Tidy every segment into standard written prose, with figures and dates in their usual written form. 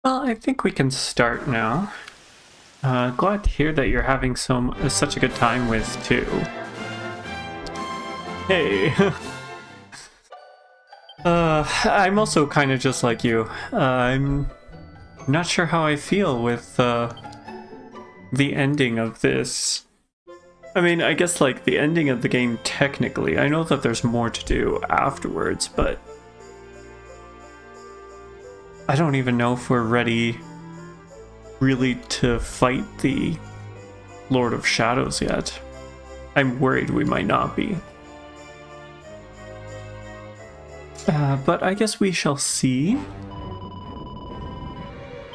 Well, I think we can start now. Glad to hear that you're having such a good time with too. Hey. I'm also kind of just like you. I'm not sure how I feel with the ending of this. I mean, I guess like the ending of the game technically. I know that there's more to do afterwards, but I don't even know if we're ready really to fight the Lord of Shadows yet. I'm worried we might not be. But I guess we shall see.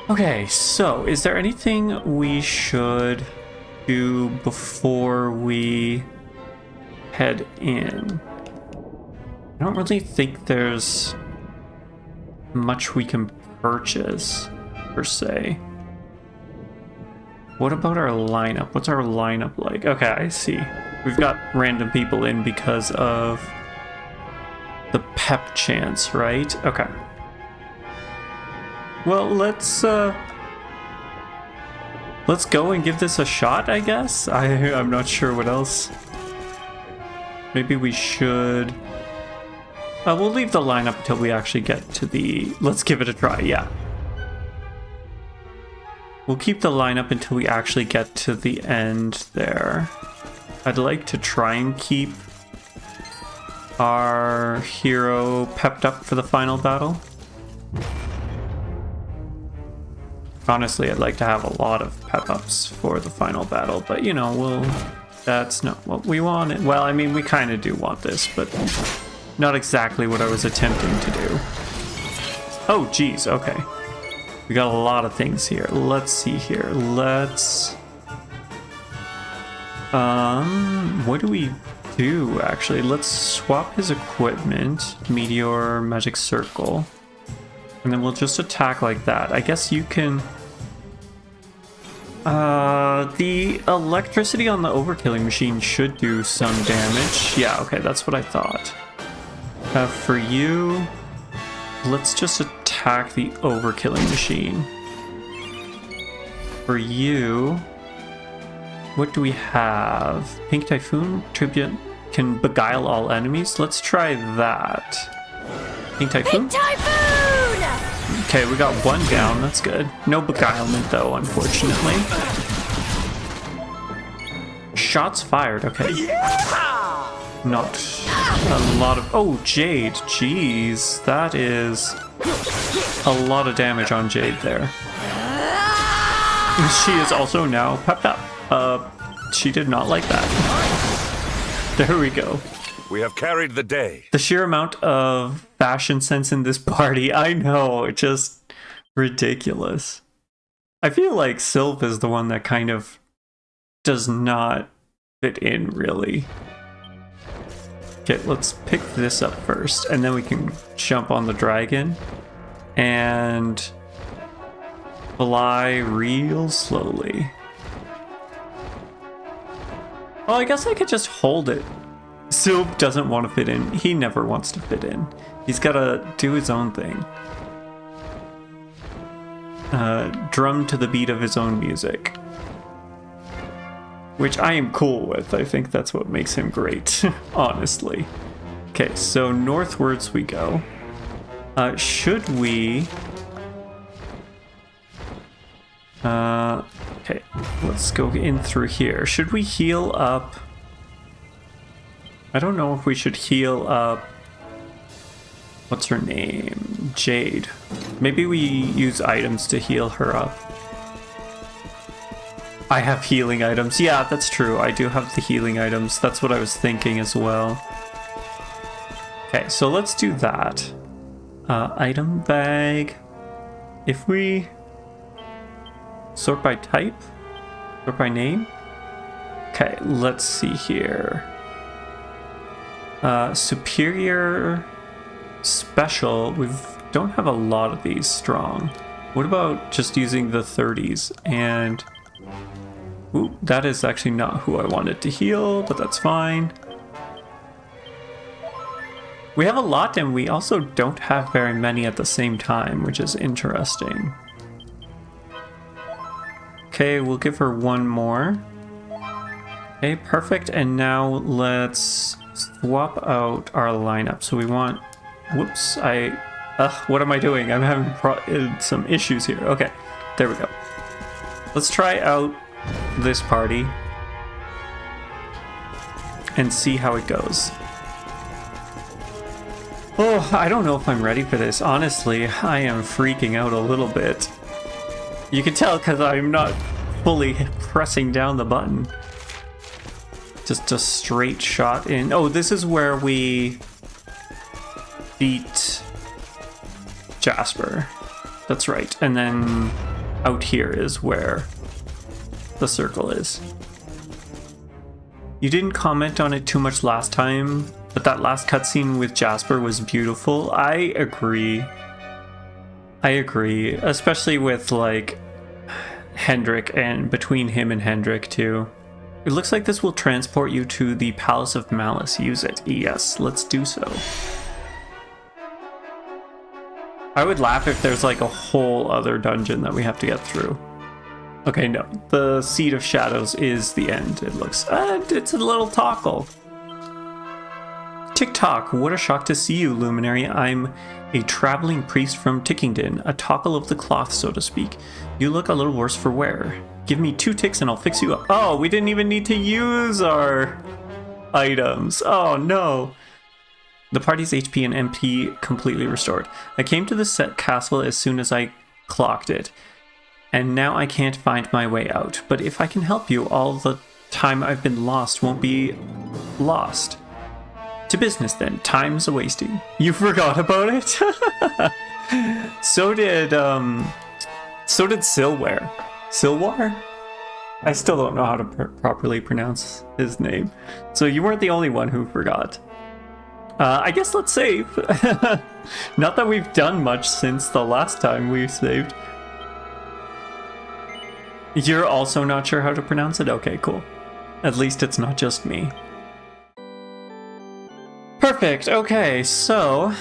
Okay, so is there anything we should do before we head in? I don't really think there's much we can purchase, per se. What about our lineup? What's our lineup like? Okay, I see. We've got random people in because of the pep chance, right? Okay. Well, let's go and give this a shot, I guess. I'm not sure what else. Maybe we should. We'll leave the lineup until we actually get to the. Let's give it a try. Yeah. We'll keep the lineup until we actually get to the end there. I'd like to try and keep our hero pepped up for the final battle. Honestly, I'd like to have a lot of pep-ups for the final battle, but you know, that's not what we wanted. Well, I mean, we kind of do want this, but not exactly what I was attempting to do. Oh, geez, okay. We got a lot of things here. Let's see here. What do we do, actually? Let's swap his equipment. Meteor, Magic Circle. And then we'll just attack like that. I guess you can... the electricity on the overkilling machine should do some damage. Yeah, okay, that's what I thought. For you, let's just attack the overkilling machine. For you, what do we have? Pink Typhoon Tribute can beguile all enemies. Let's try that. Pink Typhoon? Pink Typhoon! Okay, we got one down. That's good. No beguilement, though, unfortunately. Shots fired. Okay. Not a lot of... Oh, Jade. Jeez. That is a lot of damage on Jade there. She is also now pepped up. She did not like that. There we go. We have carried the day. The sheer amount of fashion sense in this party, I know, just ridiculous. I feel like Sylph is the one that kind of does not fit in, really. Okay, let's pick this up first, and then we can jump on the dragon and fly real slowly. Well, I guess I could just hold it. Sylph doesn't want to fit in. He never wants to fit in. He's got to do his own thing. Drum to the beat of his own music. Which I am cool with. I think that's what makes him great, honestly. Okay, so northwards we go. Should we... okay, let's go in through here. Should we heal up? I don't know if we should heal up... What's her name? Jade. Maybe we use items to heal her up. I have healing items. Yeah, that's true. I do have the healing items. That's what I was thinking as well. Okay, so let's do that. Item bag. If we... Sort by type? Sort by name? Okay, let's see here. Superior special. We don't have a lot of these strong. What about just using the 30s? And ooh, that is actually not who I wanted to heal, but that's fine. We have a lot, and we also don't have very many at the same time, which is interesting. Okay, we'll give her one more. Okay, perfect. And now let's swap out our lineup. So we want... Whoops, what am I doing? I'm having some issues here. Okay, there we go. Let's try out this party and see how it goes. Oh, I don't know if I'm ready for this. Honestly, I am freaking out a little bit. You can tell because I'm not fully pressing down the button. Just a straight shot in. Oh, this is where we beat Jasper. That's right. And then out here is where the circle is. You didn't comment on it too much last time, but that last cutscene with Jasper was beautiful. I agree. Especially with, like, Hendrik and between him and Hendrik, too. It looks like this will transport you to the Palace of Malice. Use it. Yes, let's do so. I would laugh if there's, like, a whole other dungeon that we have to get through. Okay, no. The Seed of Shadows is the end, it looks. And it's a little toggle. Tick-tock, what a shock to see you, Luminary. I'm a traveling priest from Tickington, a toggle of the cloth, so to speak. You look a little worse for wear. Give me 2 ticks and I'll fix you up. Oh, we didn't even need to use our items. Oh, no. The party's HP and MP completely restored. I came to the set castle as soon as I clocked it, and now I can't find my way out. But if I can help you, all the time I've been lost won't be lost. To business then. Time's a wasting. You forgot about it? So did Silwar. Silwar? I still don't know how to properly pronounce his name. So you weren't the only one who forgot. I guess let's save. Not that we've done much since the last time we saved. You're also not sure how to pronounce it? Okay, cool. At least it's not just me. Perfect. Okay, so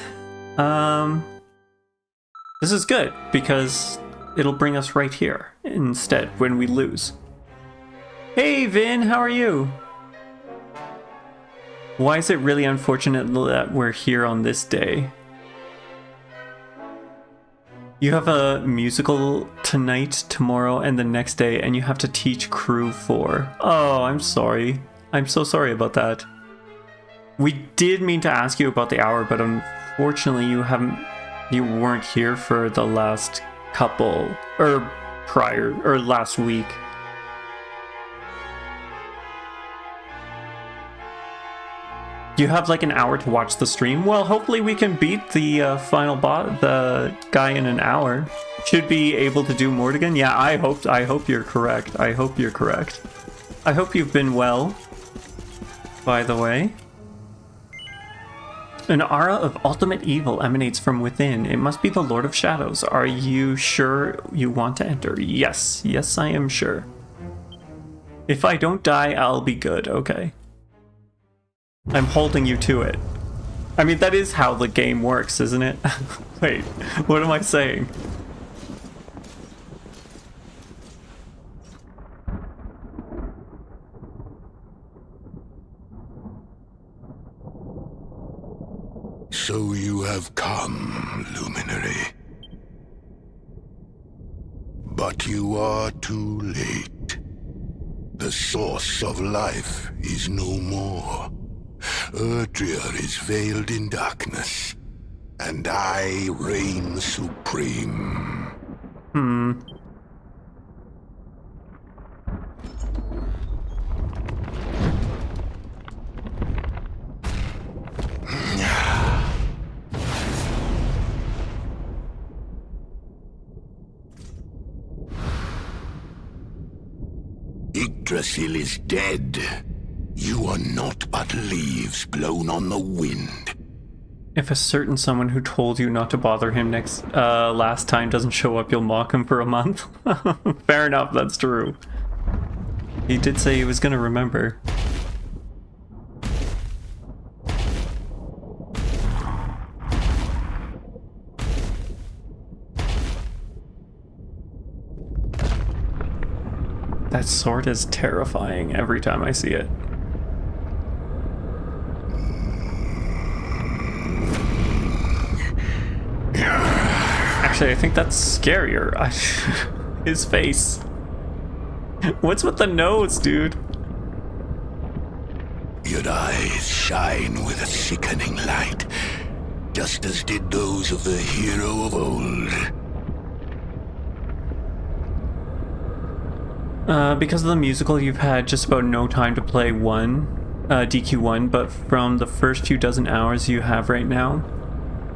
this is good because it'll bring us right here instead when we lose. Hey Vin, how are you? Why is it really unfortunate that we're here on this day? You have a musical tonight, tomorrow, and the next day, and you have to teach crew 4. Oh, I'm sorry. I'm so sorry about that. We did mean to ask you about the hour, but unfortunately you weren't here for the last couple, or last week. You have like an hour to watch the stream. Well, hopefully we can beat the final the guy in an hour. Should be able to do Mortigan. Yeah, I hope you're correct. I hope you're correct. I hope you've been well, by the way. An aura of ultimate evil emanates from within. It must be the Lord of Shadows. Are you sure you want to enter? Yes. Yes, I am sure. If I don't die, I'll be good. Okay. I'm holding you to it. I mean, that is how the game works, isn't it? Wait, what am I saying? So you have come, Luminary. But you are too late. The source of life is no more. Erdrea is veiled in darkness, and I reign supreme. Yggdrasil is dead. You are not but leaves blown on the wind. If a certain someone who told you not to bother him last time doesn't show up, you'll mock him for a month. Fair enough, that's true. He did say he was gonna remember. sword is terrifying every time I see it. Actually, I think that's scarier. His face. What's with the nose, dude? Your eyes shine with a sickening light, just as did those of the hero of old. Because of the musical, you've had just about no time to play DQ1, but from the first few dozen hours you have right now,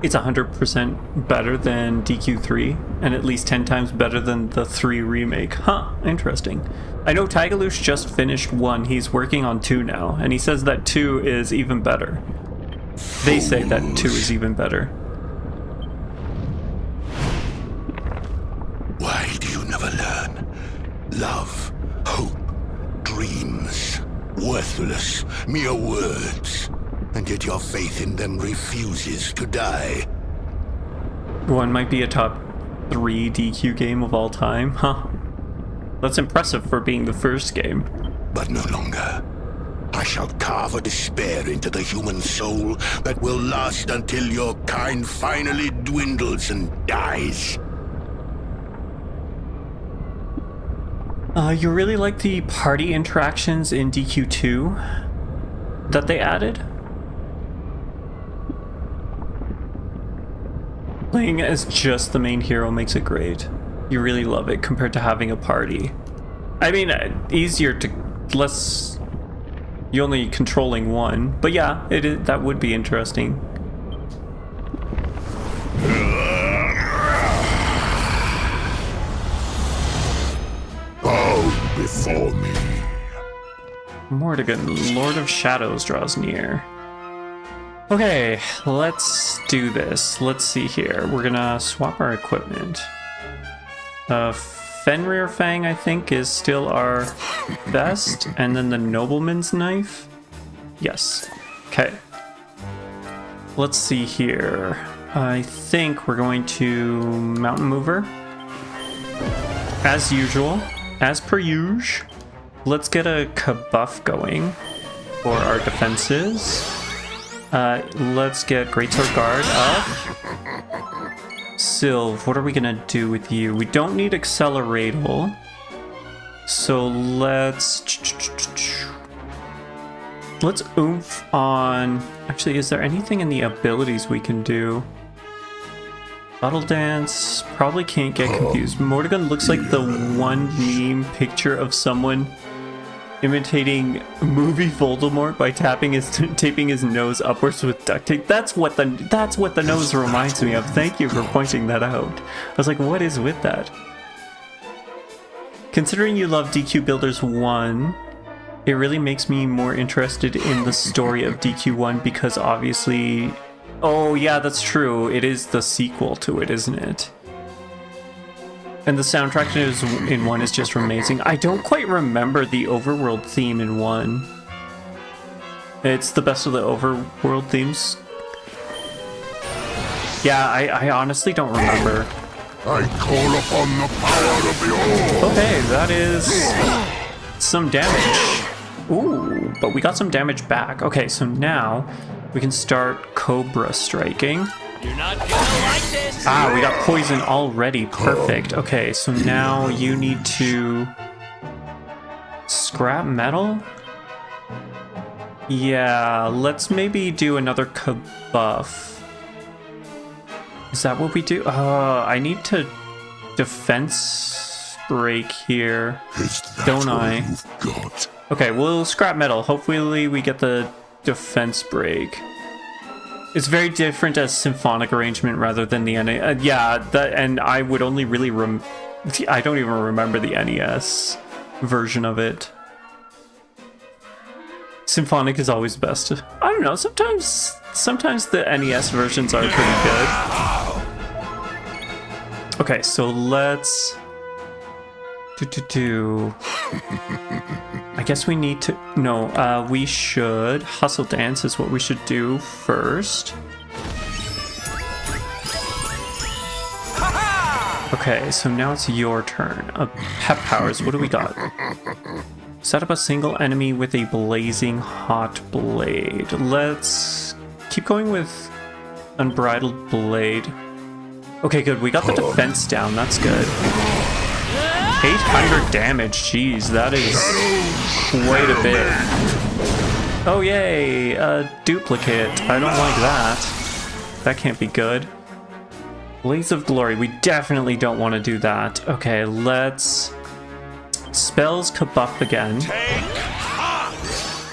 it's 100% better than DQ3, and at least 10 times better than the 3 remake. Huh, interesting. I know Tigaloosh just finished 1, he's working on 2 now, and he says that 2 is even better. They say that 2 is even better. Why do you never learn? Love, hope, dreams, worthless, mere words. And yet your faith in them refuses to die. 1 might be a top 3 DQ game of all time, huh? That's impressive for being the first game. But no longer. I shall carve a despair into the human soul that will last until your kind finally dwindles and dies. You really like the party interactions in DQ2 that they added? Playing as just the main hero makes it great. You really love it compared to having a party. I mean, easier to less. You're only controlling 1, but yeah, that would be interesting. Bow before me. Mordegon, Lord of Shadows, draws near. Okay, let's do this. Let's see here. We're gonna swap our equipment. Fenrir Fang, I think, is still our best. And then the Nobleman's Knife. Yes. Okay. Let's see here. I think we're going to Mountain Mover. As usual. As per usual. Let's get a kabuff going for our defenses. Let's get Greatsword Guard up. Sylv, what are we gonna do with you? We don't need Accelerator. So let's oomph on... Actually, is there anything in the abilities we can do? Battle Dance, probably can't get confused. Mordegon looks like the one meme picture of someone imitating movie Voldemort by taping his nose upwards with duct tape. That's what the nose reminds me of. Thank you for pointing that out. I was like, what is with that? Considering you love DQ Builders 1, it really makes me more interested in the story of DQ1 because obviously... Oh yeah, that's true. It is the sequel to it, isn't it? And the soundtrack in 1 is just amazing. I don't quite remember the overworld theme in 1. It's the best of the overworld themes. Yeah, I honestly don't remember. I call upon the power of the all. Okay, that is some damage. Ooh, but we got some damage back. Okay, so now we can start Cobra striking. You're not gonna like this. Ah, we got poison already. Perfect. Okay, so now you need to scrap metal. Yeah, let's maybe do another kabuff. Is that what we do? I need to defense break here, don't I? Okay, we'll scrap metal. Hopefully we get the defense break. It's very different as symphonic arrangement rather than the NES. And I would only really I don't even remember the NES version of it. Symphonic is always best. I don't know, sometimes the NES versions are pretty good. Okay, so let's I guess we need to... No, we should... Hustle Dance is what we should do first. Okay, so now it's your turn. Pep powers, what do we got? Set up a single enemy with a blazing hot blade. Let's keep going with unbridled blade. Okay, good. We got the defense down. That's good. 800 damage. Jeez, that is quite a bit. Oh, yay. A duplicate. I don't like that. That can't be good. Blaze of Glory. We definitely don't want to do that. Okay, let's... Spells kabuff again.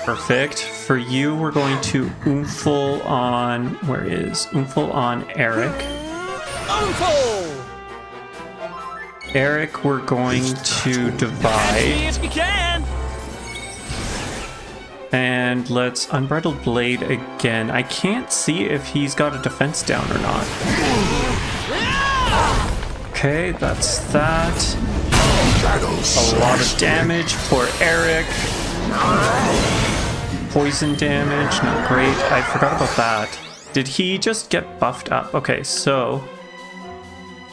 Perfect. For you, we're going to Oomful on... Where is... Oomful on Eric. Eric, we're going to divide. If you can. And let's Unbridled Blade again. I can't see if he's got a defense down or not. Okay, that's that. A lot of damage. Poor Eric. Poison damage. Not great. I forgot about that. Did he just get buffed up? Okay, so...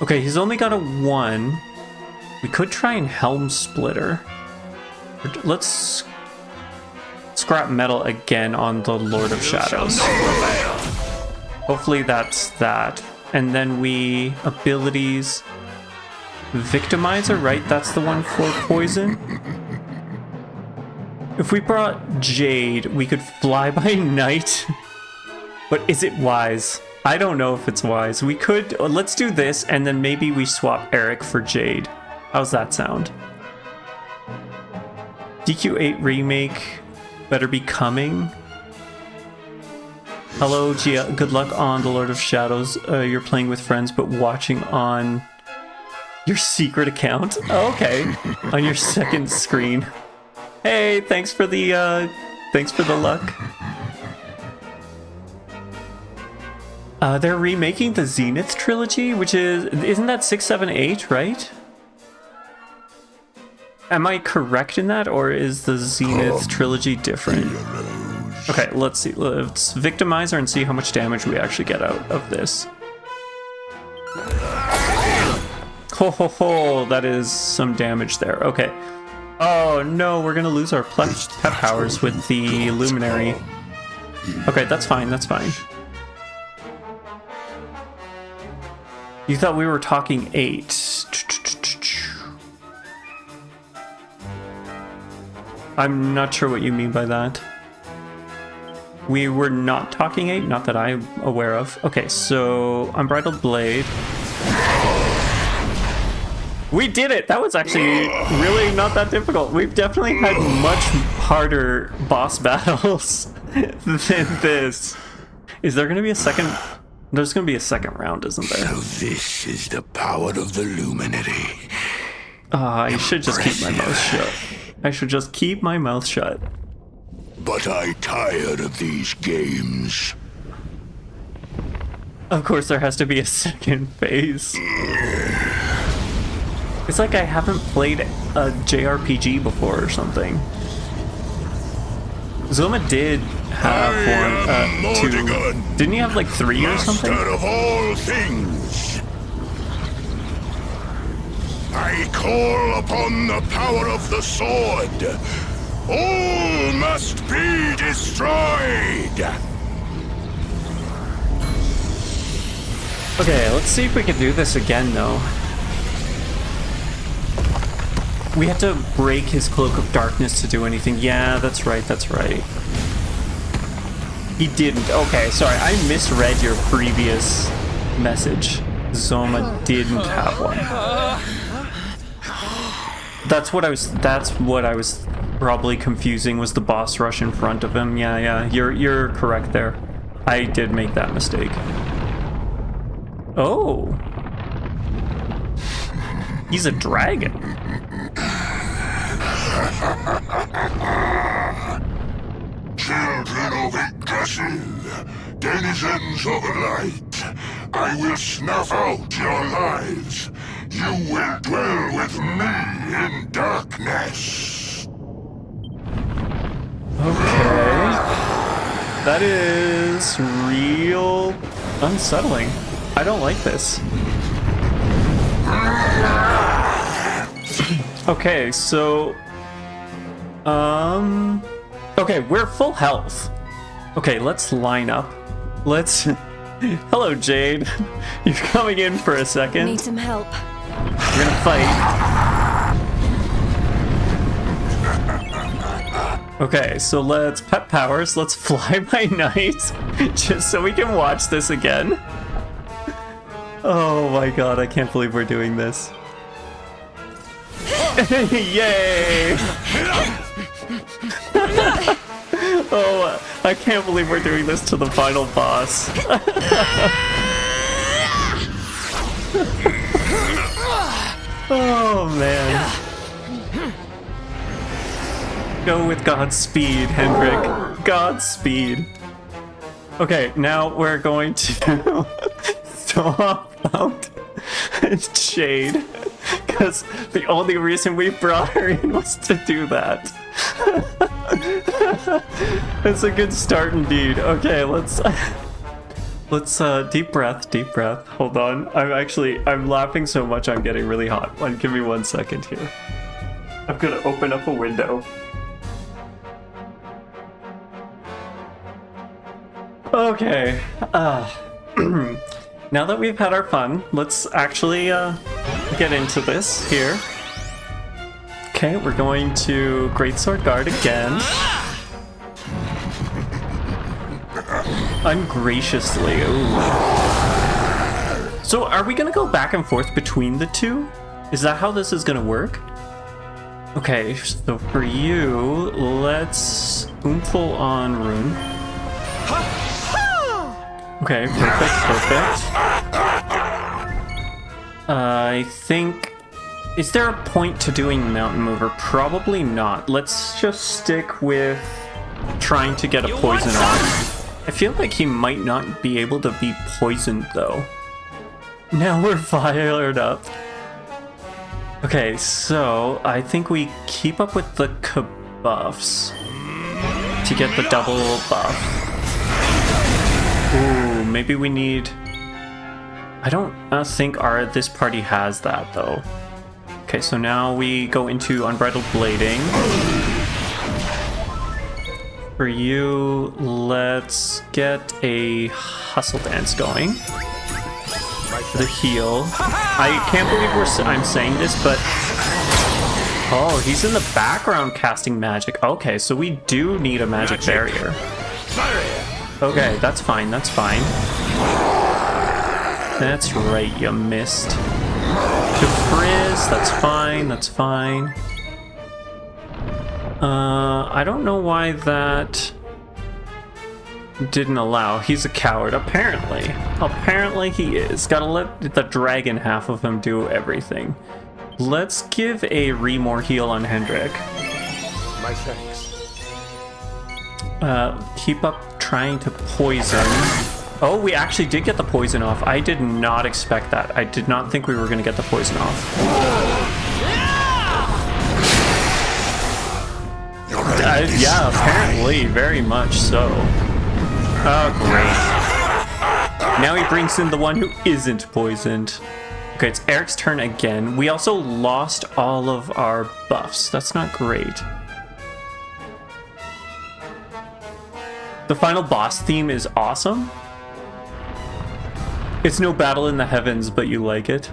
Okay, he's only got a 1. We could try and Helm Splitter. Let's scrap metal again on the Lord of Shadows. Hopefully that's that. And then we... Abilities... Victimizer, right? That's the one for poison. If we brought Jade, we could fly by night. But is it wise? I don't know if it's wise. We could... Let's do this, and then maybe we swap Eric for Jade. How's that sound? DQ8 Remake better be coming. Hello, Gia. Good luck on the Lord of Shadows. You're playing with friends, but watching on your secret account. Oh, okay. On your second screen. Hey, thanks for the luck. They're remaking the Zenith trilogy, which isn't that 6, 7, 8, right? Am I correct in that, or is the Zenith trilogy different? Okay, let's see. Let's Victimizer and see how much damage we actually get out of this. Ho ho ho, that is some damage there. Okay. Oh no, we're gonna lose our pep powers with the Luminary. Okay, that's fine, that's fine. You thought we were talking 8. I'm not sure what you mean by that. We were not talking 8, not that I'm aware of. Okay, so Unbridled Blade. We did it! That was actually really not that difficult. We've definitely had much harder boss battles than this. Is there gonna be a second... There's gonna be a second round, isn't there? So this is the power of the Luminary. I should just keep my mouth shut. I should just keep my mouth shut. But I tired of these games. Of course, there has to be a second phase. It's like I haven't played a JRPG before or something. Zoma did have one, 2. Didn't he have like 3 or something? Master of all things. I call upon the power of the sword. All must be destroyed. Okay, let's see if we can do this again, though. We have to break his Cloak of Darkness to do anything. Yeah, that's right, that's right. He didn't. Okay, sorry, I misread your previous message. Zoma didn't have one. That's what I was probably confusing, was the boss rush in front of him. Yeah, you're correct there. I did make that mistake. Oh. He's a dragon. Children of Yggdrasil, denizens of light, I will snuff out your lives. You will dwell with me in darkness. Okay. That is real unsettling. I don't like this. Okay, so... Okay, we're full health. Okay, let's line up. Let's... Hello, Jade. You're coming in for a second. Need some help. We're gonna fight. Okay, so let's pet powers. Let's fly by night, just so we can watch this again. Oh my god, I can't believe we're doing this. Yay! Oh, I can't believe we're doing this to the final boss. Oh man. Go with Godspeed, Hendrik. Godspeed. Okay, now we're going to swap out Jade. Because the only reason we brought her in was to do that. That's a good start indeed. Okay, let's deep breath. Hold on. I'm laughing so much I'm getting really hot. Give me 1 second here. I'm gonna open up a window. Okay. Now that we've had our fun, let's actually get into this here. Okay, we're going to Greatsword Guard again. Ungraciously. Ooh. So are we gonna go back and forth between the two? Is that how this is gonna work? Okay, so for you, let's Oomful on Rune. Okay, perfect. I think... Is there a point to doing Mountain Mover? Probably not. Let's just stick with trying to get a poison off. I feel like he might not be able to be poisoned, though. Now we're fired up. Okay, so I think we keep up with the buffs to get the double buff. Ooh, maybe we need... I don't think this party has that, though. Okay, so now we go into Unbridled Blading. For you, let's get a Hustle Dance going. For the heal. I can't believe I'm saying this, but... Oh, he's in the background casting magic. Okay, so we do need a magic barrier. Okay, that's fine. That's right, you missed. To Frizz, that's fine. I don't know why that didn't allow. He's a coward, apparently. Apparently he is. Gotta let the dragon half of him do everything. Let's give a Remore heal on Hendrik. My thanks. Keep up trying to poison. Oh, we actually did get the poison off. I did not expect that. I did not think we were going to get the poison off. Yeah, apparently. Very much so. Oh, great. Now he brings in the one who isn't poisoned. Okay, it's Eric's turn again. We also lost all of our buffs. That's not great. The final boss theme is awesome. It's no battle in the heavens, but you like it.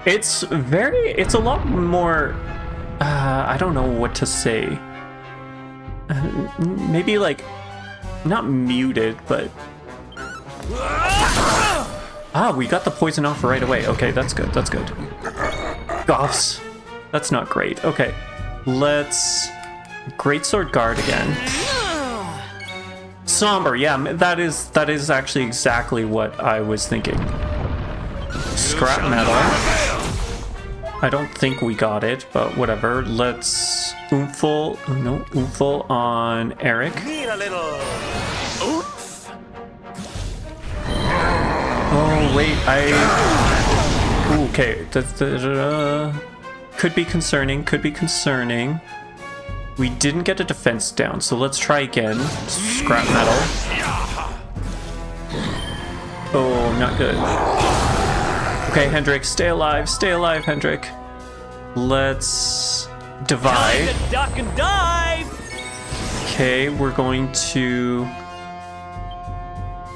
It's a lot more, I don't know what to say. Maybe like, not muted, but... Ah, we got the poison off right away. Okay, that's good. Goths. That's not great. Okay, let's Greatsword Guard again. Somber, yeah, that is actually exactly what I was thinking. Scrap metal. I don't think we got it, but whatever. Let's Oomful on Eric. Need a little oomph. Oh wait, okay. Could be concerning. We didn't get a defense down, so let's try again. Scrap metal. Oh, not good. Okay, Hendrik, stay alive, Hendrik. Let's divide. Time to duck and dive. Okay, we're going to...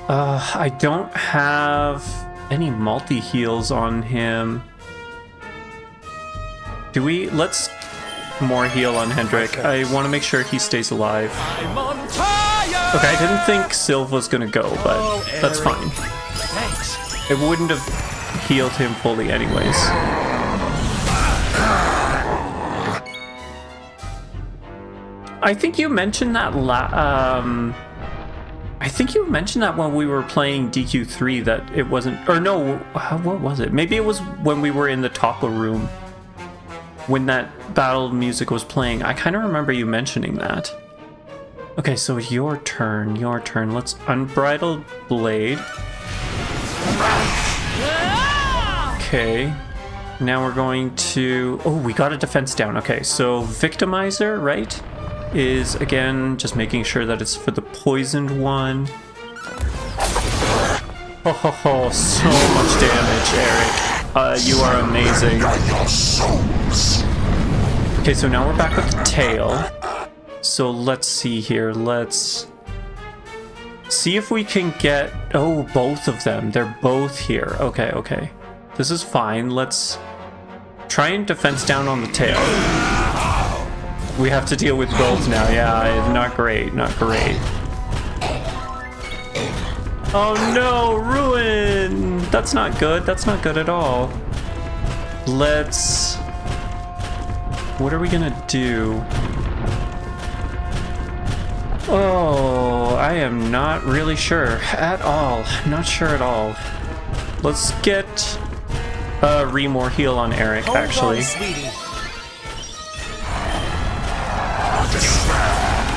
I don't have any multi-heals on him. Do we? Let's more heal on Hendrik. I want to make sure he stays alive. I'm on fire. Okay, I didn't think Sylv was gonna go, but that's fine. Thanks. It wouldn't have healed him fully anyways. I think you mentioned that I think you mentioned that when we were playing DQ3 that it wasn't, or no, what was it? Maybe it was when we were in the taco room when that battle music was playing. I kind of remember you mentioning that. Okay, so your turn. Let's Unbridled Blade. Okay. Now we're going to... Oh, we got a defense down. Okay, so Victimizer, right? Is, again, just making sure that it's for the poisoned one. Oh, so much damage, Eric. You are amazing. Okay, so now we're back with the tail. So let's see here. Let's see if we can get... Oh, both of them. They're both here. Okay. This is fine. Let's try and defense down on the tail. We have to deal with both now. Yeah, not great. Oh no, Ruin! That's not good. That's not good at all. Let's... What are we gonna do? Oh, I am not really sure at all. Not sure at all. Let's get a Remore heal on Eric, actually.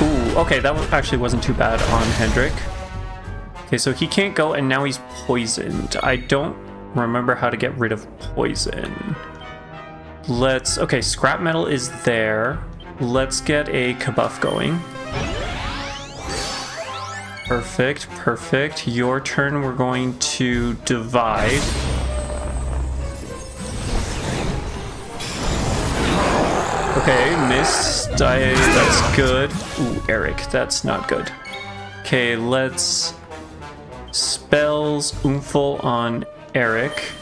Ooh, okay, that actually wasn't too bad on Hendrik. Okay, so he can't go, and now he's poisoned. I don't remember how to get rid of poison. Let's... Okay, scrap metal is there. Let's get a Kabuff going. Perfect. Your turn, we're going to divide. Okay, missed. That's good. Ooh, Eric, that's not good. Okay, let's... Spells Oomful on Eric.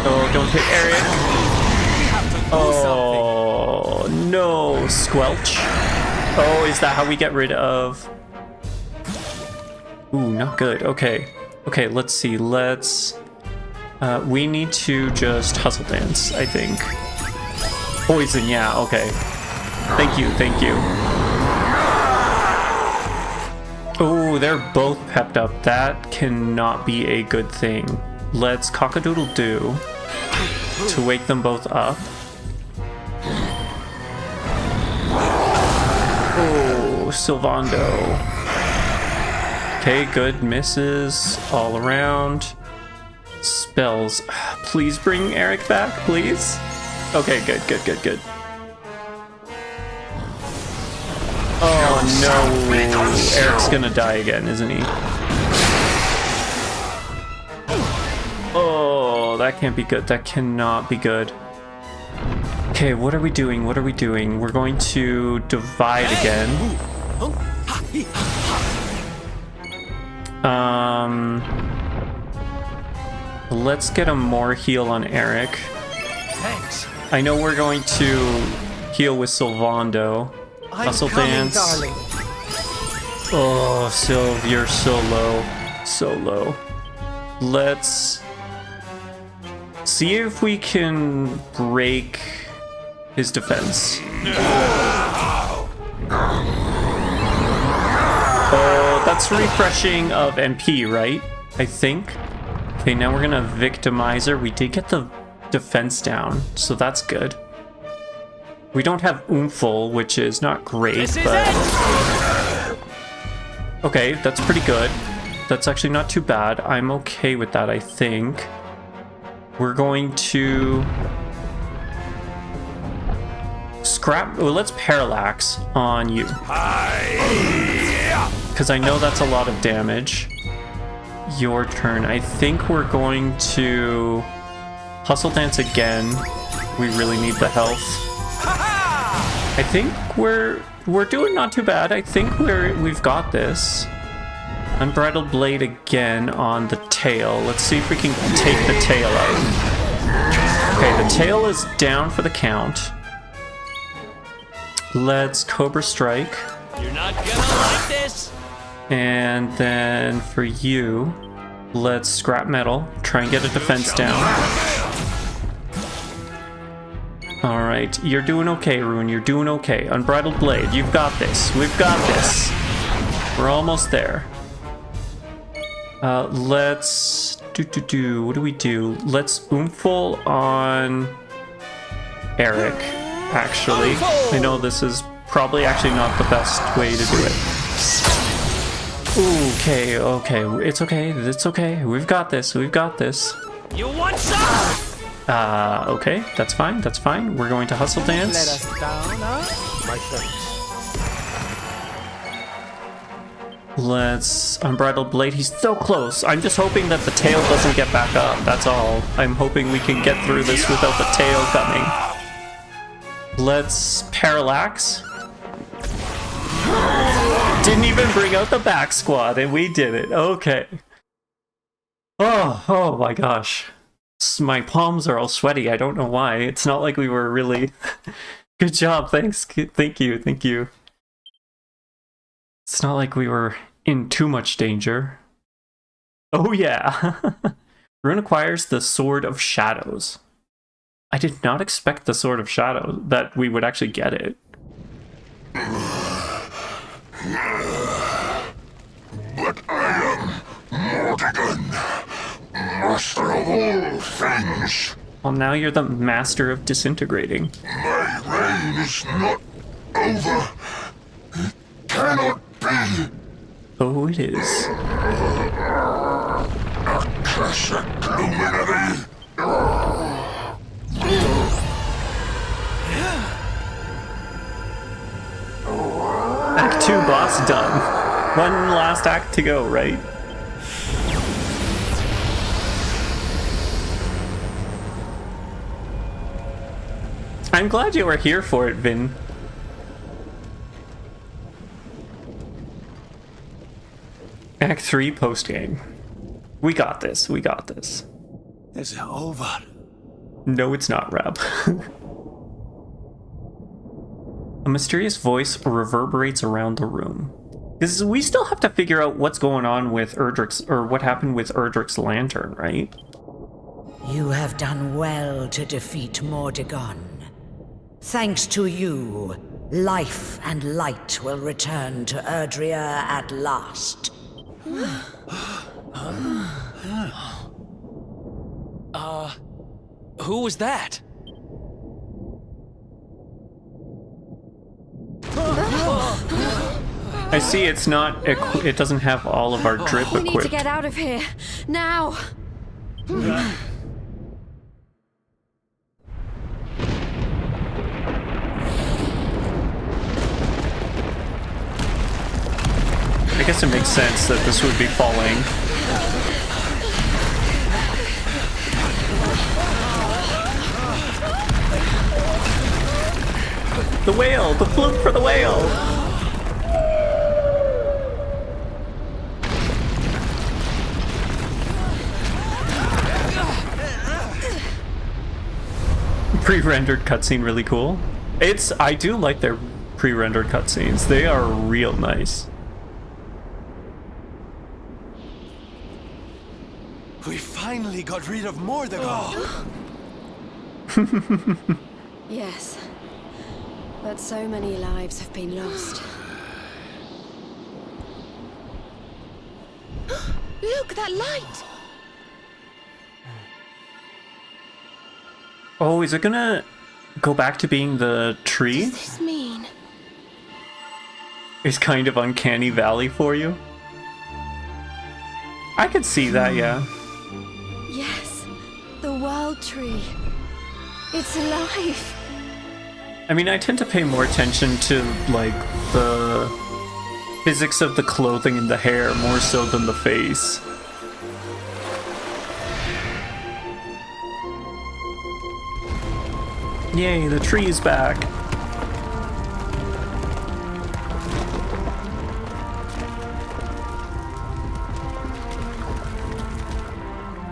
Oh, don't hit Eric. Oh, no. Squelch. Oh, is that how we get rid of... Ooh, not good. Okay, let's see. We need to just Hustle Dance, I think. Poison, yeah, okay. Thank you. Oh, they're both pepped up. That cannot be a good thing. Let's Cock-a-doodle-doo to wake them both up. Oh, Sylvando. Okay, good. Misses all around. Spells. Please bring Eric back, please. Okay, good. Oh no, Eric's gonna die again, isn't he? Oh, that can't be good. That cannot be good. Okay, what are we doing? We're going to divide again. Let's get a more heal on Eric. Thanks. I know we're going to heal with Sylvando. Hustle Dance. Darling. Oh, Sylv, you're so low. Let's see if we can break his defense. Oh, that's refreshing of MP, right? I think. Okay, now we're gonna Victimizer. We did get the defense down, so that's good. We don't have Oomful, which is not great, but... Okay, that's pretty good. That's actually not too bad. I'm okay with that, I think. We're going to... Well, let's Parallax on you. Because I know that's a lot of damage. Your turn. I think we're going to... Hustle Dance again. We really need the health. I think we're doing not too bad. I think we've got this. Unbridled Blade again on the tail. Let's see if we can take the tail out. Okay, the tail is down for the count. Let's Cobra Strike. You're not gonna like this. And then for you, let's Scrap Metal. Try and get a defense down. Alright, you're doing okay, Rune. You're doing okay. Unbridled Blade, you've got this. We've got this. We're almost there. Let's... What do we do? Let's Oomful on Eric, actually. I know this is probably actually not the best way to do it. Okay, okay. It's okay. It's okay. We've got this. We've got this. You want some? Okay. That's fine. That's fine. We're going to Hustle Dance. Let us down, huh? My thanks. Let's Unbridled Blade. He's so close. I'm just hoping that the tail doesn't get back up. That's all. I'm hoping we can get through this without the tail coming. Let's Parallax. Didn't even bring out the back squad, and we did it. Okay. Oh my gosh. My palms are all sweaty. I don't know why. It's not like we were really... Good job. Thanks. Thank you. Thank you. It's not like we were in too much danger. Oh yeah. Rune acquires the Sword of Shadows. I did not expect the Sword of Shadows, that we would actually get it. But I am Mortigan, master of all things. Well, now you're the master of disintegrating. My reign is not over. It cannot be. Oh, it is. Akashic luminary. Act 2 boss done. One last act to go, right? I'm glad you were here for it, Vin. Act 3 post-game. We got this, we got this. It's over. No, it's not, Rab. A mysterious voice reverberates around the room. Because we still have to figure out what's going on with Erdrick's, or what happened with Erdrick's lantern, right? You have done well to defeat Mordegon. Thanks to you, life and light will return to Erdria at last. Who was that? I see it's not, it doesn't have all of our drip We need to equipped. get out of here now. I guess it makes sense that this would be falling. The whale! The fluke for the whale! Pre-rendered cutscene really cool. I do like their pre-rendered cutscenes. They are real nice. We finally got rid of Mordegon. Yes. But so many lives have been lost. Look, that light! Oh, is it gonna go back to being the tree? What does this mean? It's kind of uncanny valley for you? I could see that, yeah. Yes, the world tree. It's alive. I mean, I tend to pay more attention to, like, the physics of the clothing and the hair more so than the face. Yay, the tree is back.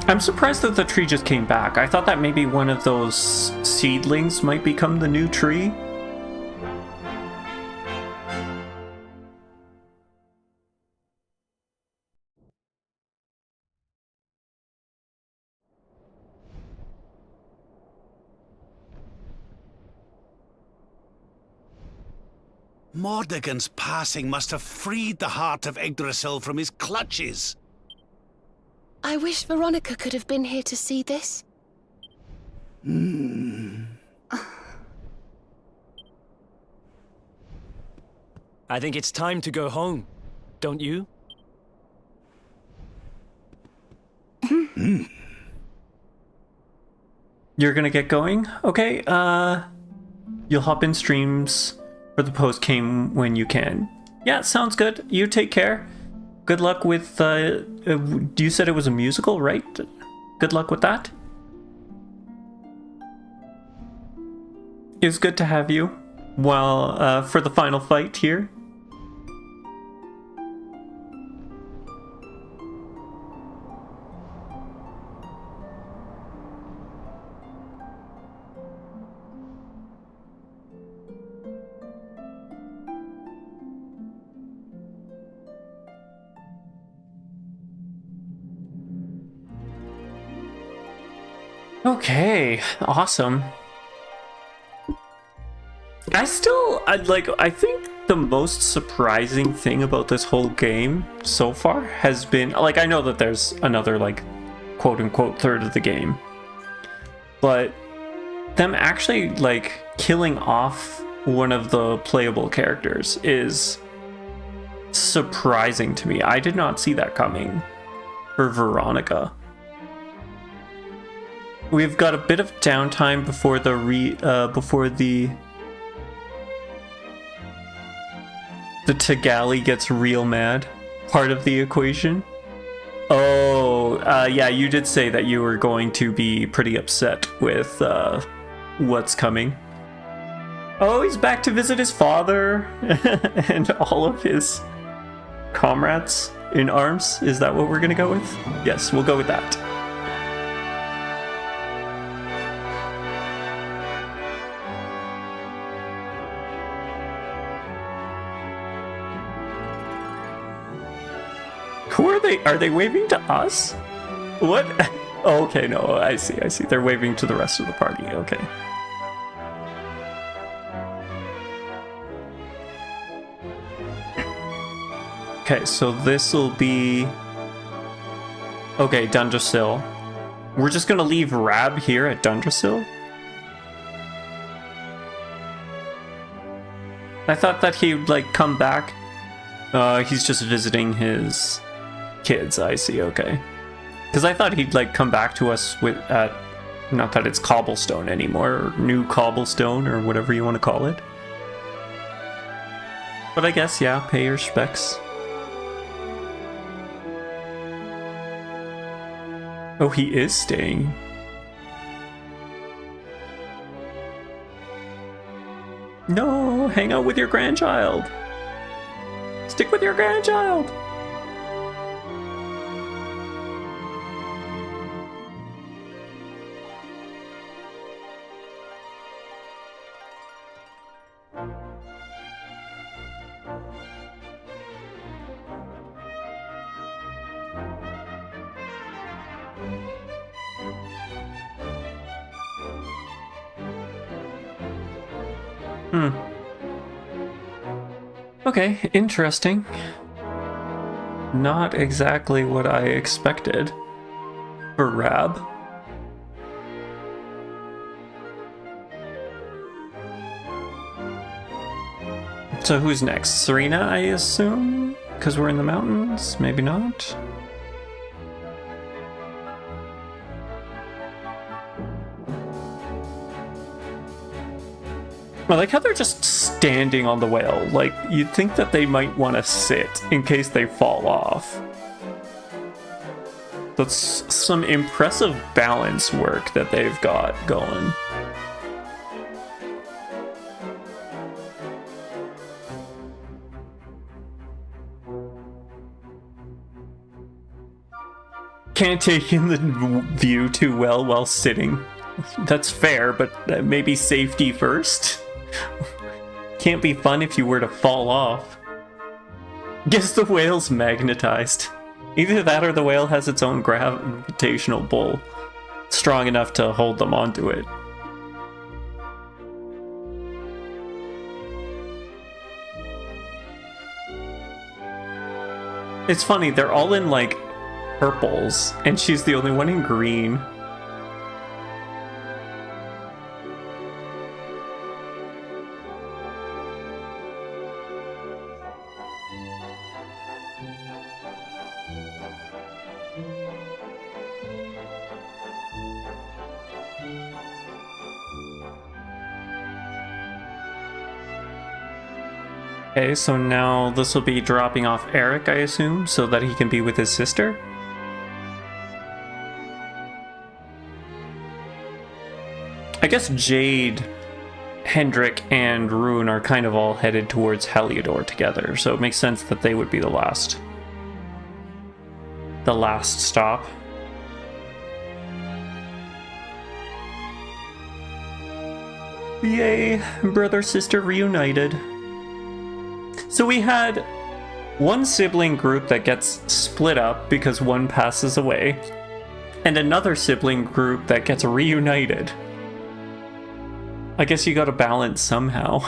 I'm surprised that the tree just came back. I thought that maybe one of those seedlings might become the new tree. Mordegon's passing must have freed the heart of Yggdrasil from his clutches. I wish Veronica could have been here to see this. I think it's time to go home, don't you? You're gonna get going? Okay, you'll hop in streams for the post game when you can. Yeah, sounds good. You take care. Good luck with, you said it was a musical, right? Good luck with that. It was good to have you. Well, for the final fight here. Okay, awesome. I think the most surprising thing about this whole game so far has been, like, I know that there's another, like, quote-unquote third of the game, but them actually, like, killing off one of the playable characters is surprising to me. I did not see that coming for Veronica. We've got a bit of downtime before the Tagali gets real mad part of the equation. Oh, yeah, you did say that you were going to be pretty upset with what's coming. Oh, he's back to visit his father and all of his comrades in arms. Is that what we're gonna go with? Yes, we'll go with that. Who are they? Are they waving to us? What? Oh, okay, no, I see. They're waving to the rest of the party. Okay. Okay, so this will be... Okay, Dundrasil. We're just gonna leave Rab here at Dundrasil? I thought that he would, like, come back. He's just visiting his kids, I see, okay. Because I thought he'd, like, come back to us with, not that it's Cobblestone anymore, or New Cobblestone, or whatever you want to call it. But I guess, yeah, pay your respects. Oh, he is staying. No, hang out with your grandchild. Stick with your grandchild. Okay, interesting. Not exactly what I expected for Rab. So who's next? Serena, I assume? Because we're in the mountains? Maybe not? I like how they're just standing on the whale. Like, you'd think that they might want to sit in case they fall off. That's some impressive balance work that they've got going. can't take in the view too well while sitting. That's fair, but maybe safety first. Can't be fun if you were to fall off. Guess the whale's magnetized. Either that or the whale has its own gravitational pull, strong enough to hold them onto it. It's funny, they're all in like purples, and she's the only one in green. Okay, so now this will be dropping off Eric, I assume, so that he can be with his sister? I guess Jade, Hendrik, and Rune are kind of all headed towards Heliodor together, so it makes sense that they would be the last stop. Yay, brother-sister reunited. So we had one sibling group that gets split up because one passes away, and another sibling group that gets reunited. I guess you gotta balance somehow.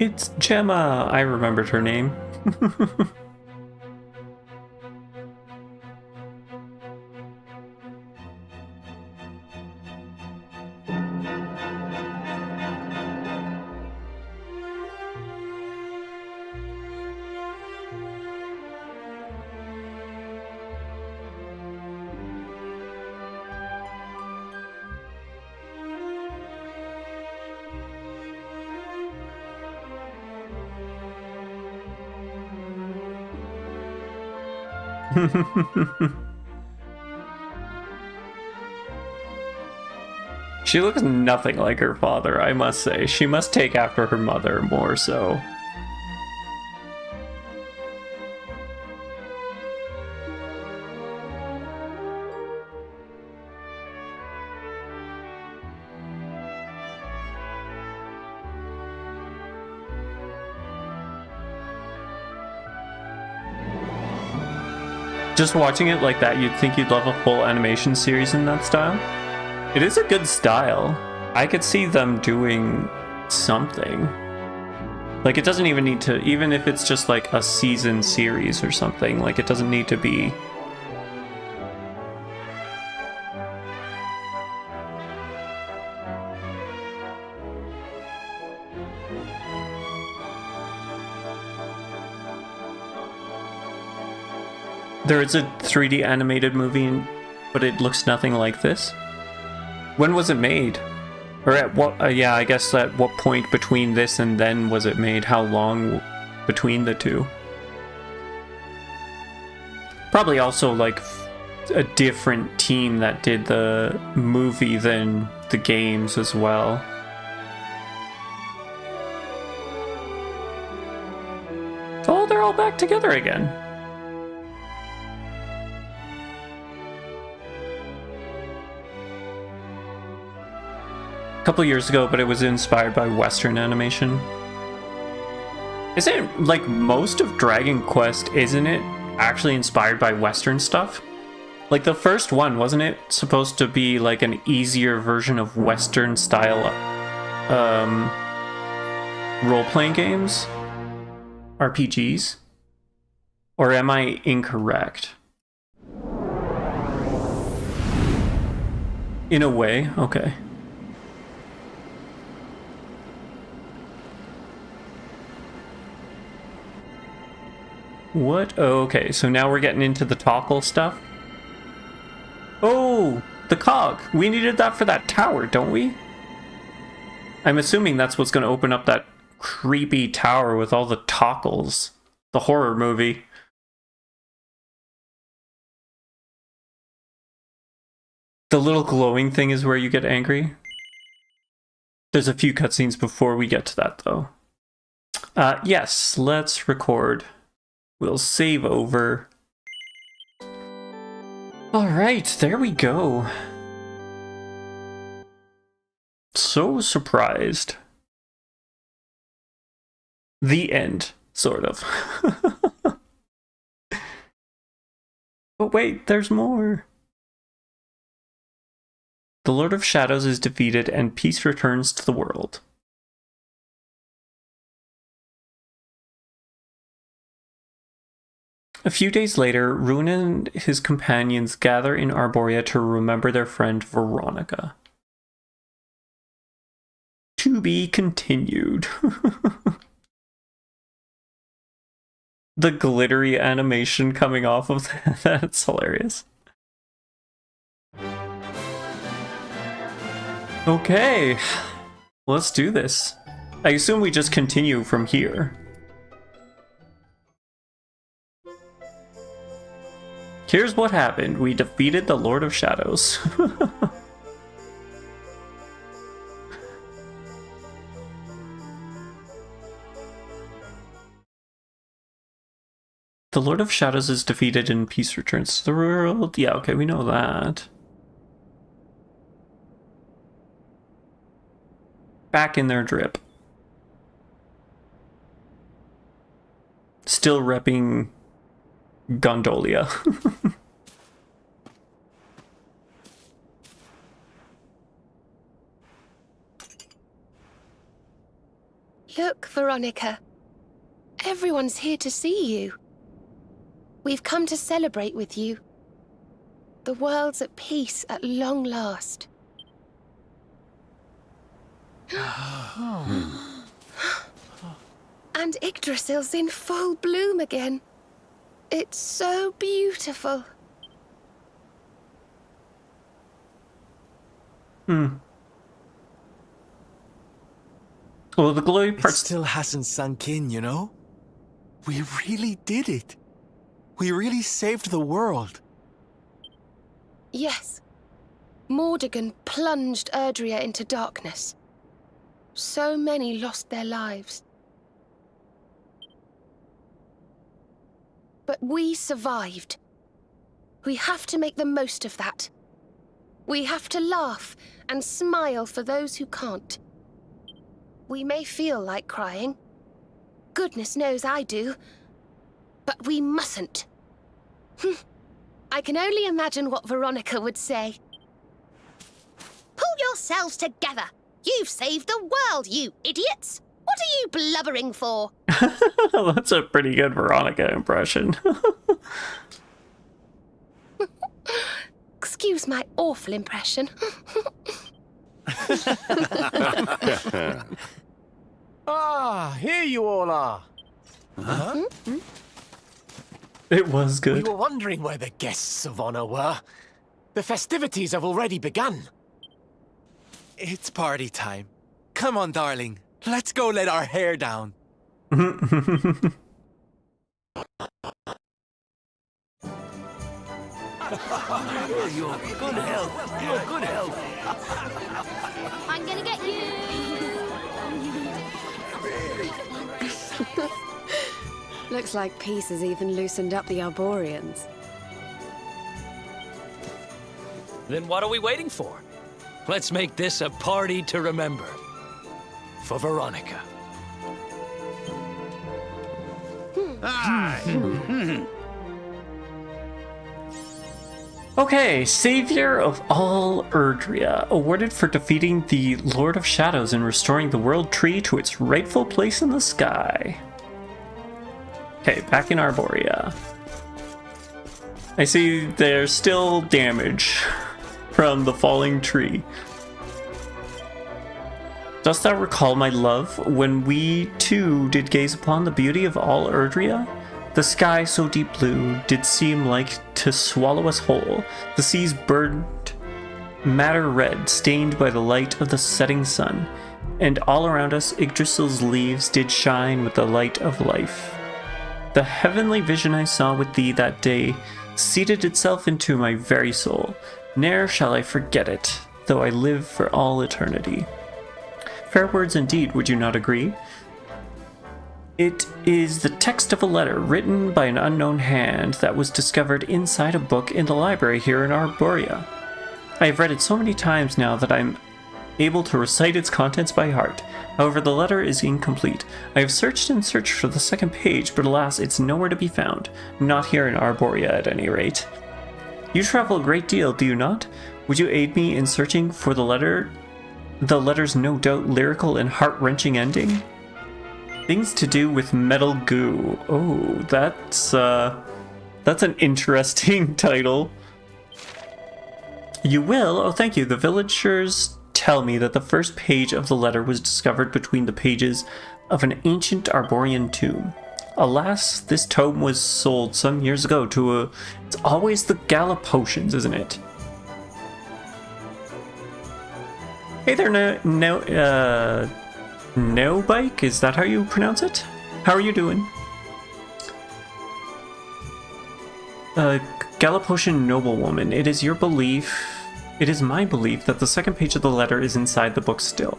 It's Gemma! I remembered her name. She looks nothing like her father, I must say. She must take after her mother more so. Just watching it like that, you'd think you'd love a full animation series in that style. It is a good style. I could see them doing something. Like, it doesn't even need to, even if it's just like a season series or something, like, it doesn't need to be. There is a 3D animated movie, but it looks nothing like this. When was it made? Or at what, yeah, I guess at what point between this and then was it made? How long between the two? Probably also like a different team that did the movie than the games as well. Oh, they're all back together again. Couple years ago, but it was inspired by Western animation. Isn't it like most of Dragon Quest, isn't it actually inspired by Western stuff? Like the first one, wasn't it supposed to be like an easier version of Western style role-playing games? RPGs? Or am I incorrect? In a way, okay. What? Oh, okay, so now we're getting into the toggle stuff. Oh, the cog. We needed that for that tower, don't we? I'm assuming that's what's going to open up that creepy tower with all the toggles. The horror movie. The little glowing thing is where you get angry. There's a few cutscenes before we get to that, though. Yes, let's record. We'll save over. Alright, there we go. So surprised. The end, sort of. But wait, there's more. The Lord of Shadows is defeated and peace returns to the world. A few days later, Ruin and his companions gather in Arborea to remember their friend Veronica. To be continued. The glittery animation coming off of that's hilarious. Okay, let's do this. I assume we just continue from here. Here's what happened. We defeated the Lord of Shadows. The Lord of Shadows is defeated and peace returns to the world. Yeah, okay, we know that. Back in their drip. Still repping Gondolia. Look, Veronica. Everyone's here to see you. We've come to celebrate with you. The world's at peace at long last. And Yggdrasil's in full bloom again. It's so beautiful. Well, the glowy It part still hasn't sunk in, you know? We really did it. We really saved the world. Yes. Mordegon plunged Erdrea into darkness. So many lost their lives. But we survived. We have to make the most of that. We have to laugh and smile for those who can't. We may feel like crying. Goodness knows I do. But we mustn't. I can only imagine what Veronica would say. Pull yourselves together. You've saved the world, you idiots. What are you blubbering for? That's a pretty good Veronica impression. Excuse my awful impression. Ah, here you all are. Huh? It was We good. were wondering where the guests of honor were. The festivities have already begun. It's party time. Come on, darling. Let's go let our hair down. You're good health. You're good health. I'm gonna get you. Looks like peace has even loosened up the Arboreans. Then what are we waiting for? Let's make this a party to remember. For Veronica. Okay, Savior of all Erdrea, awarded for defeating the Lord of Shadows and restoring the World Tree to its rightful place in the sky. Okay, back in Arborea. I see there's still damage from the falling tree. Dost thou recall, my love, when we too did gaze upon the beauty of all Erdrea? The sky so deep blue did seem like to swallow us whole. The seas burned madder red, stained by the light of the setting sun, and all around us Yggdrasil's leaves did shine with the light of life. The heavenly vision I saw with thee that day seated itself into my very soul. Ne'er shall I forget it, though I live for all eternity. Fair words indeed, would you not agree? It is the text of a letter written by an unknown hand that was discovered inside a book in the library here in Arborea. I have read it so many times now that I'm able to recite its contents by heart. However, the letter is incomplete. I have searched and searched for the second page, but alas, it's nowhere to be found. Not here in Arborea, at any rate. You travel a great deal, do you not? Would you aid me in searching for the letter? The letter's no doubt lyrical and heart-wrenching ending? Things to do with metal goo. Oh, that's an interesting title. You will? Oh, thank you. The villagers tell me that the first page of the letter was discovered between the pages of an ancient Arborean tomb. Alas, this tome was sold some years ago to a... It's always the Gala potions, isn't it? Hey there, No Bike? Is that how you pronounce it? How are you doing? Galapotian noblewoman, it is your belief... It is my belief that the second page of the letter is inside the book still.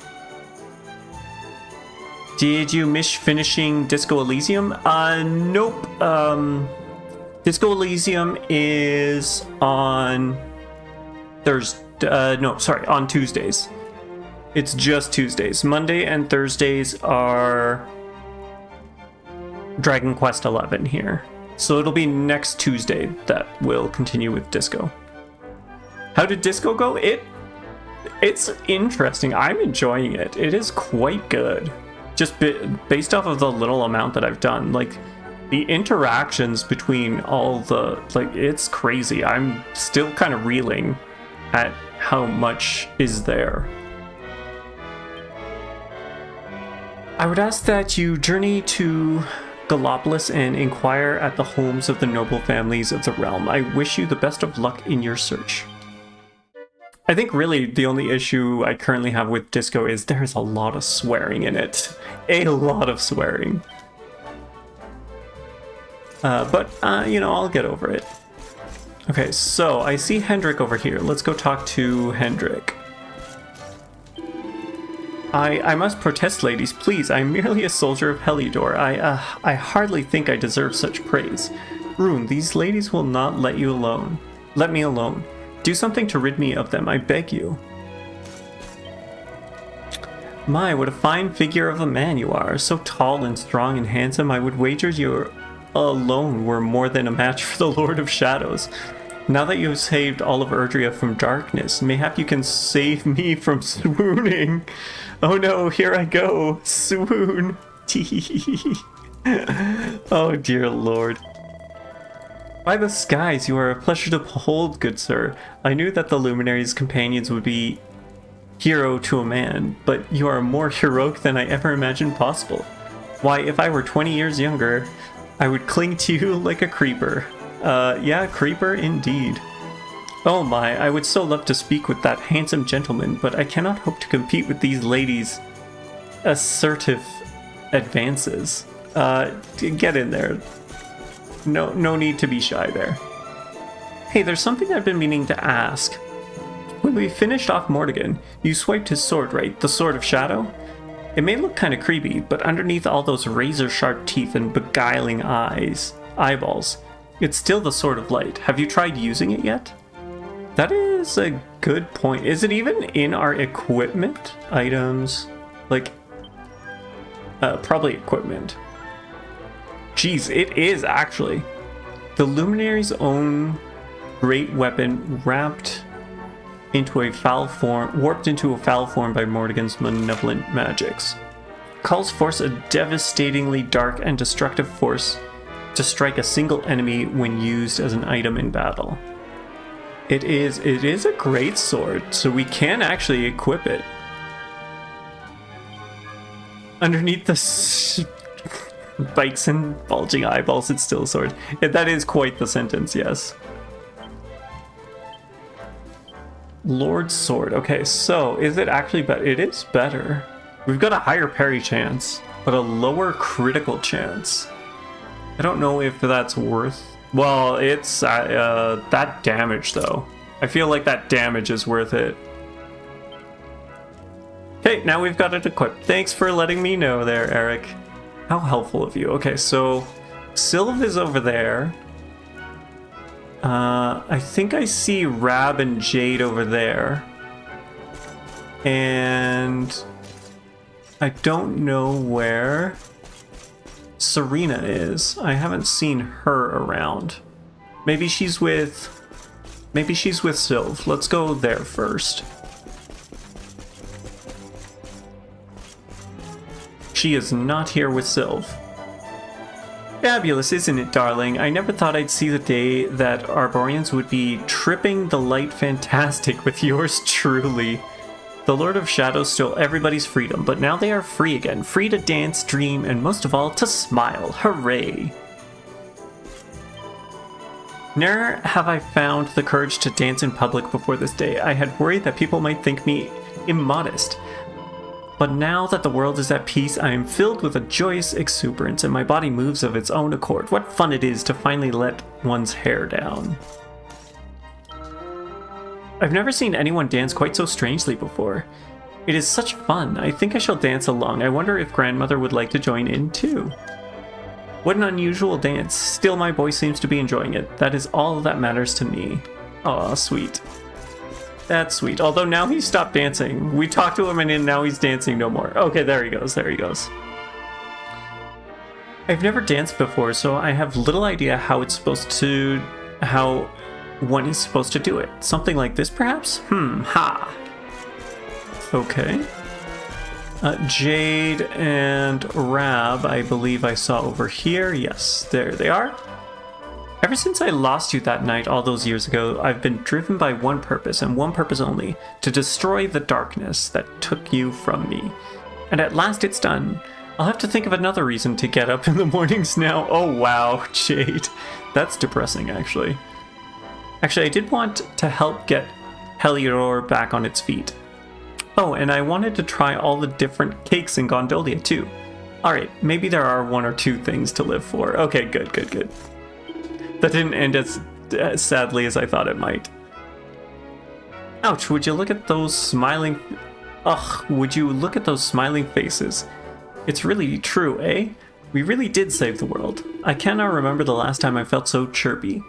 Did you miss finishing Disco Elysium? Nope. Disco Elysium is on on Tuesdays. It's just Tuesdays. Monday and Thursdays are Dragon Quest XI here. So it'll be next Tuesday that we'll continue with Disco. How did Disco go? It's interesting. I'm enjoying it. It is quite good. Just based off of the little amount that I've done. Like, the interactions between all the... Like, it's crazy. I'm still kind of reeling at how much is there. I would ask that you journey to Gallopolis and inquire at the homes of the noble families of the realm. I wish you the best of luck in your search. I think really the only issue I currently have with Disco is there's a lot of swearing in it. A lot of swearing. But I'll get over it. Okay, so I see Hendrik over here. Let's go talk to Hendrik. I must protest, ladies, please. I'm merely a soldier of Heliodor. I hardly think I deserve such praise. Rune, these ladies will not let you alone. Let me alone. Do something to rid me of them, I beg you. My, what a fine figure of a man you are. So tall and strong and handsome, I would wager you alone were more than a match for the Lord of Shadows. Now that you have saved all of Erdrea from darkness, mayhap you can save me from swooning. Oh no, here I go. Swoon. Oh dear Lord. By the skies, you are a pleasure to behold, good sir. I knew that the Luminary's companions would be hero to a man, but you are more heroic than I ever imagined possible. Why, if I were 20 years younger, I would cling to you like a creeper. Yeah, creeper indeed. Oh my, I would so love to speak with that handsome gentleman, but I cannot hope to compete with these ladies' assertive advances. Get in there. No need to be shy there. Hey, there's something I've been meaning to ask. When we finished off Mordegon, you swiped his sword, right? The Sword of Shadow? It may look kind of creepy, but underneath all those razor-sharp teeth and beguiling eyeballs, it's still the Sword of Light. Have you tried using it yet? That is a good point. Is it even in our equipment? Items? Like, probably equipment. Jeez, it is actually. The Luminary's own great weapon warped into a foul form by Mordegon's malevolent magics. Calls forth a devastatingly dark and destructive force to strike a single enemy when used as an item in battle. It is a great sword, so we can actually equip it. Underneath the Bikes and bulging eyeballs, it's still a sword. That is quite the sentence, yes. Lord's Sword. Okay, so is it actually better? It is better. We've got a higher parry chance, but a lower critical chance. I don't know if that's worth... Well, it's that damage, though. I feel like that damage is worth it. Okay, now we've got it equipped. Thanks for letting me know there, Eric. How helpful of you. Okay, so Sylv is over there. I think I see Rab and Jade over there. And I don't know where Serena is. I haven't seen her around. Maybe she's with Sylv. Let's go there first. She is not here with Sylv. Fabulous, isn't it, darling? I never thought I'd see the day that Arborians would be tripping the light fantastic with yours truly. The Lord of Shadows stole everybody's freedom, but now they are free again. Free to dance, dream, and most of all, to smile. Hooray! Ne'er have I found the courage to dance in public before this day. I had worried that people might think me immodest. But now that the world is at peace, I am filled with a joyous exuberance, and my body moves of its own accord. What fun it is to finally let one's hair down. I've never seen anyone dance quite so strangely before. It is such fun. I think I shall dance along. I wonder if grandmother would like to join in too. What an unusual dance. Still, my boy seems to be enjoying it. That is all that matters to me. Aw, sweet. That's sweet. Although now he's stopped dancing. We talked to him and now he's dancing no more. Okay, there he goes. There he goes. I've never danced before, so I have little idea how one is supposed to do it. Something like this, perhaps? Ha. Okay. Jade and Rab, I believe I saw over here. Yes, there they are. Ever since I lost you that night all those years ago, I've been driven by one purpose, and one purpose only, to destroy the darkness that took you from me. And at last it's done. I'll have to think of another reason to get up in the mornings now. Oh wow, Jade. That's depressing, actually. Actually, I did want to help get Heliodor back on its feet. Oh, and I wanted to try all the different cakes in Gondolia, too. Alright, maybe there are one or two things to live for. Okay, good. That didn't end as sadly as I thought it might. Ouch, would you look at those smiling... would you look at those smiling faces? It's really true, eh? We really did save the world. I cannot remember the last time I felt so chirpy.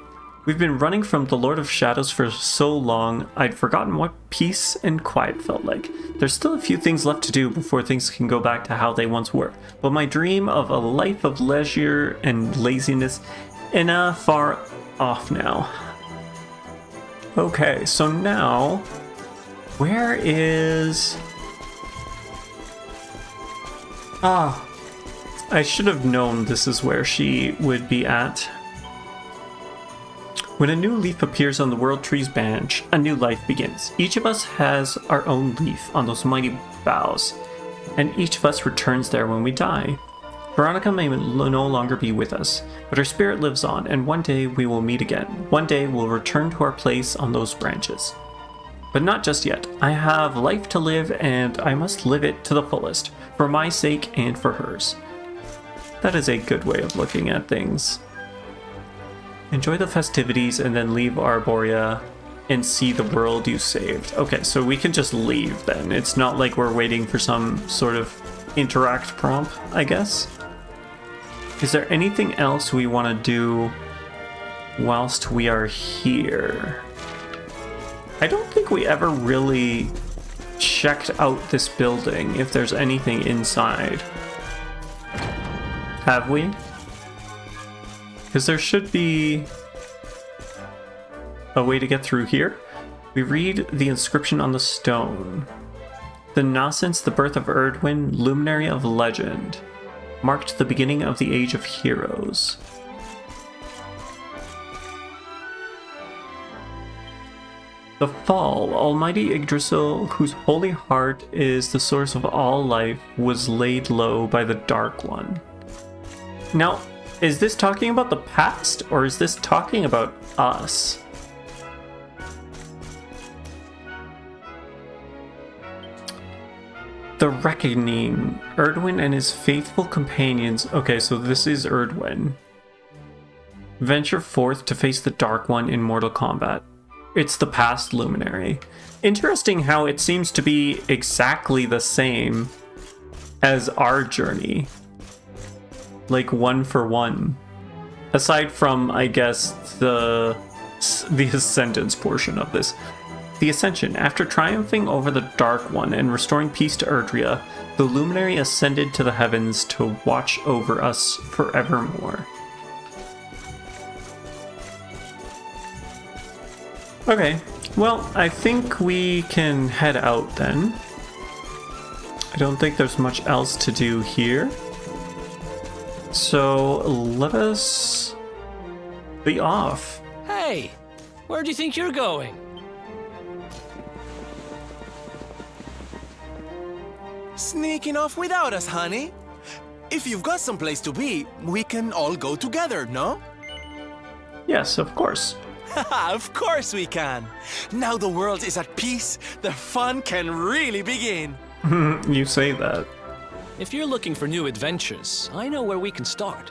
We've been running from the Lord of Shadows for so long, I'd forgotten what peace and quiet felt like. There's still a few things left to do before things can go back to how they once were, but my dream of a life of leisure and laziness is far off now. Okay, so now, where is... I should have known this is where she would be at. When a new leaf appears on the World Tree's branch, a new life begins. Each of us has our own leaf on those mighty boughs, and each of us returns there when we die. Veronica may no longer be with us, but her spirit lives on, and one day we will meet again. One day we'll return to our place on those branches. But not just yet. I have life to live, and I must live it to the fullest, for my sake and for hers. That is a good way of looking at things. Enjoy the festivities and then leave Arboria and see the world you saved. Okay, so we can just leave then. It's not like we're waiting for some sort of interact prompt, I guess. Is there anything else we want to do whilst we are here? I don't think we ever really checked out this building, if there's anything inside. Have we? Because there should be a way to get through here. We read the inscription on the stone. The Nascence, the birth of Erdwin, luminary of legend, marked the beginning of the Age of Heroes. The Fall, Almighty Yggdrasil, whose holy heart is the source of all life, was laid low by the Dark One. Now, is this talking about the past, or is this talking about us? The Reckoning. Erdwin and his faithful companions. Okay, so this is Erdwin. Venture forth to face the Dark One in mortal combat. It's the past luminary. Interesting how it seems to be exactly the same as our journey. Like one for one. Aside from, I guess, the Ascendance portion of this. The Ascension. After triumphing over the Dark One and restoring peace to Erdrea, the Luminary ascended to the heavens to watch over us forevermore. Okay, well, I think we can head out then. I don't think there's much else to do here. So let us be off. Hey, where do you think you're going? Sneaking off without us, honey. If you've got someplace to be, we can all go together, no? Yes, of course. Of course we can. Now the world is at peace, the fun can really begin. You say that. If you're looking for new adventures, I know where we can start.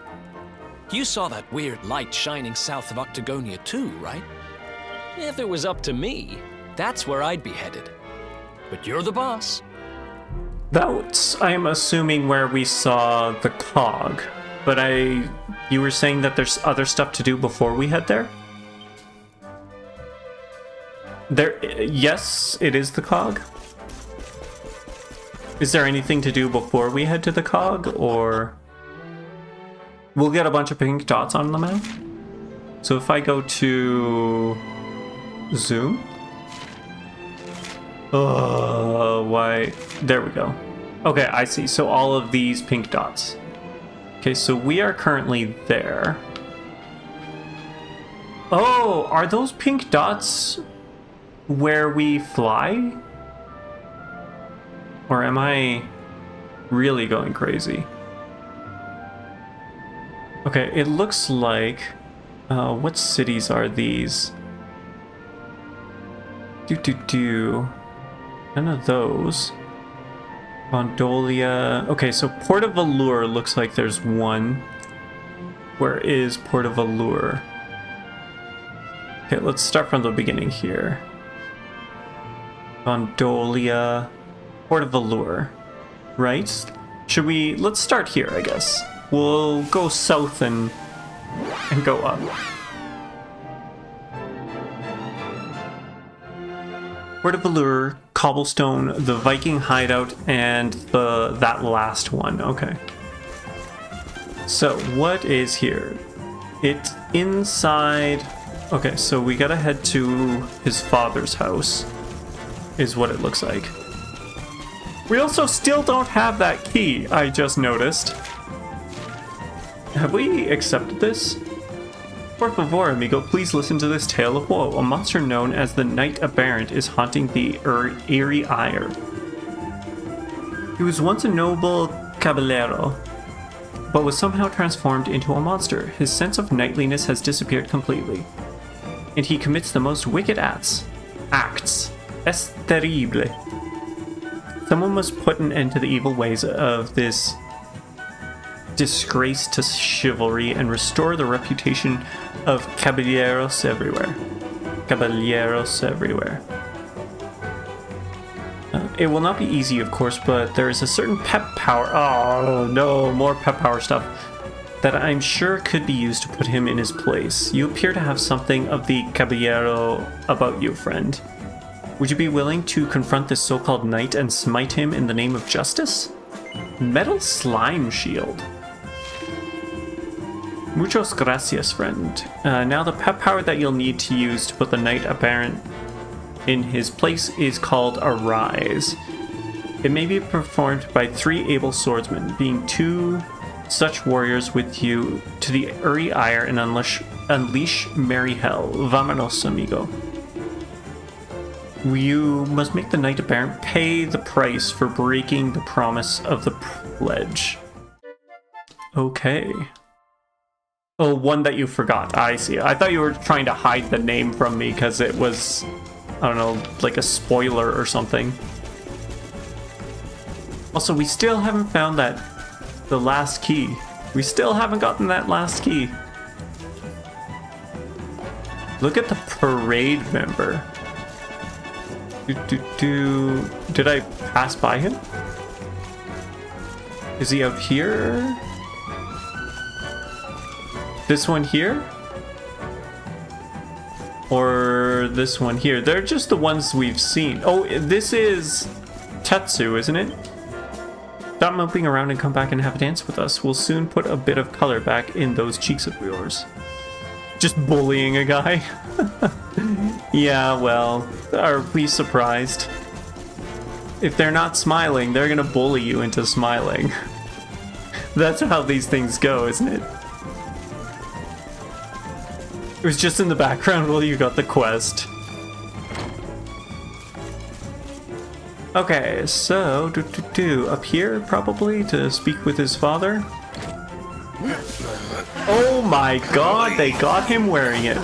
You saw that weird light shining south of Octagonia too, right? If it was up to me, that's where I'd be headed. But you're the boss. That's, I'm assuming, where we saw the cog. But you were saying that there's other stuff to do before we head there? Yes, it is the cog. Is there anything to do before we head to the cog, or we'll get a bunch of pink dots on the map? So if I go to zoom, why? There we go. Okay, I see. So all of these pink dots. Okay, so we are currently there. Oh, are those pink dots where we fly? Or am I really going crazy? Okay, it looks like... what cities are these? None of those. Gondolia... Okay, so Port of Allure looks like there's one. Where is Port of Allure? Okay, let's start from the beginning here. Gondolia... Port of Allure, right? Should we... Let's start here, I guess. We'll go south and go up. Port of Allure, Cobblestone, the Viking Hideout, and that last one. Okay. So, what is here? It's inside... Okay, so we gotta head to his father's house, is what it looks like. We also still don't have that key, I just noticed. Have we accepted this? Por favor, amigo, please listen to this tale of woe. A monster known as the Knight Aberrant is haunting the Eerie Ire. He was once a noble caballero, but was somehow transformed into a monster. His sense of knightliness has disappeared completely, and he commits the most wicked acts. Es terrible. Someone must put an end to the evil ways of this disgrace to chivalry and restore the reputation of caballeros everywhere. Caballeros everywhere. It will not be easy, of course, but there is a certain pep power. Oh no, more pep power stuff that I'm sure could be used to put him in his place. You appear to have something of the caballero about you, friend. Would you be willing to confront this so-called knight and smite him in the name of justice? Metal slime shield. Muchos gracias, friend. Now the pep power that you'll need to use to put the Knight Aberrant in his place is called Arise. It may be performed by 3 able swordsmen, being 2 such warriors with you to the Eerie Ire and unleash merry hell. Vámonos, amigo. You must make the Knight Aberrant pay the price for breaking the promise of the pledge. Okay. Oh, one that you forgot. I see. I thought you were trying to hide the name from me because it was, I don't know, like a spoiler or something. Also, we still haven't found the last key. We still haven't gotten that last key. Look at the parade member. Did I pass by him? Is he up here? This one here? Or this one here? They're just the ones we've seen. Oh, this is Tetsu, isn't it? Stop moping around and come back and have a dance with us. We'll soon put a bit of color back in those cheeks of yours. Just bullying a guy. Yeah, well, are we surprised? If they're not smiling, they're gonna bully you into smiling. That's how these things go, isn't it? It was just in the background while you got the quest. Okay, so up here probably to speak with his father. Oh my god, they got him wearing it.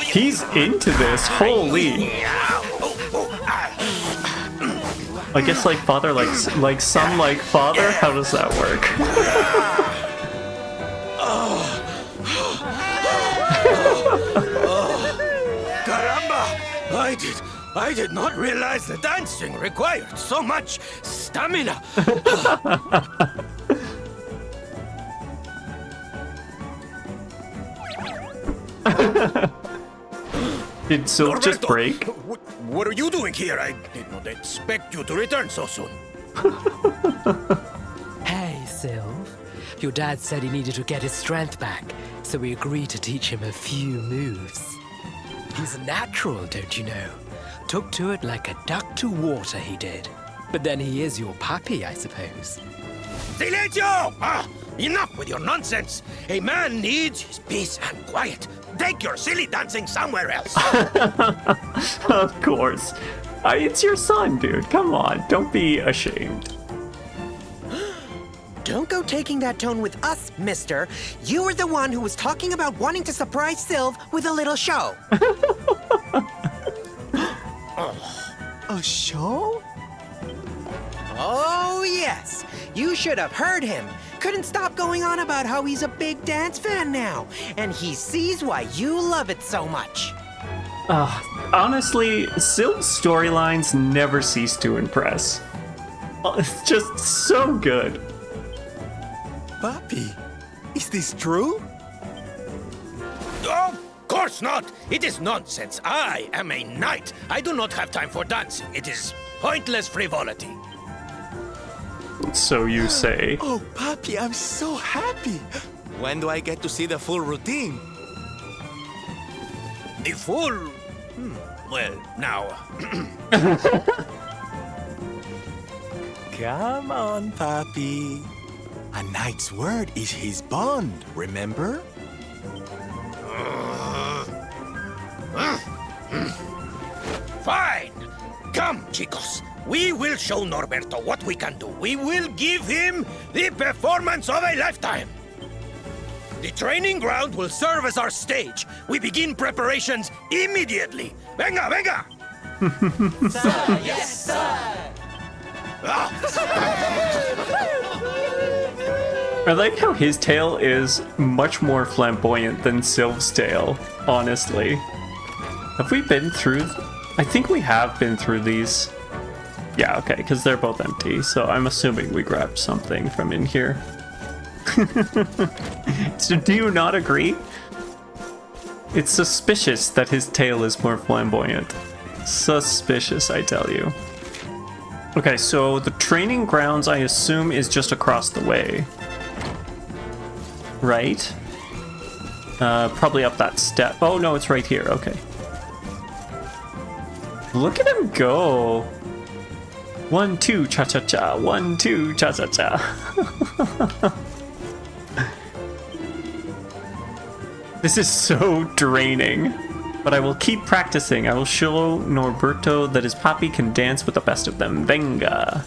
He's into this, holy. I guess like father, like son, like father? How does that work? Caramba! I did not realize the dancing required so much stamina. Did Silk just break? What are you doing here? I did not expect you to return so soon. Hey, Sylv. Your dad said he needed to get his strength back, so we agreed to teach him a few moves. He's a natural, don't you know? Took to it like a duck to water, he did. But then he is your puppy, I suppose. Silencio! Enough with your nonsense. A man needs his peace and quiet. Take your silly dancing somewhere else. Of course. It's your son, dude. Come on, don't be ashamed. Don't go taking that tone with us, mister. You were the one who was talking about wanting to surprise Sylv with a little show. A show? Oh, yes. You should have heard him. Couldn't stop going on about how he's a big dance fan now. And he sees why you love it so much. Honestly, Sylv's storylines never cease to impress. It's just so good. Papi, is this true? Of course not. It is nonsense. I am a knight. I do not have time for dancing. It is pointless frivolity. So you say. Oh, Papi, I'm so happy. When do I get to see the full routine? The full... Well, now... Come on, Papi. A knight's word is his bond, remember? Fine! Come, chicos. We will show Norberto what we can do. We will give him the performance of a lifetime. The training ground will serve as our stage. We begin preparations immediately. Venga, venga! Sir, yes, sir! I like how his tail is much more flamboyant than Sylv's tail, honestly. Have we been through... I think we have been through these. Yeah, okay, because they're both empty, so I'm assuming we grabbed something from in here. So do you not agree? It's suspicious that his tail is more flamboyant. Suspicious, I tell you. Okay, so the training grounds, I assume, is just across the way. Right? Probably up that step. Oh, no, it's right here. Okay. Look at him go. 1, 2, cha-cha-cha. 1, 2, cha-cha-cha. This is so draining. But I will keep practicing. I will show Norberto that his papi can dance with the best of them. Venga.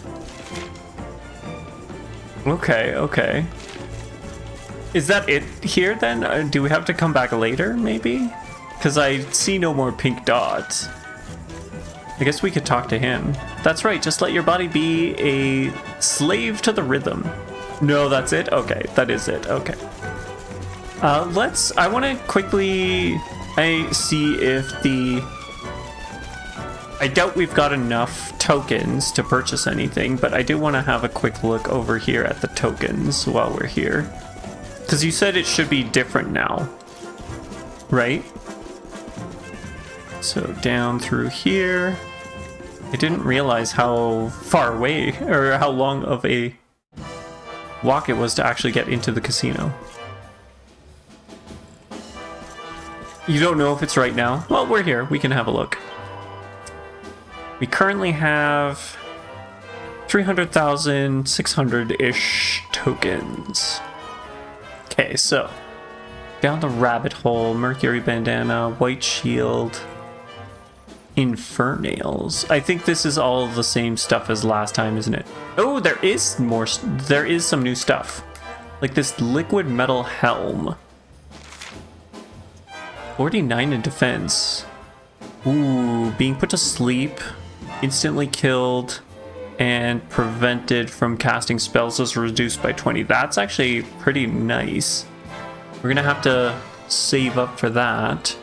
Okay, okay. Is that it here then? Do we have to come back later, maybe? Because I see no more pink dots. I guess we could talk to him. That's right, just let your body be a slave to the rhythm. No, that's it? Okay, that is it. Okay. I want to quickly see if I doubt we've got enough tokens to purchase anything, but I do want to have a quick look over here at the tokens while we're here. Because you said it should be different now, right? So down through here. I didn't realize how far away, or how long of a walk it was to actually get into the casino. You don't know if it's right now? Well, we're here. We can have a look. We currently have 300,600-ish tokens. Okay, so down the rabbit hole, Mercury Bandana, White Shield, Infernals. I think this is all the same stuff as last time, isn't it? Oh, there is more. There is some new stuff. Like this liquid metal helm. 49 in defense. Ooh, being put to sleep, instantly killed, and prevented from casting spells is reduced by 20. That's actually pretty nice. We're gonna have to save up for that.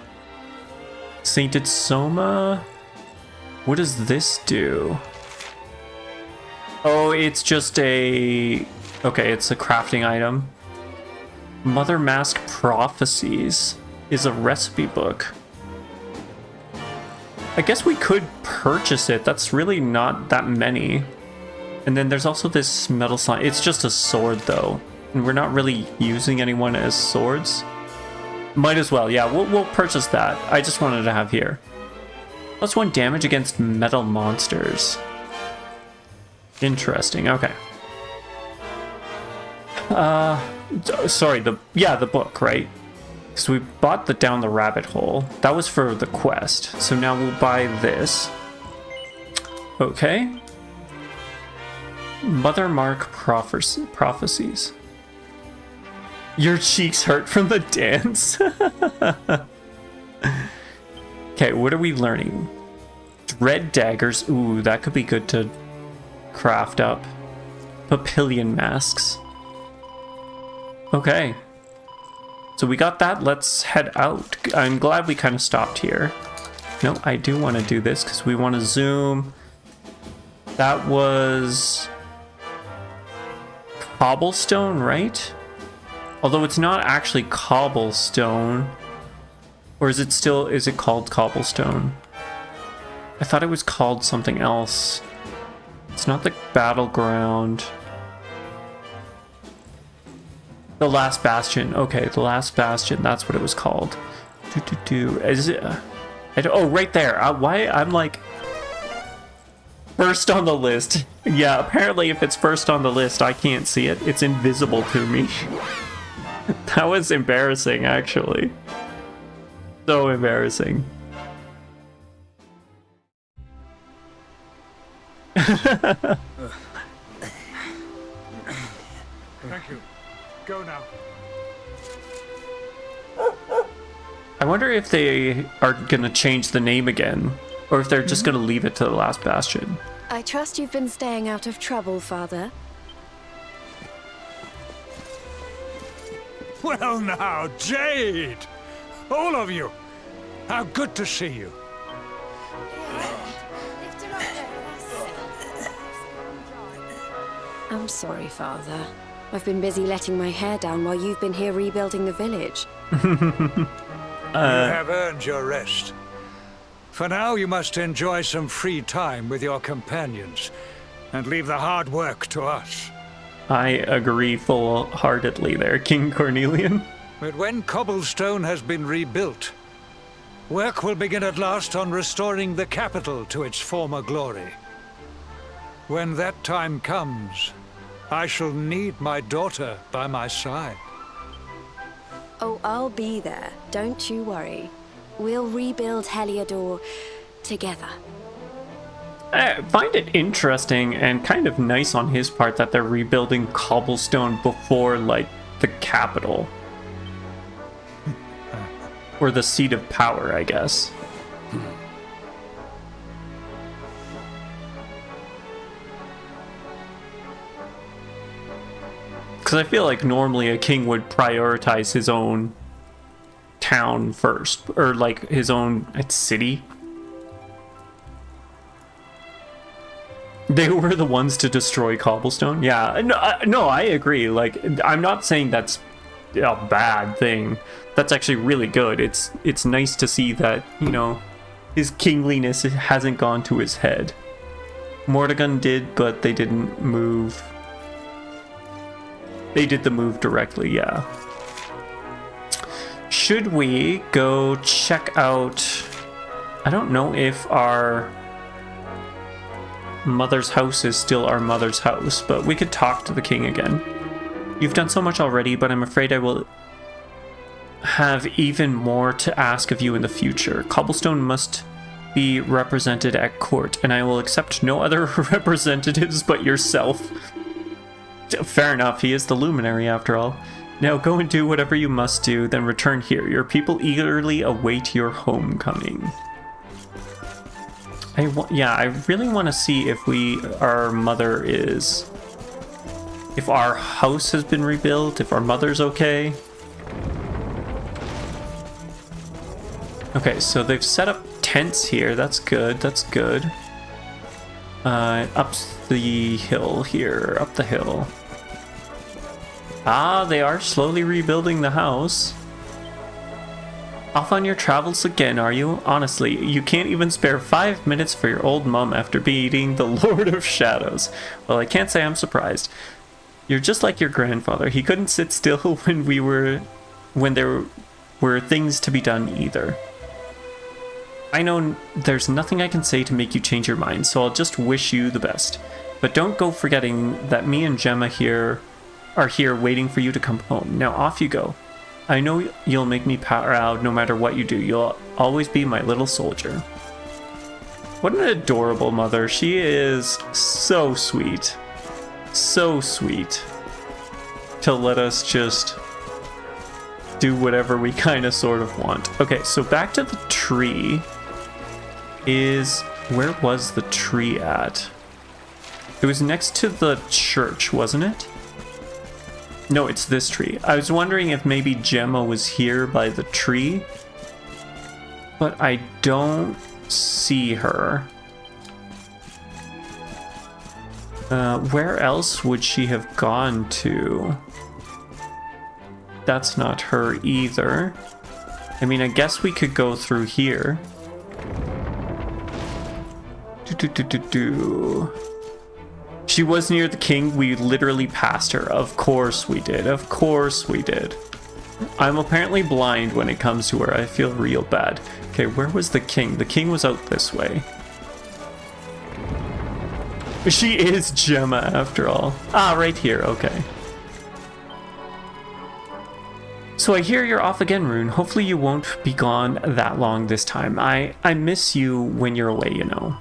Sainted Soma. What does this do? Oh, it's just a... Okay, it's a crafting item. Mother Mask Prophecies is a recipe book. I guess we could purchase it. That's really not that many. And then there's also this metal slime. It's just a sword though. And we're not really using anyone as swords. Might as well, yeah, we'll purchase that. I just wanted to have here. +1 damage against metal monsters. Interesting, okay. Sorry, the book, right? So we bought the Down the Rabbit Hole. That was for the quest. So now we'll buy this. Okay. Mother Mark Prophecies. Your cheeks hurt from the dance. Okay, what are we learning? Dread daggers. Ooh, that could be good to craft up. Papillion masks. Okay. So we got that. Let's head out. I'm glad we kind of stopped here. No, I do want to do this because we want to zoom. That was cobblestone, right? Although it's not actually cobblestone. Or is it called cobblestone? I thought it was called something else. It's not the battleground. The Last Bastion. Okay, the Last Bastion. That's what it was called. Is it? Oh, right there. Why? I'm like first on the list. Yeah, apparently if it's first on the list, I can't see it. It's invisible to me. That was embarrassing, actually. So embarrassing. Thank you. Go now. I wonder if they are going to change the name again, or if they're just going to leave it to the Last Bastion. I trust you've been staying out of trouble, Father. Well now, Jade! All of you! How good to see you. I'm sorry, Father. I've been busy letting my hair down while you've been here rebuilding the village. You have earned your rest. For now, you must enjoy some free time with your companions and leave the hard work to us. I agree full-heartedly there, King Cornelian. But when cobblestone has been rebuilt, work will begin at last on restoring the capital to its former glory. When that time comes, I shall need my daughter by my side. Oh, I'll be there. Don't you worry. We'll rebuild Heliodor together. I find it interesting and kind of nice on his part that they're rebuilding cobblestone before, like, the capital. Or the seat of power, I guess. Because I feel like normally a king would prioritize his own town first, or like his own city. They were the ones to destroy cobblestone. Yeah, no, I agree. Like, I'm not saying that's a bad thing. That's actually really good. It's nice to see that, you know, his kingliness hasn't gone to his head. Mordegon did, but they didn't move. They did the move directly, yeah. Should we go check out... I don't know if our mother's house is still our mother's house, but we could talk to the king again. You've done so much already, but I'm afraid I will have even more to ask of you in the future. Cobblestone must be represented at court, and I will accept no other representatives but yourself. Fair enough, he is the luminary after all. Now go and do whatever you must do, then return here. Your people eagerly await your homecoming. I really want to see if our mother is... If our house has been rebuilt, if our mother's okay. Okay, so they've set up tents here. That's good, that's good. Up the hill here, up the hill. Ah, they are slowly rebuilding the house. Off on your travels again, are you? Honestly, you can't even spare 5 minutes for your old mum after beating the Lord of Shadows. Well, I can't say I'm surprised. You're just like your grandfather. He couldn't sit still when there were things to be done either. I know there's nothing I can say to make you change your mind, so I'll just wish you the best. But don't go forgetting that me and Gemma are here waiting for you to come home. Now off you go. I know you'll make me proud no matter what you do. You'll always be my little soldier. What an adorable mother. She is so sweet. So sweet. To let us just do whatever we kind of sort of want. Okay, so back to the tree. Where was the tree at? It was next to the church, wasn't it? No, it's this tree. I was wondering if maybe Gemma was here by the tree, but I don't see her. Where else would she have gone to? That's not her either. I mean, I guess we could go through here. She was near the king. We literally passed her. Of course we did. Of course we did. I'm apparently blind when it comes to her. I feel real bad. Okay, where was the king? The king was out this way. She is Gemma after all. Ah, right here. Okay. So I hear you're off again, Rune. Hopefully you won't be gone that long this time. I miss you when you're away, you know.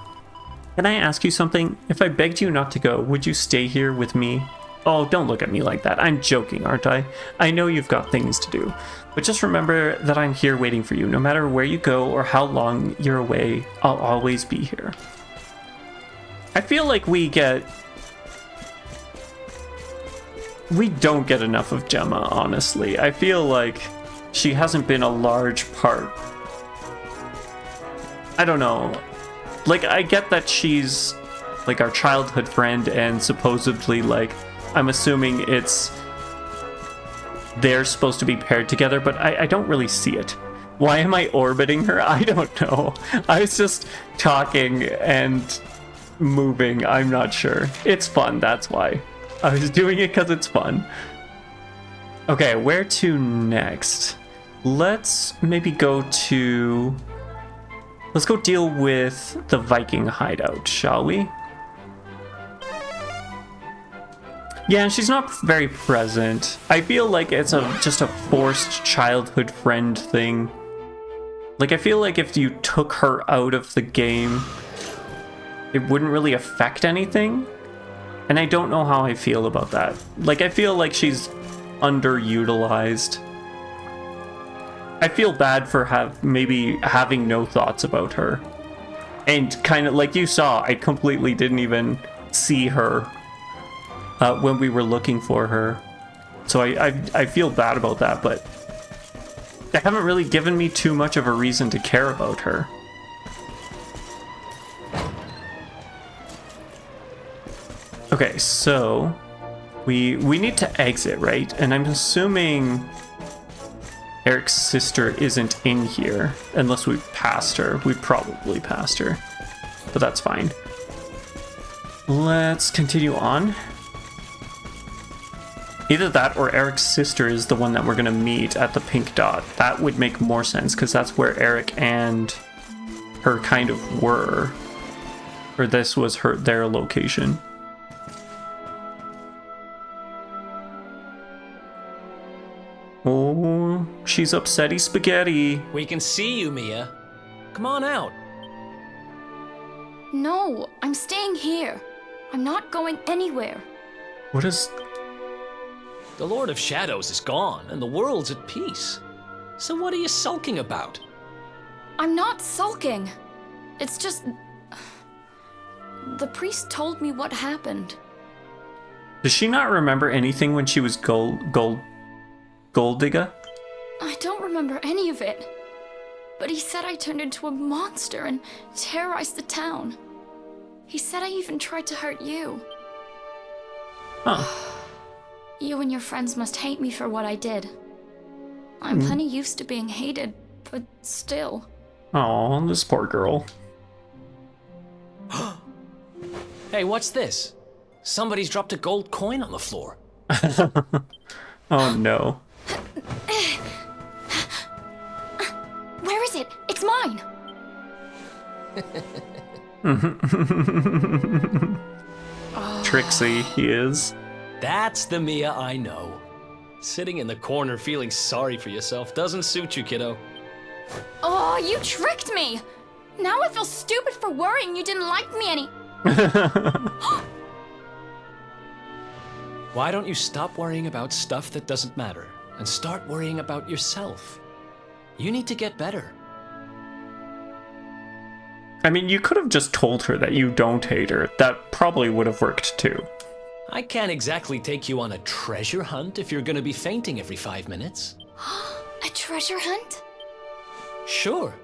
Can I ask you something? If I begged you not to go, would you stay here with me? Oh, don't look at me like that. I'm joking, aren't I? I know you've got things to do. But just remember that I'm here waiting for you. No matter where you go or how long you're away, I'll always be here. I feel like we don't get enough of Gemma, honestly. I feel like she hasn't been a large part. I don't know. Like, I get that she's, like, our childhood friend and supposedly, like, I'm assuming they're supposed to be paired together, but I don't really see it. Why am I orbiting her? I don't know. I was just talking and moving. I'm not sure. It's fun, that's why. I was doing it because it's fun. Okay, where to next? Let's maybe go to... Let's go deal with the Viking hideout, shall we? Yeah, she's not very present. I feel like it's just a forced childhood friend thing. Like, I feel like if you took her out of the game, it wouldn't really affect anything. And I don't know how I feel about that. Like, I feel like she's underutilized. I feel bad for maybe having no thoughts about her. And kind of like you saw, I completely didn't even see her when we were looking for her. So I feel bad about that, but they haven't really given me too much of a reason to care about her. Okay, so we need to exit, right? And I'm assuming Eric's sister isn't in here unless we passed her. We probably passed her, but that's fine. Let's continue on. Either that or Eric's sister is the one that we're gonna meet at the pink dot. That would make more sense because that's where Eric and her kind of were. Or this was their location. Oh, she's upsetty spaghetti. We can see you, Mia. Come on out. No, I'm staying here. I'm not going anywhere. What is... The Lord of Shadows is gone, and the world's at peace. So what are you sulking about? I'm not sulking. It's just... The priest told me what happened. Does she not remember anything when she was gold digger? I don't remember any of it. But he said I turned into a monster and terrorized the town. He said I even tried to hurt you. Huh. You and your friends must hate me for what I did. I'm plenty used to being hated, but still. Oh, this poor girl. Hey, what's this? Somebody's dropped a gold coin on the floor. Oh no. Where is it? It's mine! Tricksy, he is. That's the Mia I know. Sitting in the corner feeling sorry for yourself doesn't suit you, kiddo. Oh, you tricked me! Now I feel stupid for worrying you didn't like me any. Why don't you stop worrying about stuff that doesn't matter and start worrying about yourself? You need to get better. I mean, you could have just told her that you don't hate her. That probably would have worked too. I can't exactly take you on a treasure hunt if you're gonna be fainting every 5 minutes. A treasure hunt? Sure.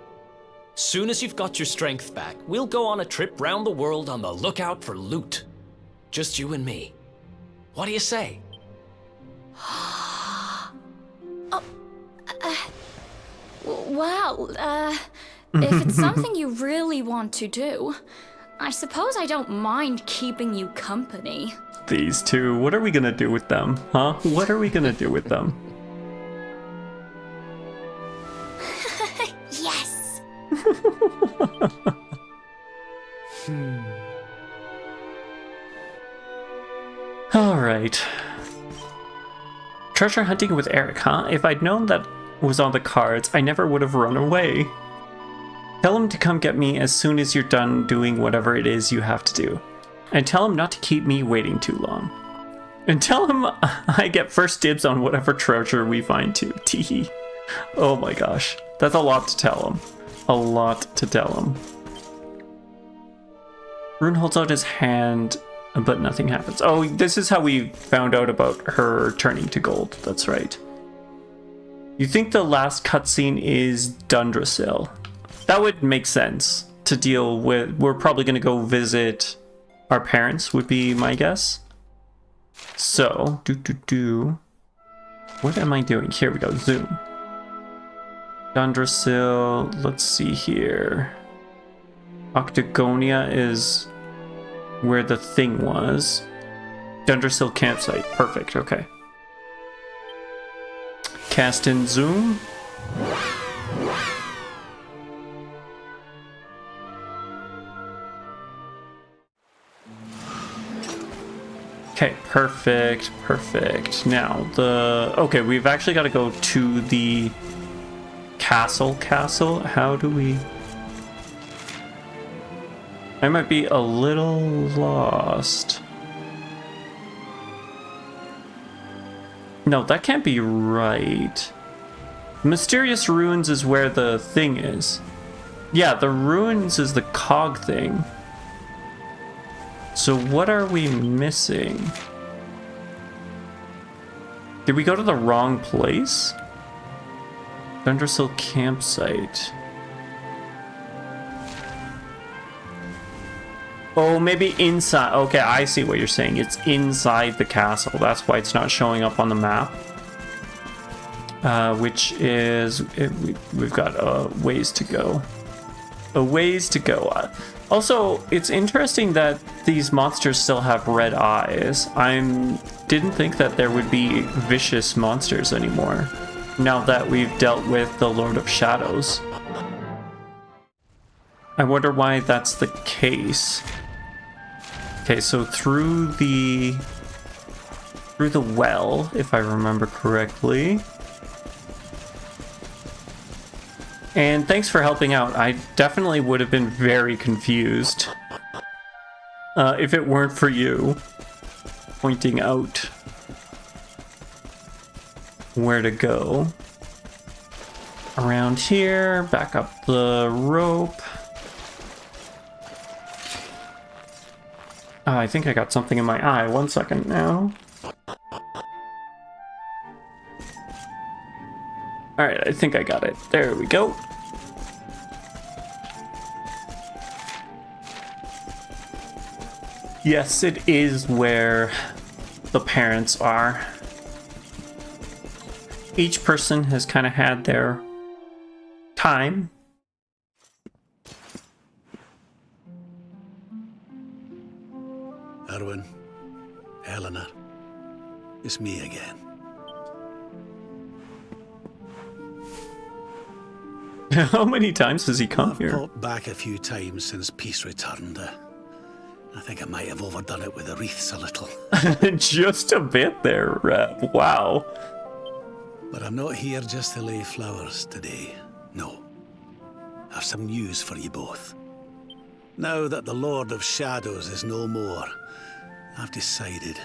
Soon as you've got your strength back, we'll go on a trip round the world on the lookout for loot. Just you and me. What do you say? Well, if it's something you really want to do, I suppose I don't mind keeping you company. These two, what are we gonna do with them? Huh? What are we gonna do with them? Yes! Alright. Treasure hunting with Eric, huh? If I'd known that was on the cards, I never would have run away. Tell him to come get me as soon as you're done doing whatever it is you have to do. And tell him not to keep me waiting too long. And tell him I get first dibs on whatever treasure we find too. Teehee. Oh my gosh. That's a lot to tell him. A lot to tell him. Rune holds out his hand, but nothing happens. Oh, this is how we found out about her turning to gold. That's right. You think the last cutscene is Dundrasil? That would make sense to deal with. We're probably going to go visit our parents, would be my guess. So, what am I doing? Here we go, zoom. Dundrasil, let's see here. Octagonia is where the thing was. Dundrasil campsite, perfect, okay. Cast in zoom. Okay, perfect, perfect. Now, okay, we've actually got to go to the castle. How do we... I might be a little lost. No, that can't be right. Mysterious Ruins is where the thing is. Yeah, the ruins is the cog thing. So what are we missing? Did we go to the wrong place? Thundersill campsite. Oh, maybe inside. Okay, I see what you're saying. It's inside the castle. That's why it's not showing up on the map. Which is... we've got a ways to go. A ways to go. Also, it's interesting that these monsters still have red eyes. Didn't think that there would be vicious monsters anymore, now that we've dealt with the Lord of Shadows. I wonder why that's the case. Okay, so through the well, if I remember correctly. And thanks for helping out. I definitely would have been very confused if it weren't for you pointing out where to go. Around here, back up the rope. I think I got something in my eye. 1 second now. Alright, I think I got it. There we go. Yes, it is where the parents are. Each person has kind of had their time. Erwin, Eleanor, it's me again. How many times has he come here? I've popped back a few times since peace returned. I think I might have overdone it with the wreaths a little. Just a bit there, wow. But I'm not here just to lay flowers today. No. I've some news for you both. Now that the Lord of Shadows is no more, I've decided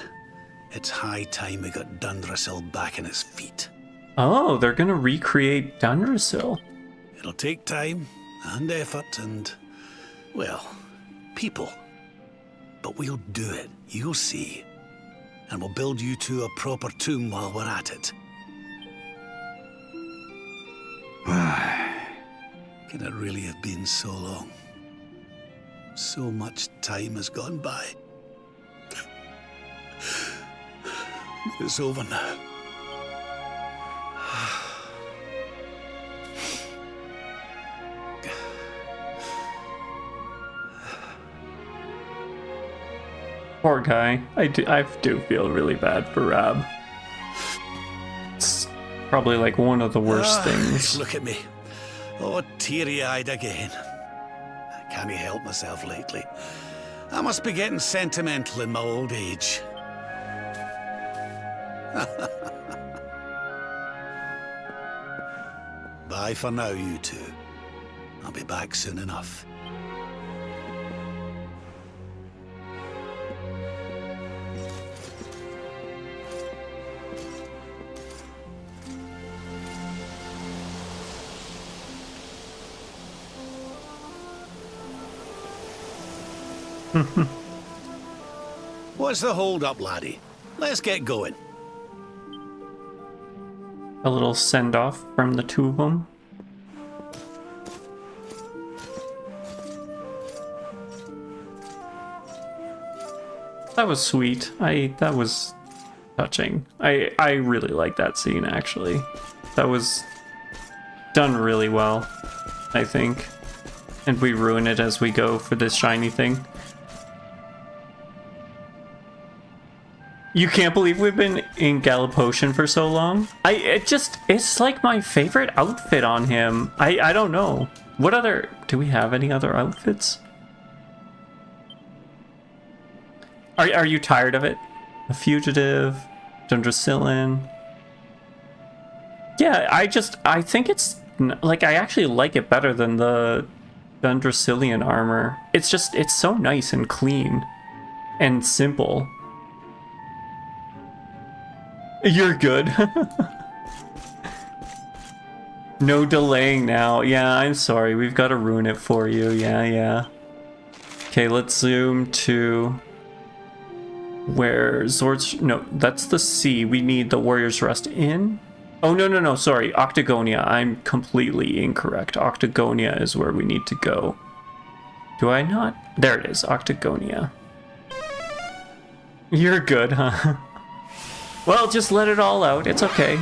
it's high time we got Dundrasil back on its feet. Oh, they're gonna recreate Dundrasil. It'll take time and effort and, well, people. But we'll do it, you'll see. And we'll build you two a proper tomb while we're at it. Can it really have been so long? So much time has gone by. It's over now. Poor guy. I do feel really bad for Rab. It's probably like one of the worst things. Look at me. Oh, teary-eyed again. I can't help myself lately. I must be getting sentimental in my old age. Bye for now, you two. I'll be back soon enough. What's the hold up, laddie? Let's get going. A little send-off from the two of them. That was sweet. That was touching. I really like that scene, actually. That was done really well, I think. And we ruin it as we go for this shiny thing. You can't believe we've been in Gallipotien for so long? It's like my favorite outfit on him. I don't know. What other, do we have any other outfits? Are you tired of it? A fugitive, Dundrasillan. Yeah, I think it's like, I actually like it better than the Dundrasilian armor. It's so nice and clean and simple. You're good. No delaying now. Yeah, I'm sorry. We've got to ruin it for you. Yeah. Okay, let's zoom to where Zord's... No, that's the C. We need the Warrior's Rest in. Oh, no. Sorry. Octagonia. I'm completely incorrect. Octagonia is where we need to go. Do I not? There it is. Octagonia. You're good, huh? Well, just let it all out. It's okay.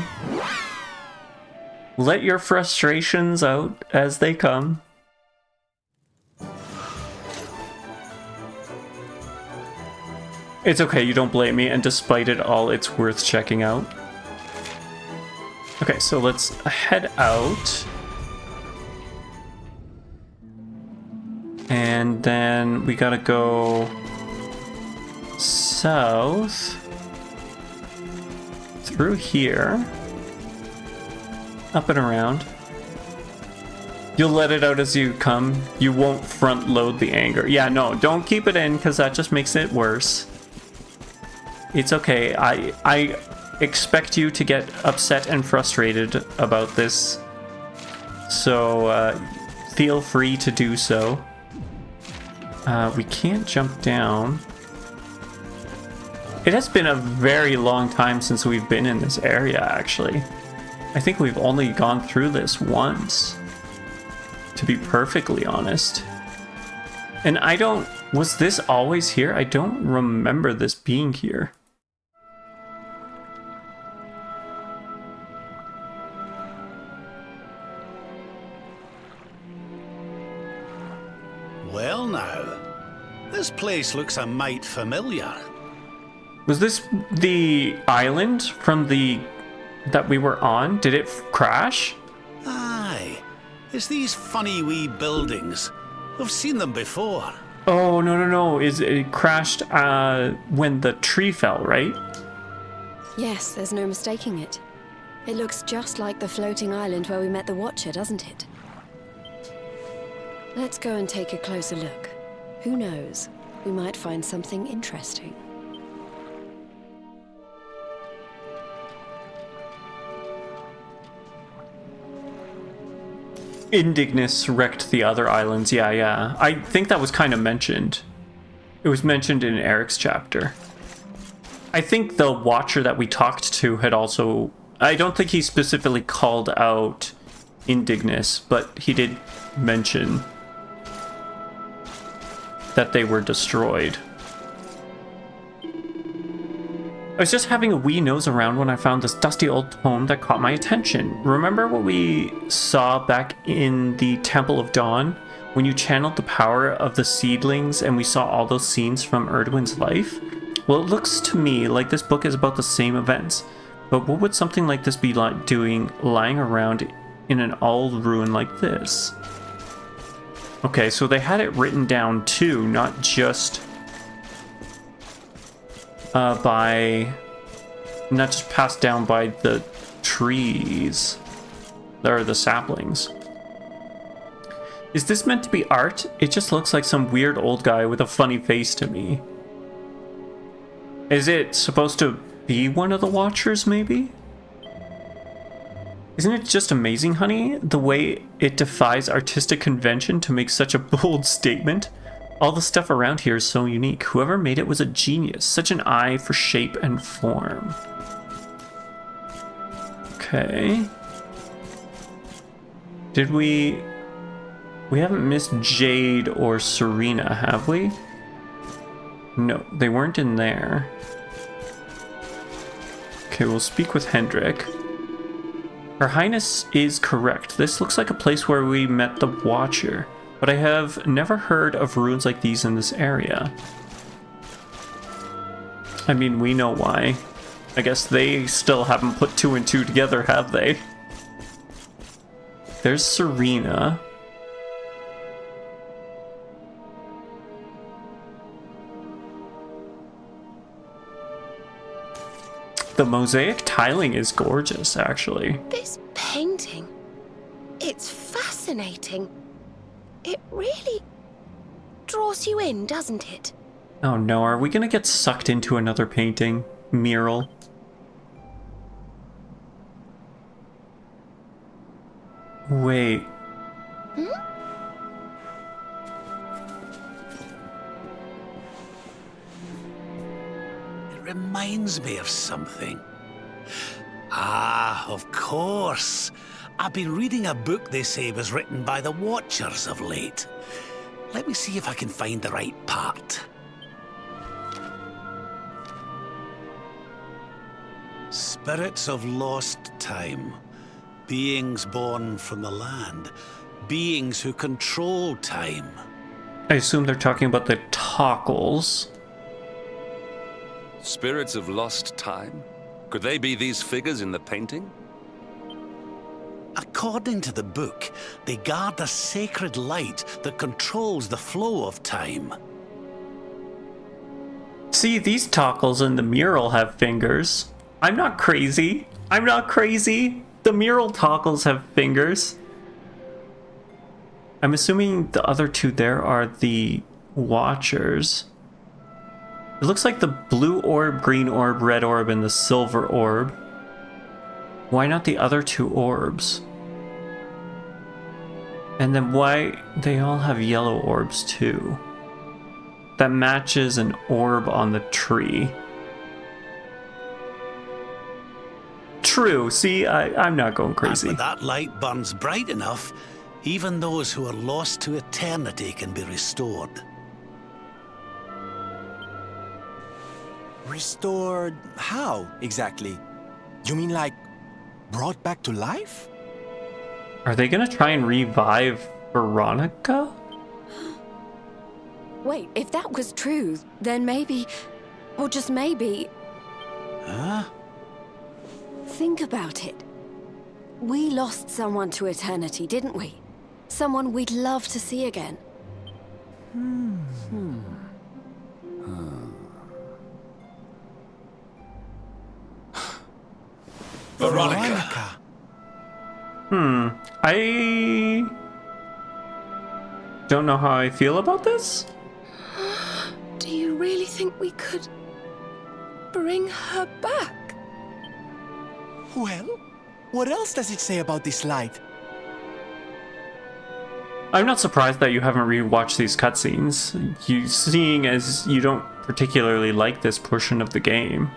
Let your frustrations out as they come. It's okay, you don't blame me, and despite it all, it's worth checking out. Okay, so let's head out. And then we gotta go south through here, up and around. You'll let it out as you come. You won't front load the anger. Yeah, no, don't keep it in, because that just makes it worse. It's okay. I expect you to get upset and frustrated about this, so feel free to do so. We can't jump down. It has been a very long time since we've been in this area, actually. I think we've only gone through this once, to be perfectly honest. And I don't... Was this always here? I don't remember this being here. Well now, this place looks a mite familiar. Was this the island from the... that we were on? Did it crash? Aye. It's these funny wee buildings. We've seen them before. Oh, no. It crashed when the tree fell, right? Yes, there's no mistaking it. It looks just like the floating island where we met the Watcher, doesn't it? Let's go and take a closer look. Who knows? We might find something interesting. Indignus wrecked the other islands. Yeah. I think that was kind of mentioned. It was mentioned in Eric's chapter. I think the Watcher that we talked to had also... I don't think he specifically called out Indignus, but he did mention that they were destroyed. I was just having a wee nose around when I found this dusty old tome that caught my attention. Remember what we saw back in the Temple of Dawn? When you channeled the power of the seedlings and we saw all those scenes from Erdwin's life? Well, it looks to me like this book is about the same events. But what would something like this be like doing lying around in an old ruin like this? Okay, so they had it written down too, not just not just passed down by the trees, or the saplings. Is this meant to be art? It just looks like some weird old guy with a funny face to me. Is it supposed to be one of the Watchers, maybe? Isn't it just amazing, honey, the way it defies artistic convention to make such a bold statement? All the stuff around here is so unique. Whoever made it was a genius. Such an eye for shape and form. Okay. Did we... We haven't missed Jade or Serena, have we? No, they weren't in there. Okay, we'll speak with Hendrik. Her Highness is correct. This looks like a place where we met the Watcher, but I have never heard of ruins like these in this area. I mean, we know why. I guess they still haven't put 2 and 2 together, have they? There's Serena. The mosaic tiling is gorgeous, actually. This painting, it It's fascinating. It really draws you in, doesn't it? Oh no, are we gonna get sucked into another painting? Mural? Wait. It reminds me of something. Ah, of course. I've been reading a book they say was written by the Watchers of late. Let me see if I can find the right part. Spirits of lost time. Beings born from the land. Beings who control time. I assume they're talking about the Tockles. Spirits of lost time? Could they be these figures in the painting? According to the book, they guard a sacred light that controls the flow of time. See, these Tockles in the mural have fingers. I'm not crazy. I'm not crazy. The mural Tockles have fingers. I'm assuming the other two there are the Watchers. It looks like the blue orb, green orb, red orb, and the silver orb. Why not the other two orbs? And then why they all have yellow orbs too? That matches an orb on the tree. True, see, I'm not going crazy. And when that light burns bright enough, even those who are lost to eternity can be restored. Restored how, exactly? You mean like brought back to life? Are they gonna try and revive Veronica? Wait, if that was true, then maybe, or just maybe... Huh? Think about it. We lost someone to eternity, didn't we? Someone we'd love to see again. Veronica. I don't know how I feel about this. Do you really think we could bring her back? Well, what else does it say about this light? I'm not surprised that you haven't rewatched these cutscenes, seeing as you don't particularly like this portion of the game.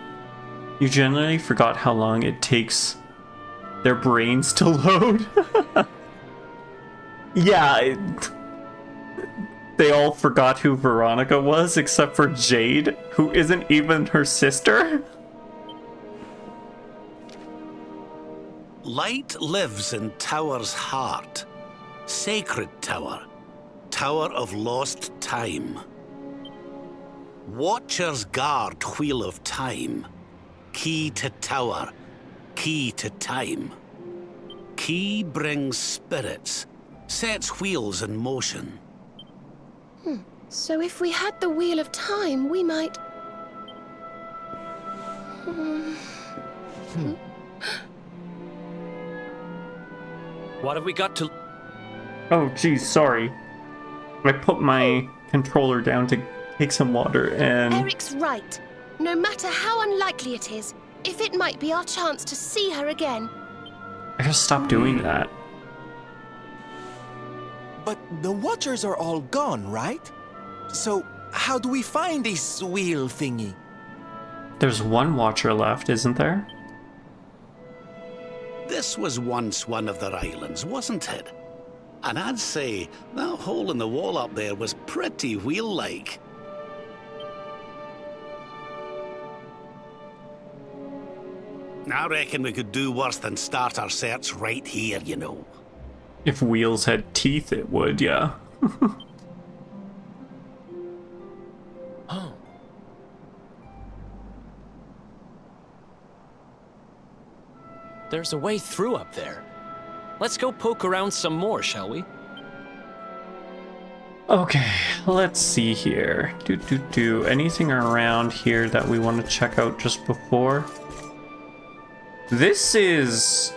You generally forgot how long it takes their brains to load. Yeah, they all forgot who Veronica was except for Jade, who isn't even her sister. Light lives in Tower's heart. Sacred Tower. Tower of lost time. Watchers guard Wheel of Time. Key to Tower. Key to time. Key brings spirits. Sets wheels in motion. So if we had the Wheel of Time, we might... What have we got to... Oh, geez, sorry. I put my controller down to take some water and... Eric's right. No matter how unlikely it is, if it might be our chance to see her again. I gotta stop doing that. But the Watchers are all gone, right? So how do we find this wheel thingy? There's one Watcher left, isn't there? This was once one of their islands, wasn't it? And I'd say that hole in the wall up there was pretty wheel-like. I reckon we could do worse than start our search right here, you know. If wheels had teeth, it would, yeah. Oh. There's a way through up there. Let's go poke around some more, shall we? Okay, let's see here. Anything around here that we want to check out just before? This is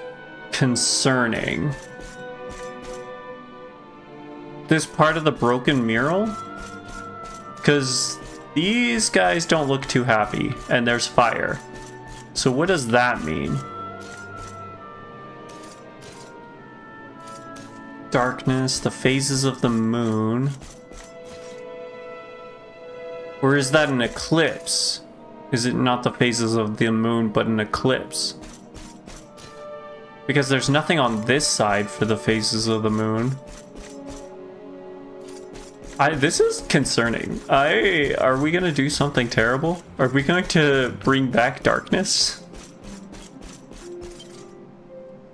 concerning. this part of the broken mural? Because these guys don't look too happy, and there's fire. So what does that mean? Darkness, the phases of the moon. Or is that an eclipse? Is it not the phases of the moon, but an eclipse? Because there's nothing on this side for the phases of the moon. This is concerning. Are we gonna do something terrible? Are we going to bring back darkness?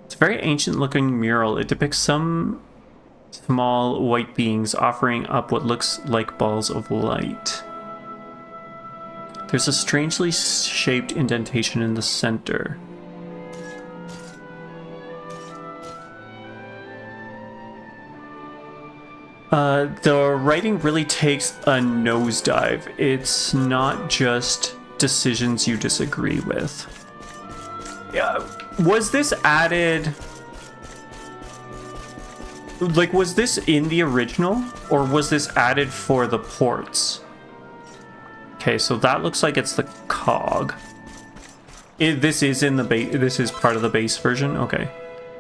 It's a very ancient looking mural. It depicts some small white beings offering up what looks like balls of light. There's a strangely shaped indentation in the center. The writing really takes a nosedive. It's not just decisions you disagree with. Yeah, was this added... Like, was this in the original? Or was this added for the ports? Okay, so that looks like it's the cog. This is in the base. This is part of the base version. Okay.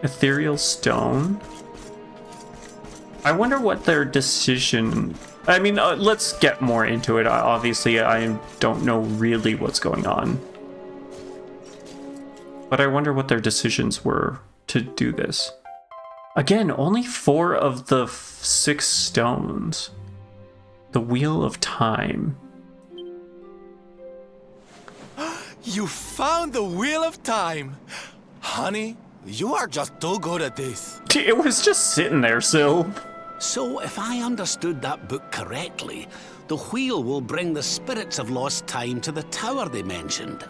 Ethereal stone. I wonder what their decision... I mean, let's get more into it. Obviously, I don't know really what's going on. But I wonder what their decisions were to do this. Again, only 4 of the 6 stones. The Wheel of Time. You found the Wheel of Time! Honey, you are just too good at this. It was just sitting there, Syl. So, if I understood that book correctly, the wheel will bring the spirits of lost time to the tower they mentioned.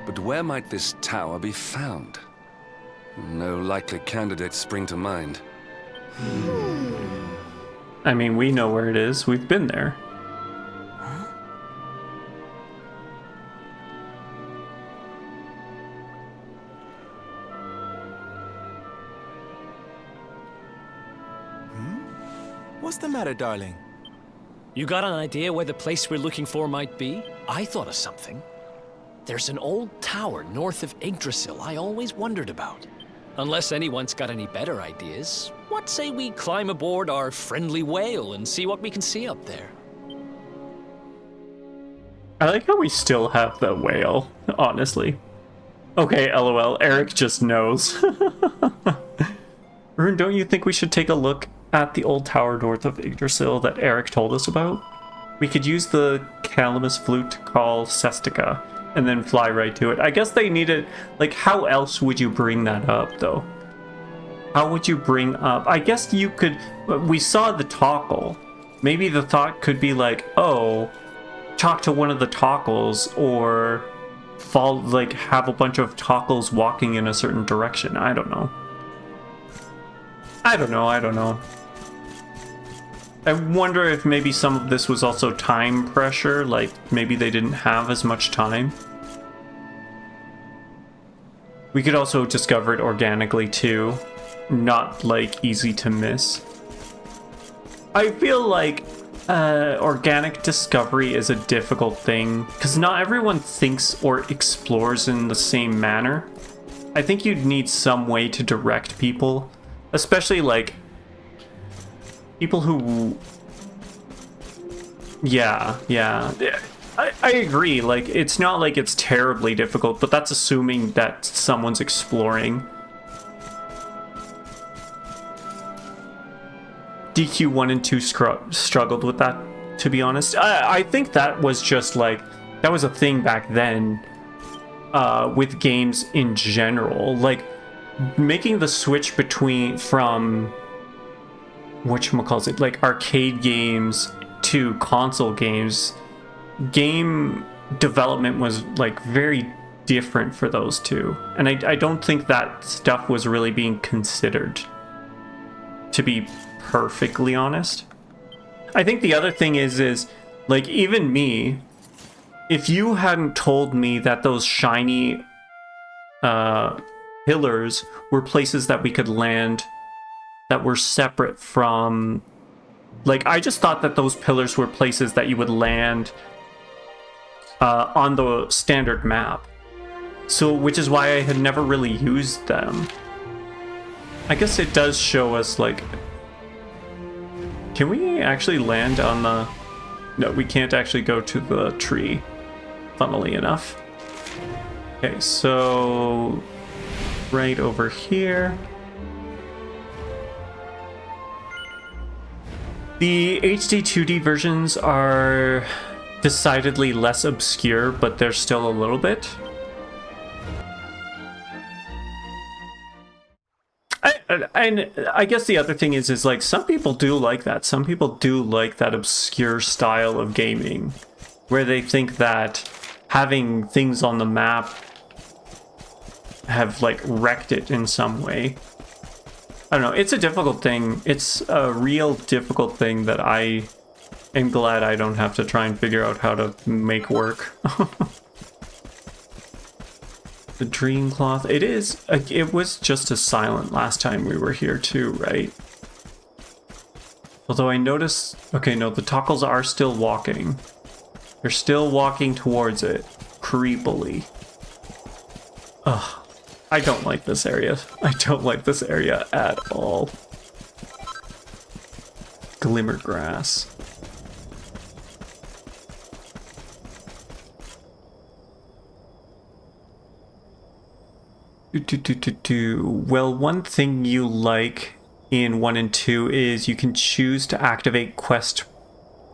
But where might this tower be found? No likely candidates spring to mind. I mean, we know where it is. We've been there. What's the matter, darling? You got an idea where the place we're looking for might be? I thought of something. There's an old tower north of Yggdrasil I always wondered about. Unless anyone's got any better ideas, what say we climb aboard our friendly whale and see what we can see up there? I like how we still have the whale, honestly. Okay, LOL, Eric just knows. Rune, don't you think we should take a look at the old tower north of Yggdrasil that Eric told us about? We could use the Calamus flute to call Sestica and then fly right to it. I guess they needed... Like, how else would you bring that up, though? How would you bring up... I guess you could... We saw the Tockle. Maybe the thought could be like, oh, talk to one of the Tockles, or fall, like, have a bunch of Tockles walking in a certain direction. I don't know. I don't know. I wonder if maybe some of this was also time pressure, like maybe they didn't have as much time. We could also discover it organically too, not like easy to miss. I feel like organic discovery is a difficult thing because not everyone thinks or explores in the same manner. I think you'd need some way to direct people. Especially, like, people who... Yeah. I agree. Like, it's not like it's terribly difficult, but that's assuming that someone's exploring. DQ 1 and 2 struggled with that, to be honest. I think that was just, like... That was a thing back then with games in general. Like... Making the switch from whatchamacallit, like arcade games to console games, game development was like very different for those two. And I don't think that stuff was really being considered, to be perfectly honest. I think the other thing is like, even me, if you hadn't told me that those shiny pillars were places that we could land that were separate from... Like, I just thought that those pillars were places that you would land on the standard map. So, which is why I had never really used them. I guess it does show us, like... Can we actually land on the... No, we can't actually go to the tree, funnily enough. Okay, so... Right over here. The HD 2D versions are decidedly less obscure, but they're still a little bit. And I guess the other thing is like, some people do like that. Some people do like that obscure style of gaming, where they think that having things on the map have, like, wrecked it in some way. I don't know, it's a difficult thing. It's a real difficult thing that I am glad I don't have to try and figure out how to make work. The dream cloth. It was just as silent last time we were here too, right? Although I noticed... Okay, no, the Tockles are still walking. They're still walking towards it, creepily. Ugh. I don't like this area. I don't like this area at all. Glimmer grass. Well, one thing you like in 1 and 2 is you can choose to activate quest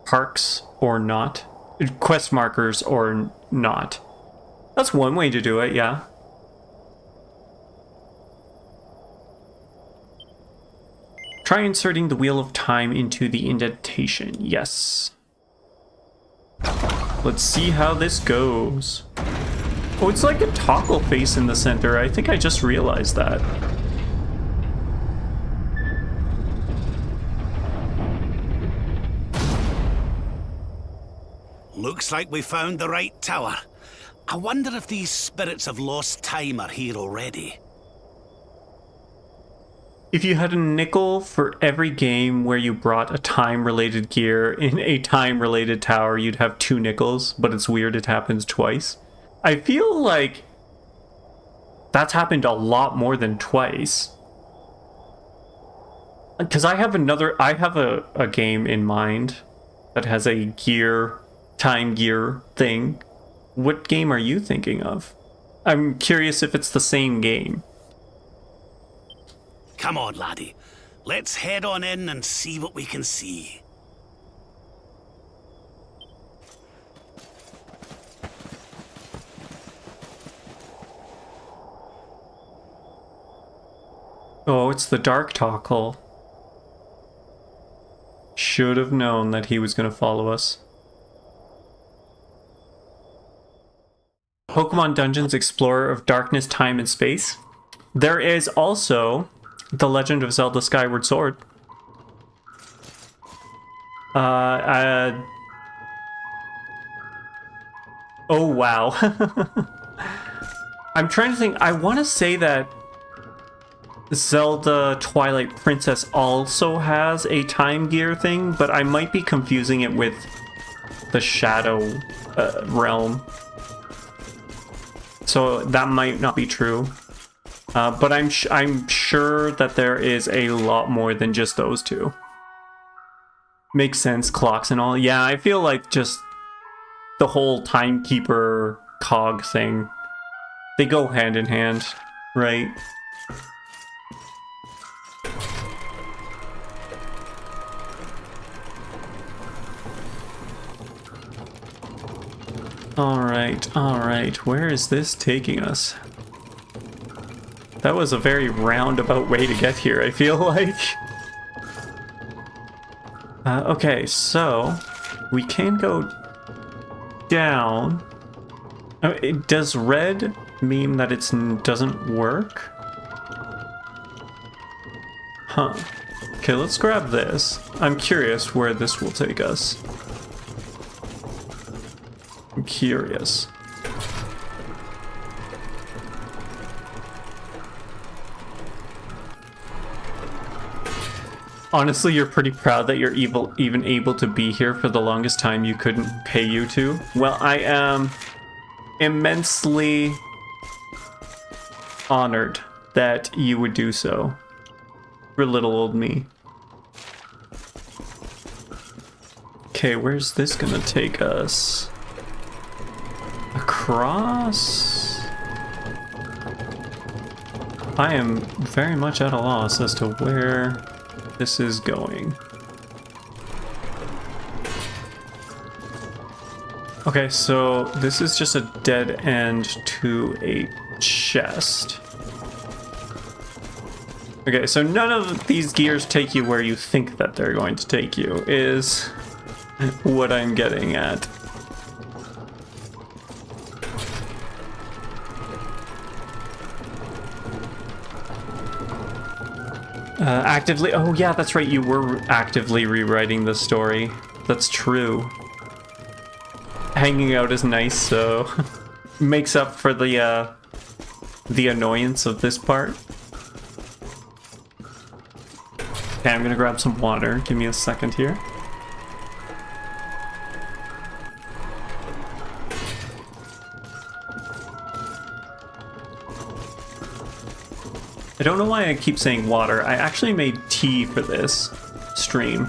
parks or not. Quest markers or not. That's one way to do it, yeah. Try inserting the Wheel of Time into the indentation. Yes. Let's see how this goes. Oh, it's like a toggle face in the center. I think I just realized that. Looks like we found the right tower. I wonder if these spirits of lost time are here already. If you had a nickel for every game where you brought a time-related gear in a time-related tower, you'd have 2 nickels, but it's weird it happens twice. I feel like that's happened a lot more than twice. Because I have a game in mind that has a time gear thing. What game are you thinking of? I'm curious if it's the same game. Come on, laddie. Let's head on in and see what we can see. Oh, it's the Dark Tockle. Should have known that he was going to follow us. Pokemon Dungeons Explorer of Darkness, Time, and Space. There is also The Legend of Zelda Skyward Sword. Oh, wow. I'm trying to think. I want to say that Zelda Twilight Princess also has a time gear thing, but I might be confusing it with the Shadow realm. So that might not be true. But I'm sure that there is a lot more than just those two. Makes sense, clocks and all. Yeah, I feel like just the whole timekeeper cog thing, they go hand in hand, right? Alright, where is this taking us? That was a very roundabout way to get here, I feel like. Okay, so we can go down. Does red mean that it doesn't work? Huh. Okay, let's grab this. I'm curious where this will take us. I'm curious. Honestly, you're pretty proud that you're even able to be here for the longest time you couldn't pay you to. Well, I am immensely honored that you would do so for little old me. Okay, where's this gonna take us? Across? I am very much at a loss as to where this is going. Okay, so this is just a dead end to a chest. Okay, so none of these gears take you where you think that they're going to take you, is what I'm getting at. Actively, oh yeah, that's right, you were actively rewriting the story. That's true. Hanging out is nice, so makes up for the annoyance of this part. Okay, I'm gonna grab some water. Give me a second here. I don't know why I keep saying water. I actually made tea for this stream.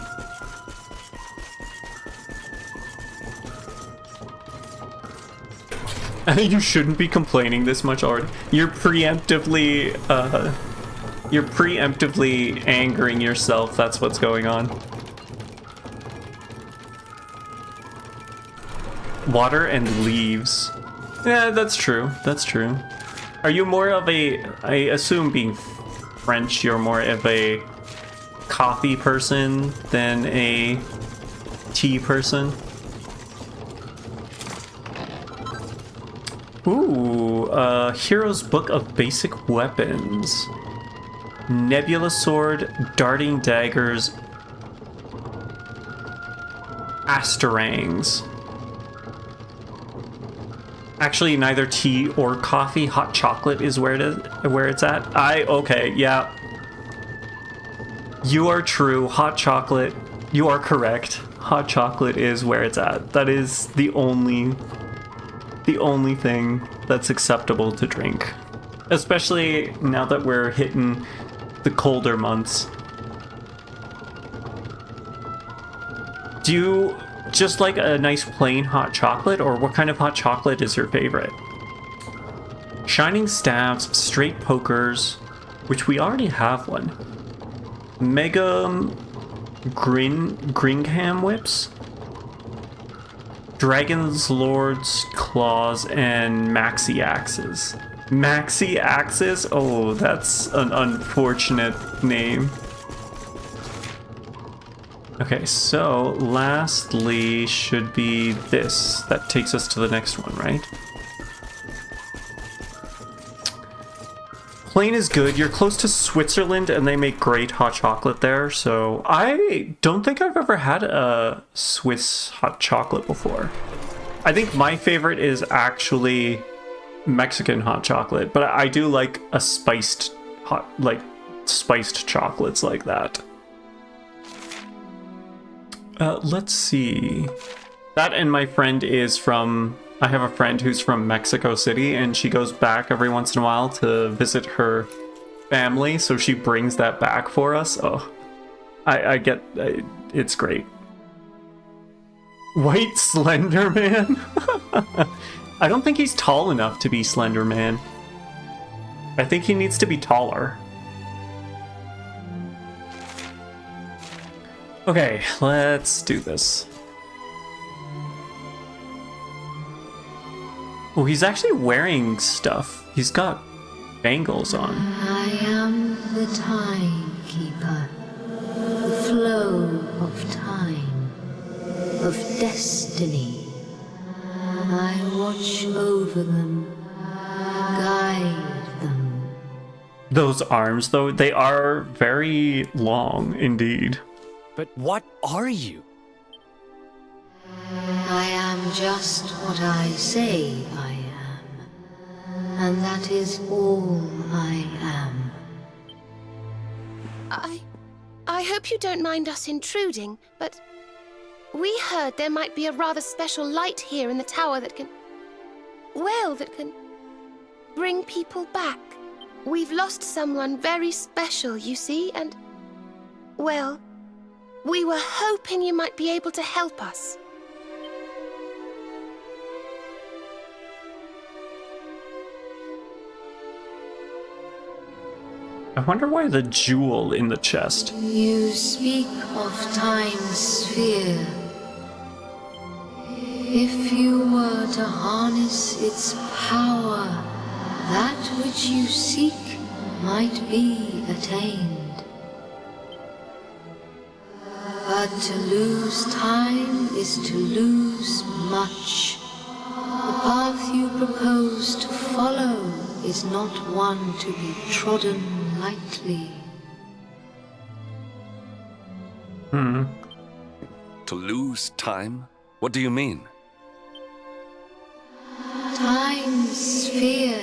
You shouldn't be complaining this much already. You're preemptively angering yourself. That's what's going on. Water and leaves. Yeah, that's true. That's true. Are you more of a, I assume being French, you're more of a coffee person than a tea person? Ooh, Hero's Book of Basic Weapons. Nebula Sword, Darting Daggers, Asterangs. Actually, neither tea or coffee. Hot chocolate is where it's at. Okay, yeah. You are true. Hot chocolate. You are correct. Hot chocolate is where it's at. That is the only thing that's acceptable to drink. Especially now that we're hitting the colder months. Do you just like a nice plain hot chocolate, or what kind of hot chocolate is your favorite? Shining staves, straight pokers, which we already have one. Mega Gringham whips, Dragon's Lord's claws, and maxi axes. Maxi axes? Oh, that's an unfortunate name. Okay, so lastly should be this. That takes us to the next one, right? Plain is good. You're close to Switzerland and they make great hot chocolate there, so I don't think I've ever had a Swiss hot chocolate before. I think my favorite is actually Mexican hot chocolate, but I do like a spiced chocolates like that. Let's see. That and my friend is from... I have a friend who's from Mexico City, and she goes back every once in a while to visit her family, so she brings that back for us. Oh, it's great. White Slender Man? I don't think he's tall enough to be Slender Man. I think he needs to be taller. Okay, let's do this. Oh, he's actually wearing stuff. He's got bangles on. I am the timekeeper, the flow of time, of destiny. I watch over them, guide them. Those arms, though, they are very long indeed. But what are you? I am just what I say I am, and that is all I am. I I hope you don't mind us intruding, but we heard there might be a rather special light here in the tower that can... well, that can bring people back. We've lost someone very special, you see, and... well, we were hoping you might be able to help us. I wonder why the jewel in the chest. You speak of time's sphere. If you were to harness its power, that which you seek might be attained. But to lose time is to lose much. The path you propose to follow is not one to be trodden lightly. To lose time? What do you mean? Time's sphere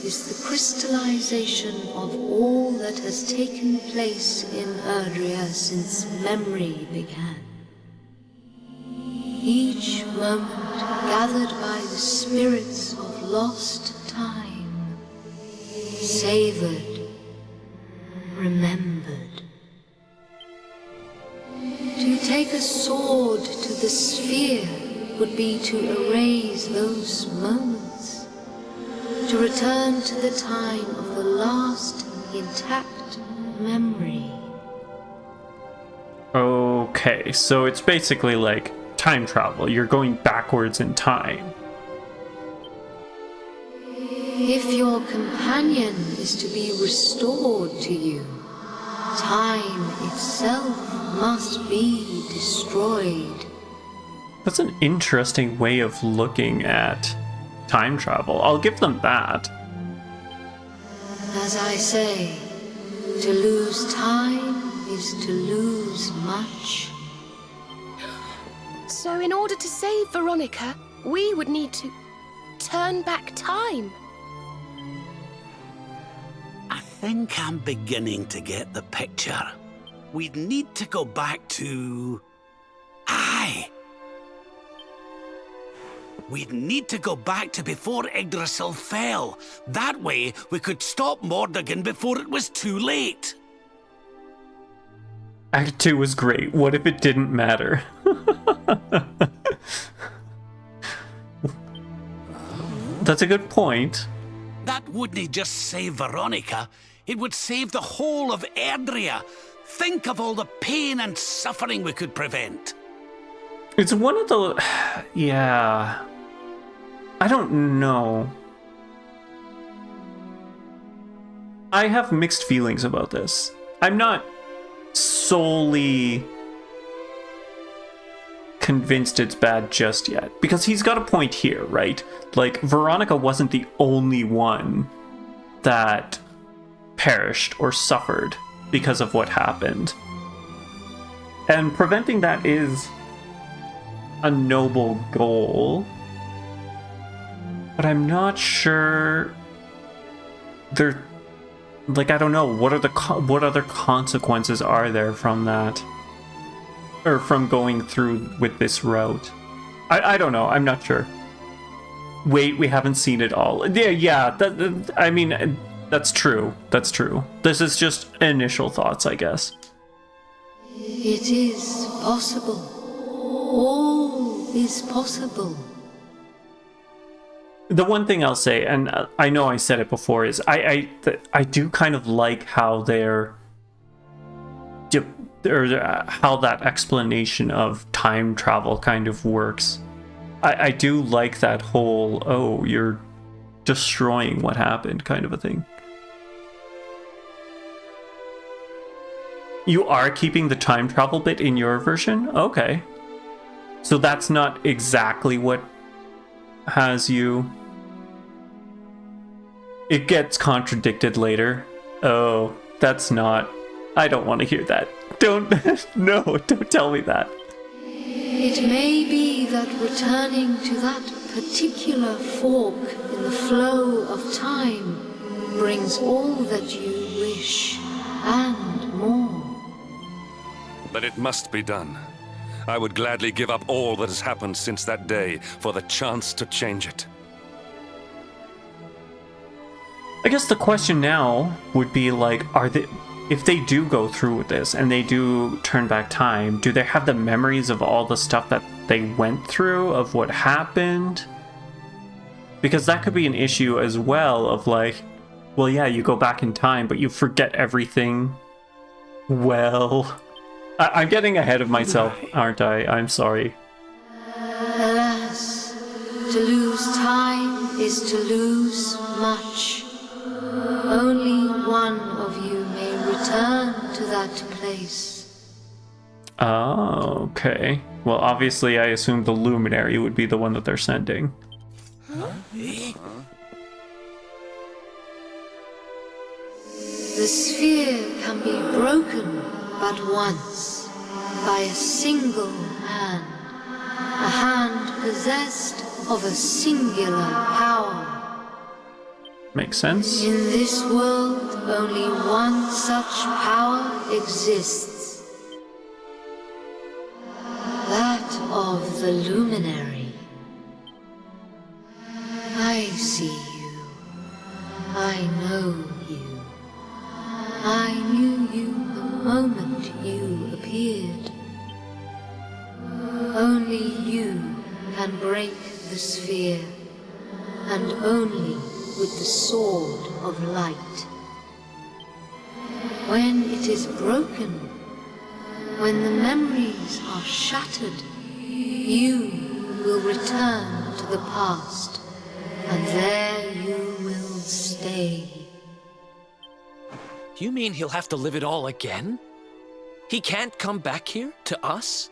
is the crystallization of all that has taken place in Erdrea since memory began. Each moment gathered by the spirits of lost time, savored, remembered. To take a sword to the sphere would be to erase those moments, to return to the time of the last intact memory. Okay, so it's basically like time travel. You're going backwards in time. If your companion is to be restored to you, time itself must be destroyed. That's an interesting way of looking at time travel. I'll give them that. As I say, to lose time is to lose much. So in order to save Veronica, we would need to turn back time. I think I'm beginning to get the picture. We'd need to go back to... Aye! We'd need to go back to before Yggdrasil fell. That way, we could stop Mordegon before it was too late. Act 2 was great. What if it didn't matter? That's a good point. That wouldn't just save Veronica. It would save the whole of Erdrea. Think of all the pain and suffering we could prevent. It's one of the... yeah... I don't know. I have mixed feelings about this. I'm not solely convinced it's bad just yet. Because he's got a point here, right? Like, Veronica wasn't the only one that perished or suffered because of what happened. And preventing that is a noble goal. But I'm not sure there, like, I don't know, what other consequences are there from that? Or from going through with this route? I don't know, I'm not sure. Wait, we haven't seen it all. Yeah, I mean, that's true. That's true. This is just initial thoughts, I guess. It is possible. All is possible. The one thing I'll say, and I know I said it before, is I do kind of like how how that explanation of time travel kind of works. I do like that whole, oh, you're destroying what happened kind of a thing. You are keeping the time travel bit in your version? Okay. So that's not exactly what has you... It gets contradicted later. Oh, that's not... I don't want to hear that. Don't... No, don't tell me that. It may be that returning to that particular fork in the flow of time brings all that you wish and more. but it must be done. I would gladly give up all that has happened since that day for the chance to change it. I guess the question now would be like, if they do go through with this and they do turn back time, do they have the memories of all the stuff that they went through, of what happened? Because that could be an issue as well, of like, well, yeah, you go back in time, but you forget everything. Well, I'm getting ahead of myself, aren't I? I'm sorry. Alas, to lose time is to lose much. Only one of you may return to that place. Oh, okay. Well, obviously, I assume the Luminary would be the one that they're sending. The sphere can be broken but once, by a single hand. A hand possessed of a singular power. Makes sense. In this world, only one such power exists. That of the Luminary. I see you. I know you. I knew you the moment you appeared. Only you can break the sphere, and only with the sword of light. When it is broken, when the memories are shattered, you will return to the past, and there you will stay. You mean he'll have to live it all again? He can't come back here, to us?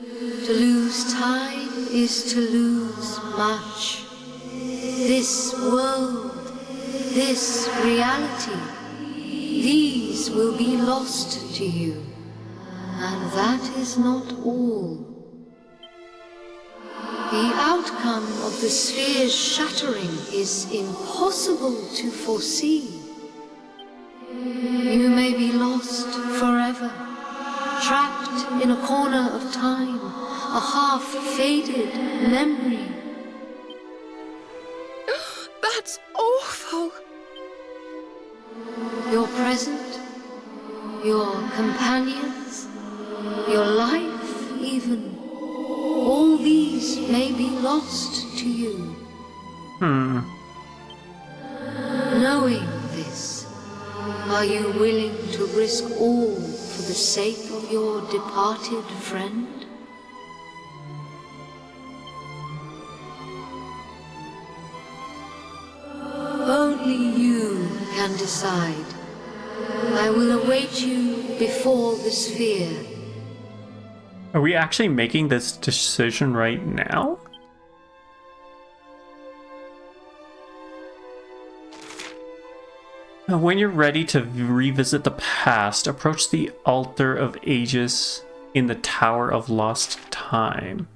To lose time is to lose much. This world, this reality, these will be lost to you. And that is not all. The outcome of the sphere's shattering is impossible to foresee. You may be lost forever, trapped in a corner of time, a half-faded memory. That's awful. Your present, your companions, your life even, all these may be lost to you. Knowing this, are you willing to risk all for the sake of your departed friend? Only you can decide. I will await you before the sphere. Are we actually making this decision right now? When you're ready to revisit the past, approach the Altar of Aegis in the Tower of Lost Time.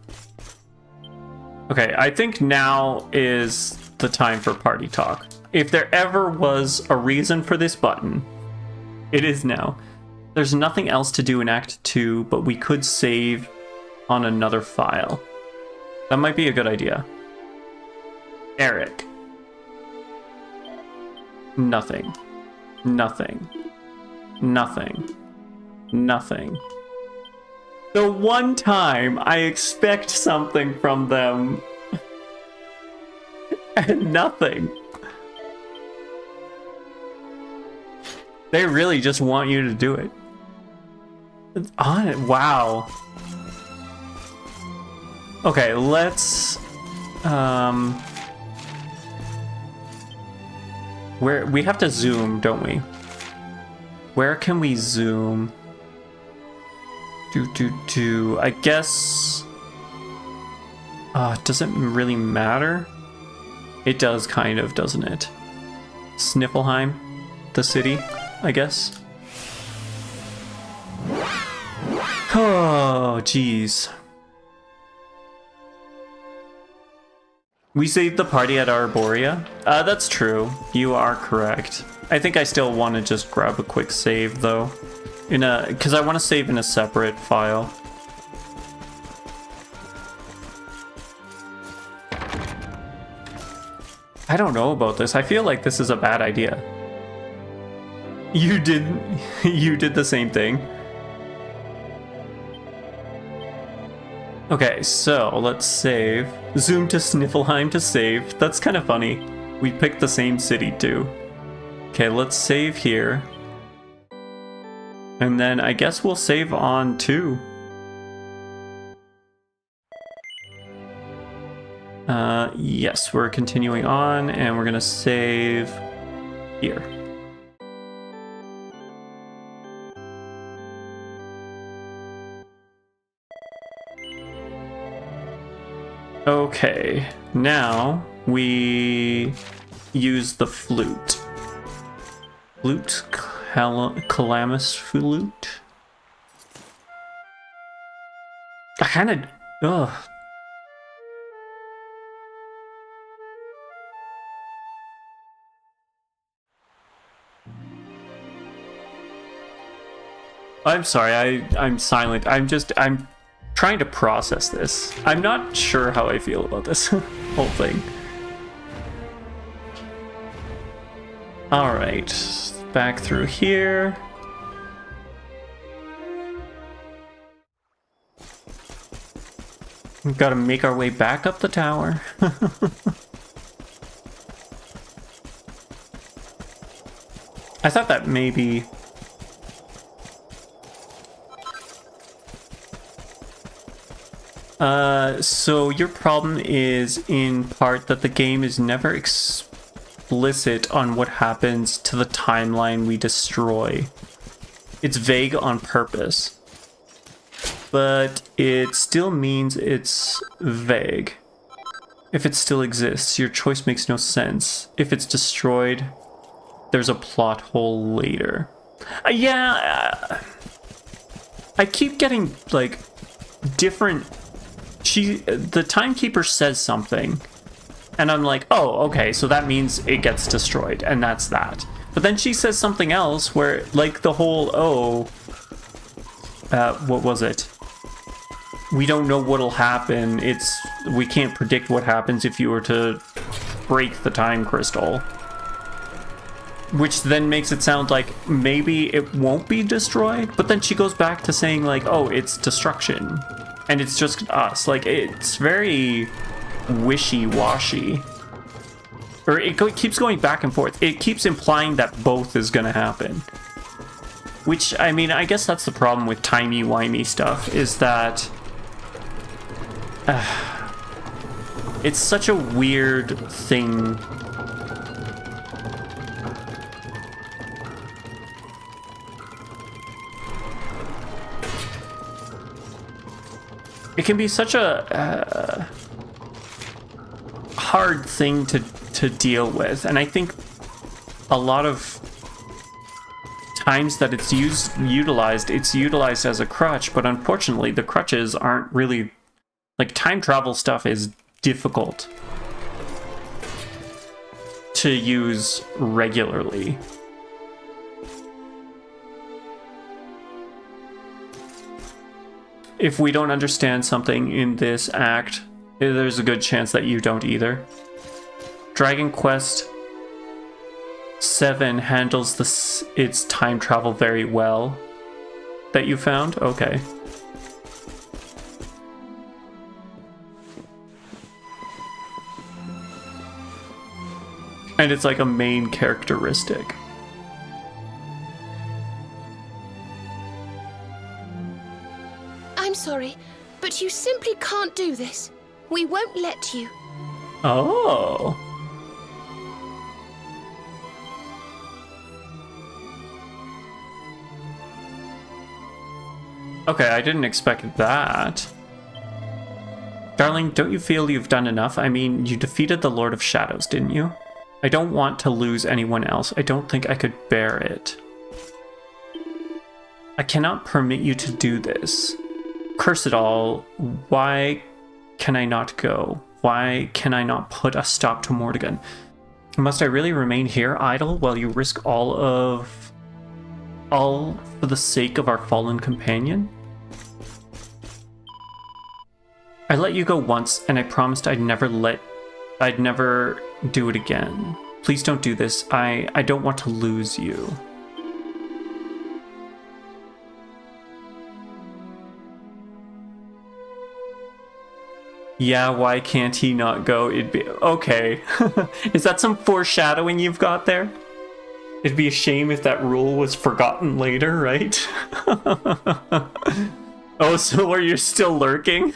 Okay, I think now is the time for party talk. If there ever was a reason for this button, it is now. There's nothing else to do in Act 2, but we could save on another file. That might be a good idea. Eric. Nothing. Nothing. Nothing. Nothing. The one time I expect something from them. And nothing. They really just want you to do it. It's on it. Wow. Okay, let's where we have to zoom, don't we? Where can we zoom? I guess does it really matter? It does kind of, doesn't it? Sniffelheim, the city, I guess. Oh, jeez. We saved the party at Arborea. That's true. You are correct. I think I still want to just grab a quick save though, because I want to save in a separate file. I don't know about this. I feel like this is a bad idea. You did the same thing. Okay, so let's save. Zoom to Sniffelheim to save. That's kind of funny. We picked the same city too. Okay, let's save here. And then I guess we'll save on 2. Yes, we're continuing on and we're gonna save here. Okay, now we use the flute. Calamus flute. I kind of, ugh. I'm sorry, I'm silent. I'm trying to process this. I'm not sure how I feel about this whole thing. Alright, back through here. We've got to make our way back up the tower. I thought that maybe... so your problem is in part that the game is never explicit on what happens to the timeline we destroy. It's vague on purpose, but it still means it's vague. If it still exists, your choice makes no sense. If it's destroyed, there's a plot hole later. Yeah, I keep getting like different. The timekeeper says something, and I'm like, oh, okay, so that means it gets destroyed, and that's that. But then she says something else where, like, the whole, what was it? We don't know what'll happen. We can't predict what happens if you were to break the time crystal. Which then makes it sound like maybe it won't be destroyed, but then she goes back to saying, like, oh, it's destruction. And it's just us. Like, it's very wishy-washy. Or it keeps going back and forth. It keeps implying that both is gonna happen. Which, I mean, I guess that's the problem with timey-wimey stuff, is that... it's such a weird thing. It can be such a hard thing to deal with, and I think a lot of times that it's utilized as a crutch, but unfortunately the crutches aren't really, like, time travel stuff is difficult to use regularly. If we don't understand something in this act, there's a good chance that you don't either. Dragon Quest 7 handles its time travel very well. That you found? Okay. And it's like a main characteristic. Sorry, but you simply can't do this. We won't let you. Oh. Okay, I didn't expect that. Darling, don't you feel you've done enough? I mean, you defeated the Lord of Shadows, didn't you? I don't want to lose anyone else. I don't think I could bear it. I cannot permit you to do this. Curse it all, why can I not go? Why can I not put a stop to Mordegon? Must I really remain here idle while you risk all for the sake of our fallen companion? I let you go once, and I promised I'd never do it again. Please don't do this. I don't want to lose you. Yeah, why can't he not go? It'd be okay. Is that some foreshadowing you've got there? It'd be a shame if that rule was forgotten later, right? Oh, so are you still lurking?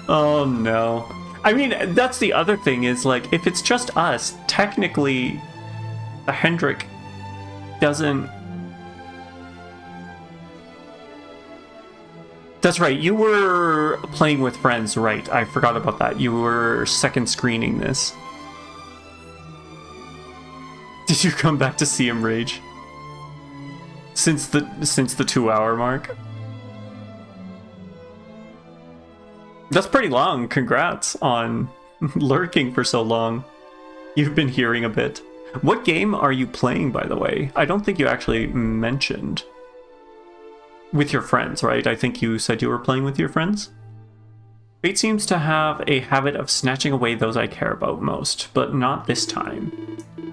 Oh no. I mean, that's the other thing is, like, if it's just us, technically, Hendrik doesn't... That's right, you were playing with friends, right? I forgot about that. You were second screening this. Did you come back to see him rage? Since the 2-hour mark? That's pretty long. Congrats on lurking for so long. You've been hearing a bit. What game are you playing, by the way? I don't think you actually mentioned. With your friends, right? I think you said you were playing with your friends? Fate seems to have a habit of snatching away those I care about most, but not this time.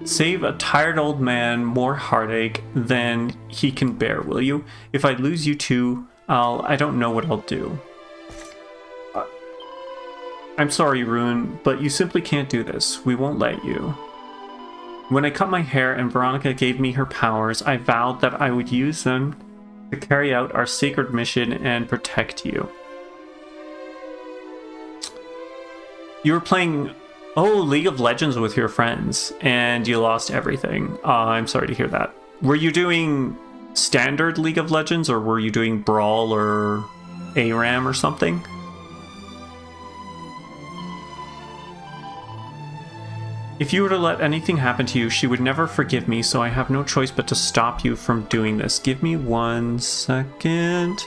Save a tired old man more heartache than he can bear, will you? If I lose you too, I don't know what I'll do. I'm sorry, Ruin, but you simply can't do this. We won't let you. When I cut my hair and Veronica gave me her powers, I vowed that I would use them to carry out our sacred mission and protect you. You were playing, League of Legends with your friends, and you lost everything. I'm sorry to hear that. Were you doing standard League of Legends, or were you doing Brawl or ARAM or something? If you were to let anything happen to you, she would never forgive me, so I have no choice but to stop you from doing this. Give me 1 second.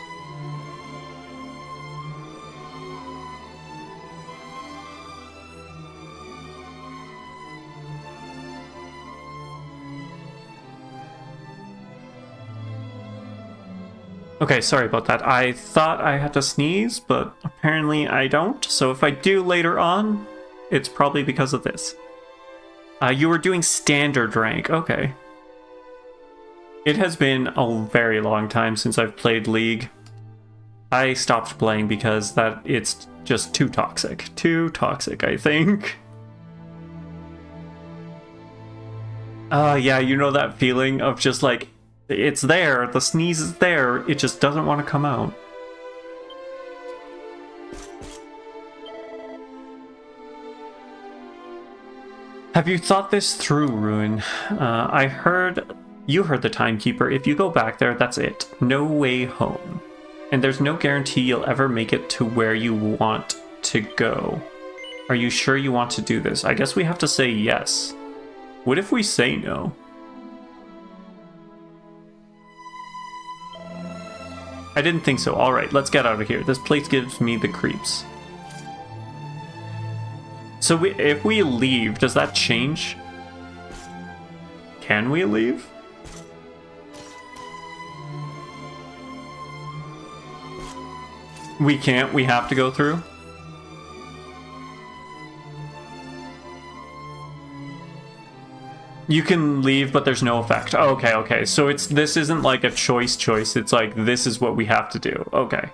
Okay, sorry about that. I thought I had to sneeze, but apparently I don't. So if I do later on, it's probably because of this. You were doing standard rank. Okay. It has been a very long time since I've played League. I stopped playing because it's just too toxic. Too toxic, I think. Yeah, you know that feeling of just like, it's there, the sneeze is there, it just doesn't want to come out. Have you thought this through, Ruin? You heard the timekeeper. If you go back there, that's it. No way home. And there's no guarantee you'll ever make it to where you want to go. Are you sure you want to do this? I guess we have to say yes. What if we say no? I didn't think so. Alright, let's get out of here. This place gives me the creeps. So if we leave, does that change? Can we leave? We can't, we have to go through? You can leave, but there's no effect. Okay, okay. So this isn't like a choice, it's like this is what we have to do. Okay.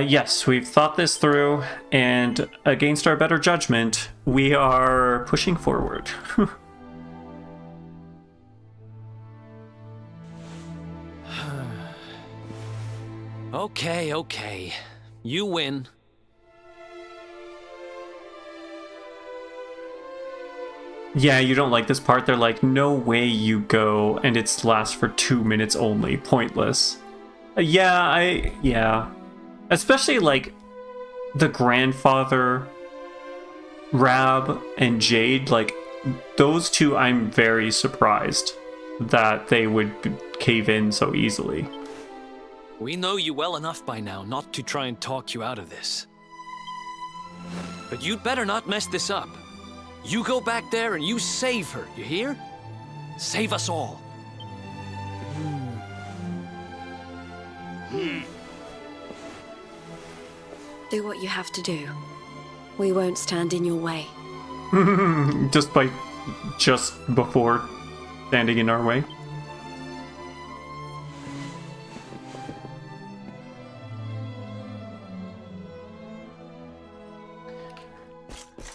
Yes, we've thought this through, and against our better judgment, we are pushing forward. Okay. You win. Yeah, you don't like this part. They're like, no way you go, and it lasts for 2 minutes only. Pointless. Yeah. Especially, like, the grandfather, Rab, and Jade, like, those two I'm very surprised that they would cave in so easily. We know you well enough by now not to try and talk you out of this. But you'd better not mess this up. You go back there and you save her, you hear? Save us all. Do what you have to do. We won't stand in your way. just before standing in our way.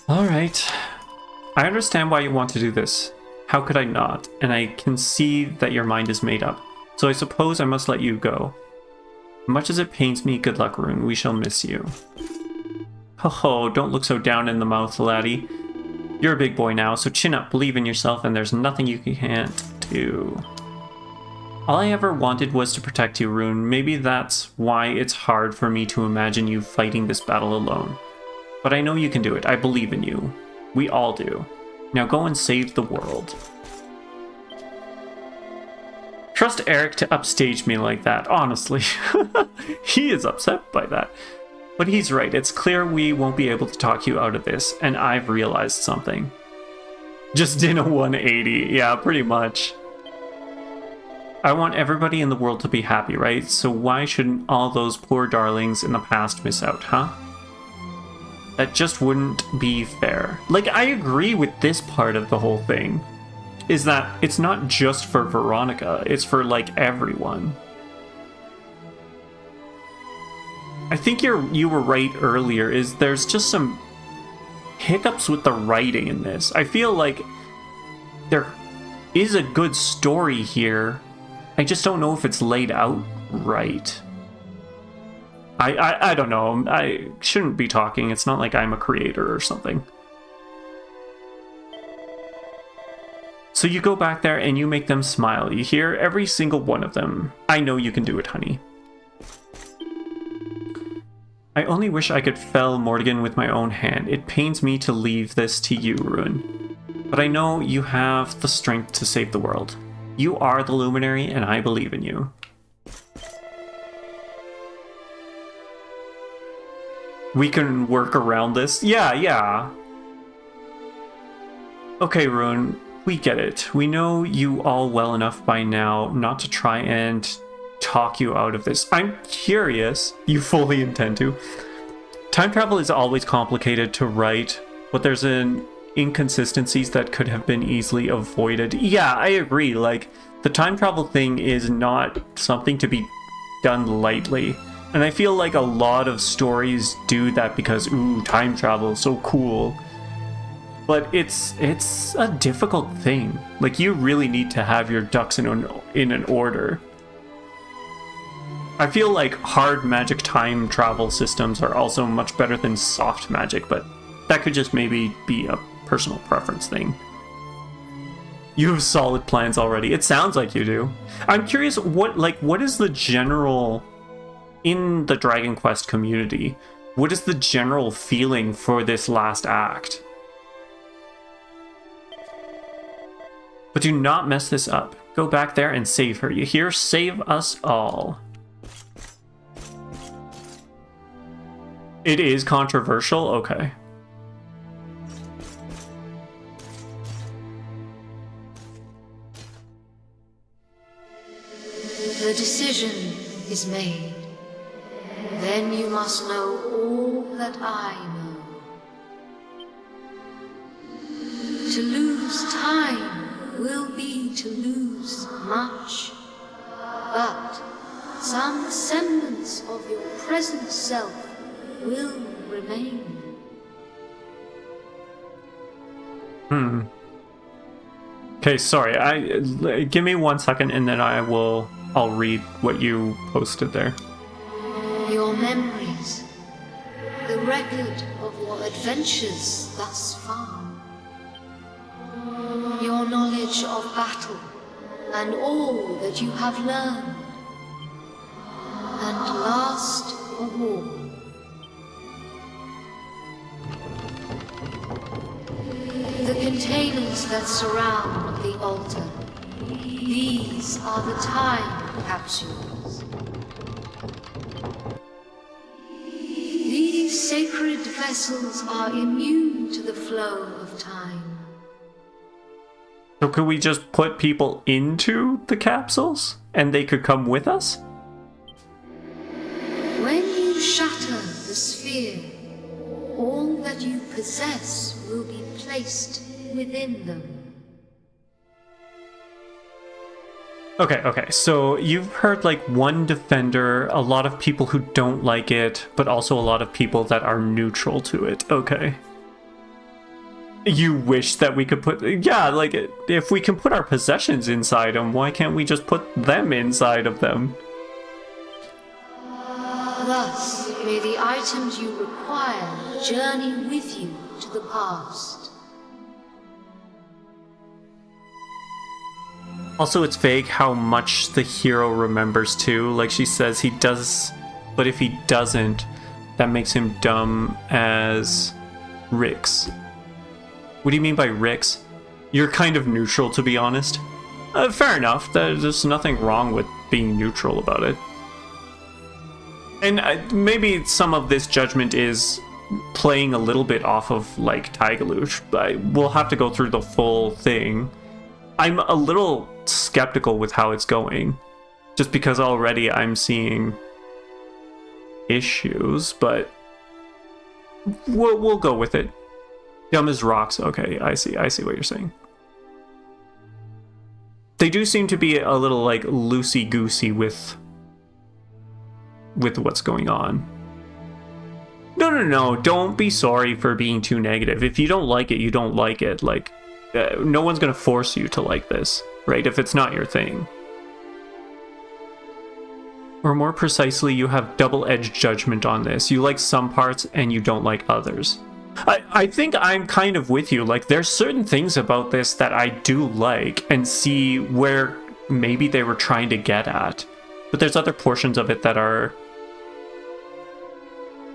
Alright. I understand why you want to do this. How could I not? And I can see that your mind is made up. So I suppose I must let you go. Much as it pains me, good luck, Rune. We shall miss you. Ho, don't look so down in the mouth, laddie. You're a big boy now, so chin up, believe in yourself, and there's nothing you can't do. All I ever wanted was to protect you, Rune. Maybe that's why it's hard for me to imagine you fighting this battle alone. But I know you can do it. I believe in you. We all do. Now go and save the world. Trust Eric to upstage me like that, honestly. He is upset by that. But he's right. It's clear we won't be able to talk you out of this, and I've realized something. Just in a 180. Yeah, pretty much. I want everybody in the world to be happy, right? So why shouldn't all those poor darlings in the past miss out, huh? That just wouldn't be fair. Like, I agree with this part of the whole thing. Is that it's not just for Veronica, it's for, like, everyone. I think you were right earlier, is there's just some hiccups with the writing in this. I feel like there is a good story here. I just don't know if it's laid out right. I don't know. I shouldn't be talking. It's not like I'm a creator or something. So you go back there and you make them smile. You hear? Every single one of them. I know you can do it, honey. I only wish I could fell Morrigan with my own hand. It pains me to leave this to you, Rune. But I know you have the strength to save the world. You are the Luminary, and I believe in you. We can work around this? Yeah. Okay, Rune, we get it. We know you all well enough by now not to try and talk you out of this. I'm curious. You fully intend to. Time travel is always complicated to write, but there's inconsistencies that could have been easily avoided. Yeah, I agree. Like, the time travel thing is not something to be done lightly. And I feel like a lot of stories do that because, ooh, time travel, so cool. But it's a difficult thing. Like, you really need to have your ducks in an order. I feel like hard magic time travel systems are also much better than soft magic, but that could just maybe be a personal preference thing. You have solid plans already. It sounds like you do. I'm curious, what is the general... In the Dragon Quest community, what is the general feeling for this last act? But do not mess this up. Go back there and save her. You hear? Save us all. It is controversial? Okay. The decision is made. Then you must know all that I know. To lose time will be to lose much, but some semblance of your present self will remain. Okay, sorry. Give me 1 second and then I'll read what you posted there. Your memories, the record of your adventures thus far, your knowledge of battle, and all that you have learned, and last of all, the containers that surround the altar, These are the time capsules. These sacred vessels are immune to the flow of time. So could we just put people into the capsules and they could come with us? When you shatter the sphere, all that you possess will be placed within them. Okay, so you've heard like one defender, a lot of people who don't like it, but also a lot of people that are neutral to it. Okay. You wish that we could put... Yeah, like, if we can put our possessions inside them, why can't we just put them inside of them? Thus, may the items you require journey with you to the past. Also, it's vague how much the hero remembers too. Like she says he does, but if he doesn't, that makes him dumb as Rix. What do you mean by Rix? You're kind of neutral, to be honest. Fair enough. There's nothing wrong with being neutral about it. And maybe some of this judgment is playing a little bit off of, like, Tigelush. We'll have to go through the full thing. I'm a little skeptical with how it's going. Just because already I'm seeing issues, but we'll go with it. Dumb as rocks. Okay, I see what you're saying. They do seem to be a little, like, loosey-goosey with what's going on. No, don't be sorry for being too negative. If you don't like it, you don't like it. Like, no one's gonna force you to like this, right? If it's not your thing. Or more precisely, you have double-edged judgment on this. You like some parts and you don't like others. I think I'm kind of with you. Like, there's certain things about this that I do like and see where maybe they were trying to get at. But there's other portions of it that are...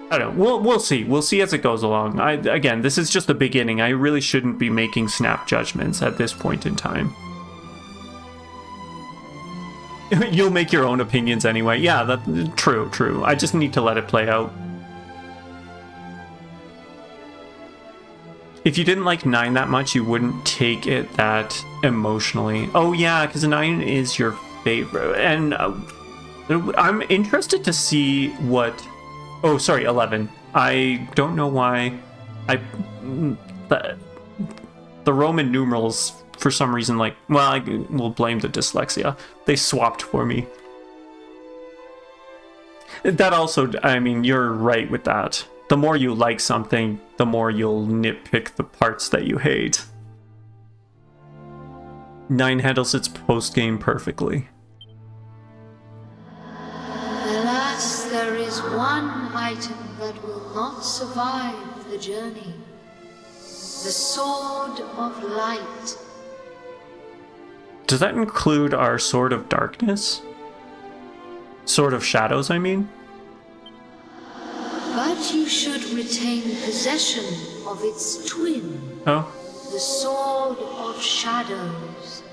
I don't know. We'll see. We'll see as it goes along. Again, this is just the beginning. I really shouldn't be making snap judgments at this point in time. You'll make your own opinions anyway. Yeah, that's true. I just need to let it play out. If you didn't like 9 that much, you wouldn't take it that emotionally. Oh yeah, because 9 is your favorite. And I'm interested to see what... Oh, sorry, 11. I don't know why... The Roman numerals, for some reason, like... Well, I will blame the dyslexia. They swapped for me. That also... I mean, you're right with that. The more you like something, the more you'll nitpick the parts that you hate. 9 handles its post-game perfectly. Alas, there is one item that will not survive the journey. The Sword of Light. Does that include our Sword of Darkness? Sword of Shadows, I mean? But you should retain possession of its twin. Oh? The Sword of Shadows.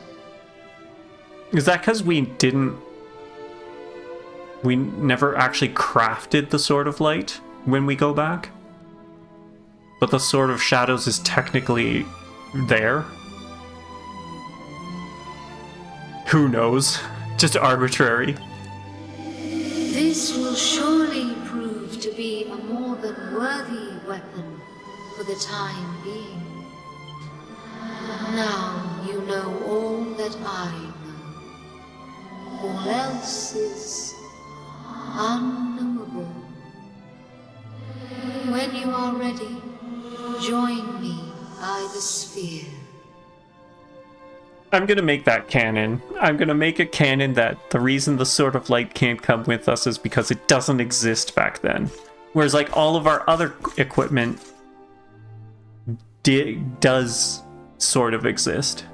Is that because we never actually crafted the Sword of Light when we go back? But the Sword of Shadows is technically there? Who knows? Just arbitrary. This will surely prove to be a more than worthy weapon for the time being. Now you know all that I know. All else is unknowable. When you are ready, join me by the sphere. I'm gonna make that canon. I'm gonna make it canon that the reason the Sword of Light can't come with us is because it doesn't exist back then. Whereas, like, all of our other equipment does sort of exist.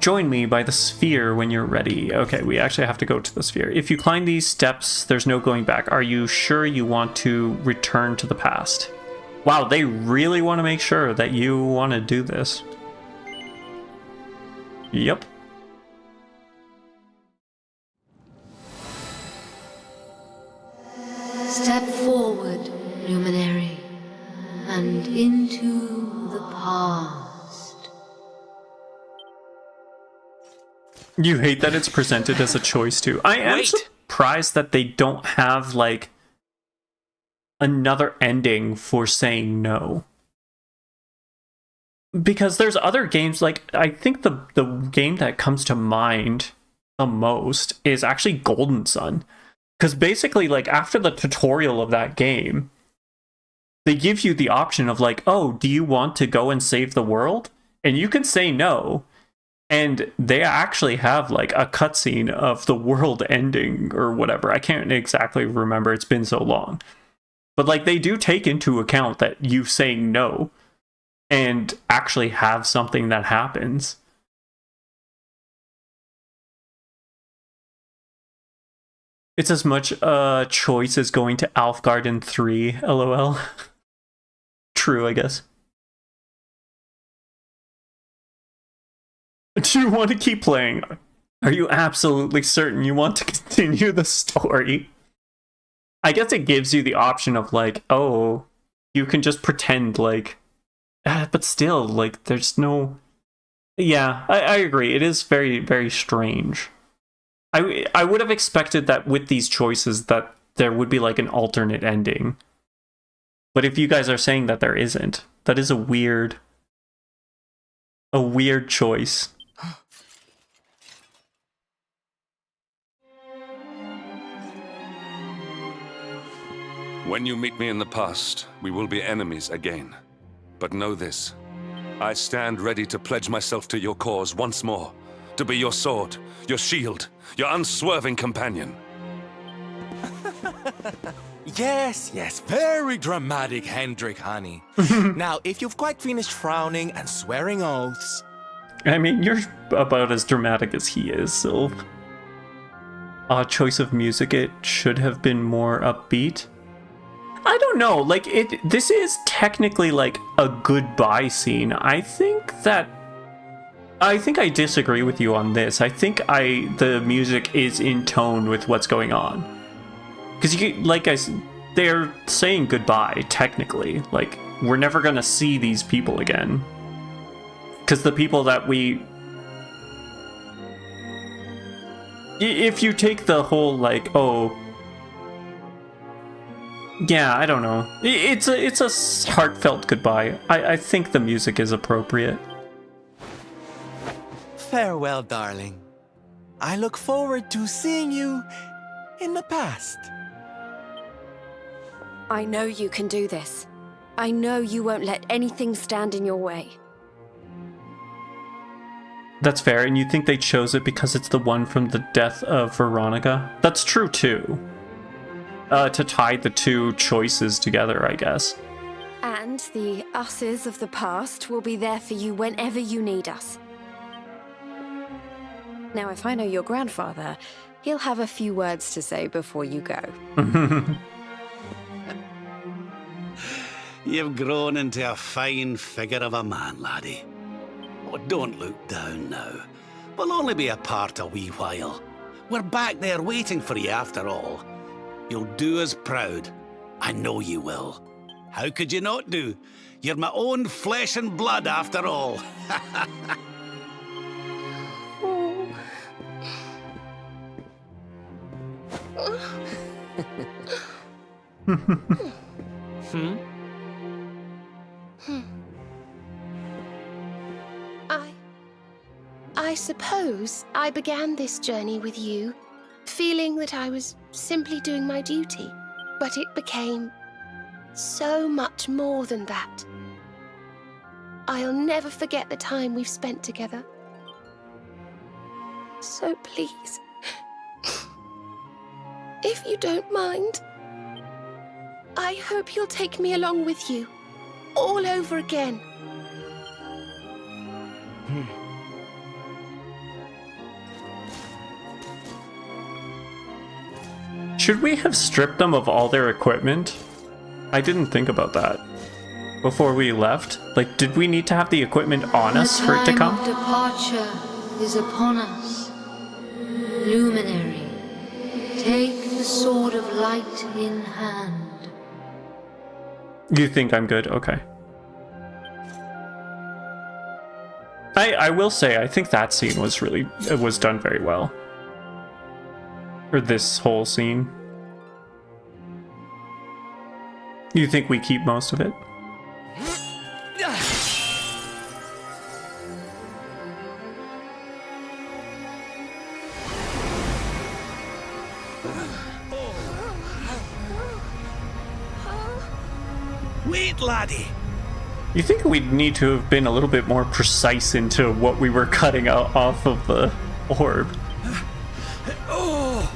Join me by the sphere when you're ready. Okay, we actually have to go to the sphere. If you climb these steps, there's no going back. Are you sure you want to return to the past? Wow, they really want to make sure that you want to do this. Yep. Step forward, luminary, and into the past. You hate that it's presented as a choice too. I am surprised that they don't have like another ending for saying no. Because there's other games, like I think the game that comes to mind the most is actually Golden Sun. Because basically, like, after the tutorial of that game, they give you the option of, like, oh, do you want to go and save the world? And you can say no. And they actually have, like, a cutscene of the world ending or whatever. I can't exactly remember. It's been so long. But, like, they do take into account that you saying no and actually have something that happens. It's as much a choice as going to Alfgarden 3, lol. True, I guess. Do you want to keep playing? Are you absolutely certain you want to continue the story? I guess it gives you the option of like, oh, you can just pretend like, but still, like, there's no... Yeah, I agree. It is very, very strange. I would have expected that with these choices that there would be like an alternate ending. But if you guys are saying that there isn't, that is a weird choice. When you meet me in the past, we will be enemies again. But know this, I stand ready to pledge myself to your cause once more, to be your sword, your shield, your unswerving companion. Yes, very dramatic, Hendrik, honey. Now, if you've quite finished frowning and swearing oaths... I mean, you're about as dramatic as he is, so... choice of music, it should have been more upbeat. I don't know, like, this is technically, like, a goodbye scene. I think I disagree with you on this. I think the music is in tone with what's going on. Because, they're saying goodbye, technically. Like, we're never gonna see these people again. Because the people that we... If you take the whole, like, oh... Yeah, I don't know. It's a heartfelt goodbye. I think the music is appropriate. Farewell, darling. I look forward to seeing you in the past. I know you can do this. I know you won't let anything stand in your way. That's fair, and you think they chose it because it's the one from the death of Veronica? That's true, too. To tie the two choices together, I guess. And the us's of the past will be there for you whenever you need us. Now, if I know your grandfather, he'll have a few words to say before you go. You've grown into a fine figure of a man, laddie. Oh, don't look down now. We'll only be apart a wee while. We're back there waiting for you after all. You'll do us proud. I know you will. How could you not do? You're my own flesh and blood after all. I suppose I began this journey with you, feeling that I was simply doing my duty. But it became so much more than that. I'll never forget the time we've spent together. So please, if you don't mind, I hope you'll take me along with you, all over again. Should we have stripped them of all their equipment? I didn't think about that before we left. Like, did we need to have the equipment on us for it to come? The time of departure is upon us. Luminary, take the sword of light in hand. You think I'm good? Okay. I will say, I think that scene was done very well. Or this whole scene. You think we keep most of it? Wait, laddie! You think we'd need to have been a little bit more precise into what we were cutting out off of the orb? Oh!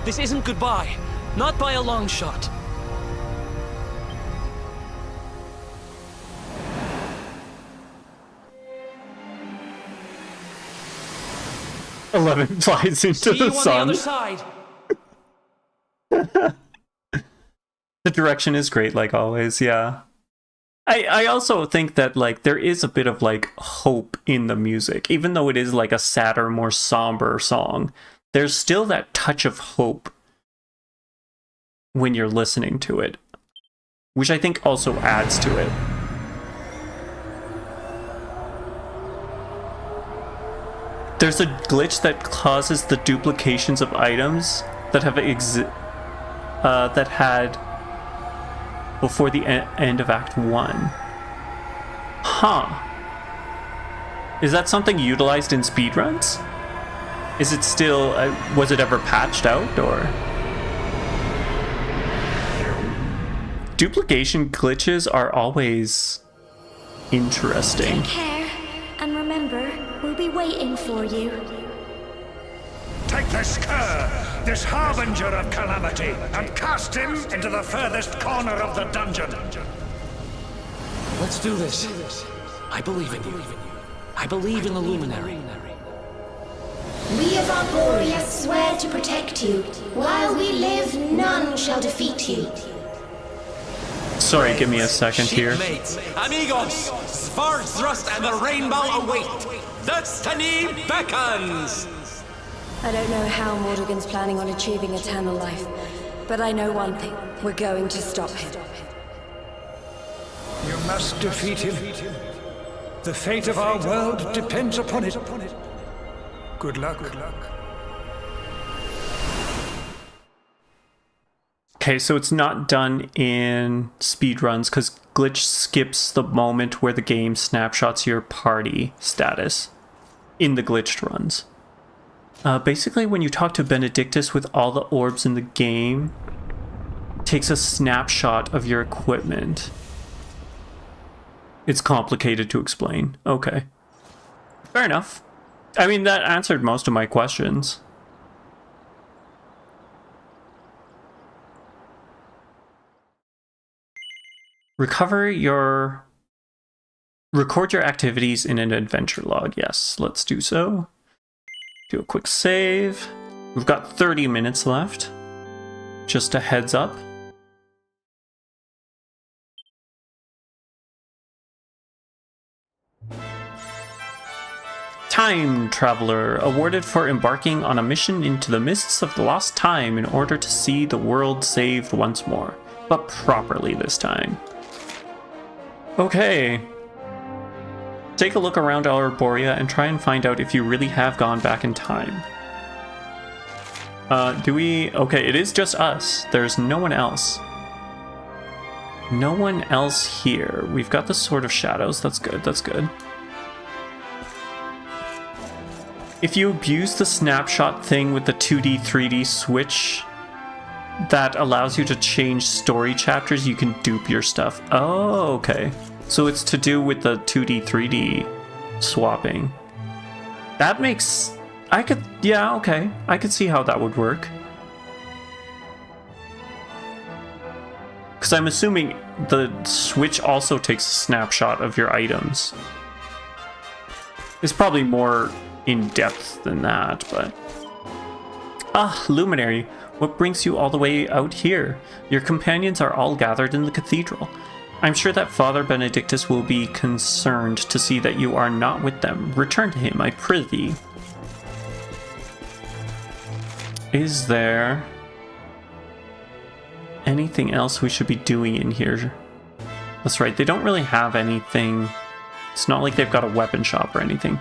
This isn't goodbye. Not by a long shot. Eleven flies into See the you sun. on the other side. The direction is great, like always, yeah. I also think that, like, there is a bit of, like, hope in the music. Even though it is, like, a sadder, more somber song, there's still that touch of hope when you're listening to it, which I think also adds to it. There's a glitch that causes the duplications of items that have that had before the end of Act 1. Huh. Is that something utilized in speedruns? Is it still, was it ever patched out, or? Duplication glitches are always interesting. Take care, and remember, we'll be waiting for you. Take this cur, this harbinger of calamity, and cast him into the furthest corner of the dungeon. Let's do this. I believe in you. I believe in the Luminary. We of Arborea swear to protect you. While we live, none shall defeat you. Sorry, give me a second here. Shipmates, amigos, sword thrust and the rainbow await. Destiny beckons. I don't know how Mordegon's planning on achieving eternal life, but I know one thing. We're going to stop him. You must defeat him. The fate of our world depends upon it. Good luck. Okay, so it's not done in speedruns because glitch skips the moment where the game snapshots your party status in the glitched runs. Basically, when you talk to Benedictus with all the orbs in the game, it takes a snapshot of your equipment. It's complicated to explain. Okay. Fair enough. I mean, that answered most of my questions. Record your activities in an adventure log. Yes, let's do so. Do a quick save. We've got 30 minutes left. Just a heads up. Time Traveler, awarded for embarking on a mission into the mists of the lost time in order to see the world saved once more, but properly this time. Okay. Take a look around Arborea and try and find out if you really have gone back in time. Do we? Okay, it is just us. There's no one else. No one else here. We've got the Sword of Shadows. That's good, that's good. If you abuse the snapshot thing with the 2D, 3D switch that allows you to change story chapters, you can dupe your stuff. Oh, okay. So it's to do with the 2D, 3D swapping. That makes... yeah, okay. I could see how that would work. Because I'm assuming the Switch also takes a snapshot of your items. It's probably more in depth than that, but Ah, Luminary, what brings you all the way out here? Your companions are all gathered in the cathedral. I'm sure that Father Benedictus will be concerned to see that you are not with them. Return to him, I prithee. Is there anything else we should be doing in here? That's right, they don't really have anything. It's not like they've got a weapon shop or anything.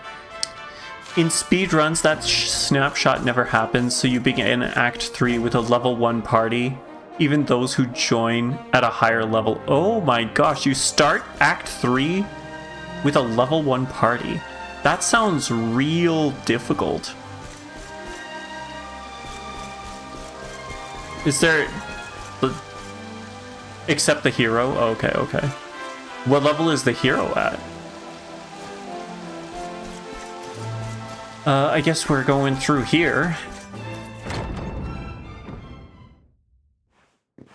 In speedruns, that snapshot never happens, so you begin Act 3 with a level 1 party. Even those who join at a higher level. Oh my gosh, you start Act 3 with a level 1 party. That sounds real difficult. Is there... Except the hero? Okay, okay. What level is the hero at? I guess we're going through here.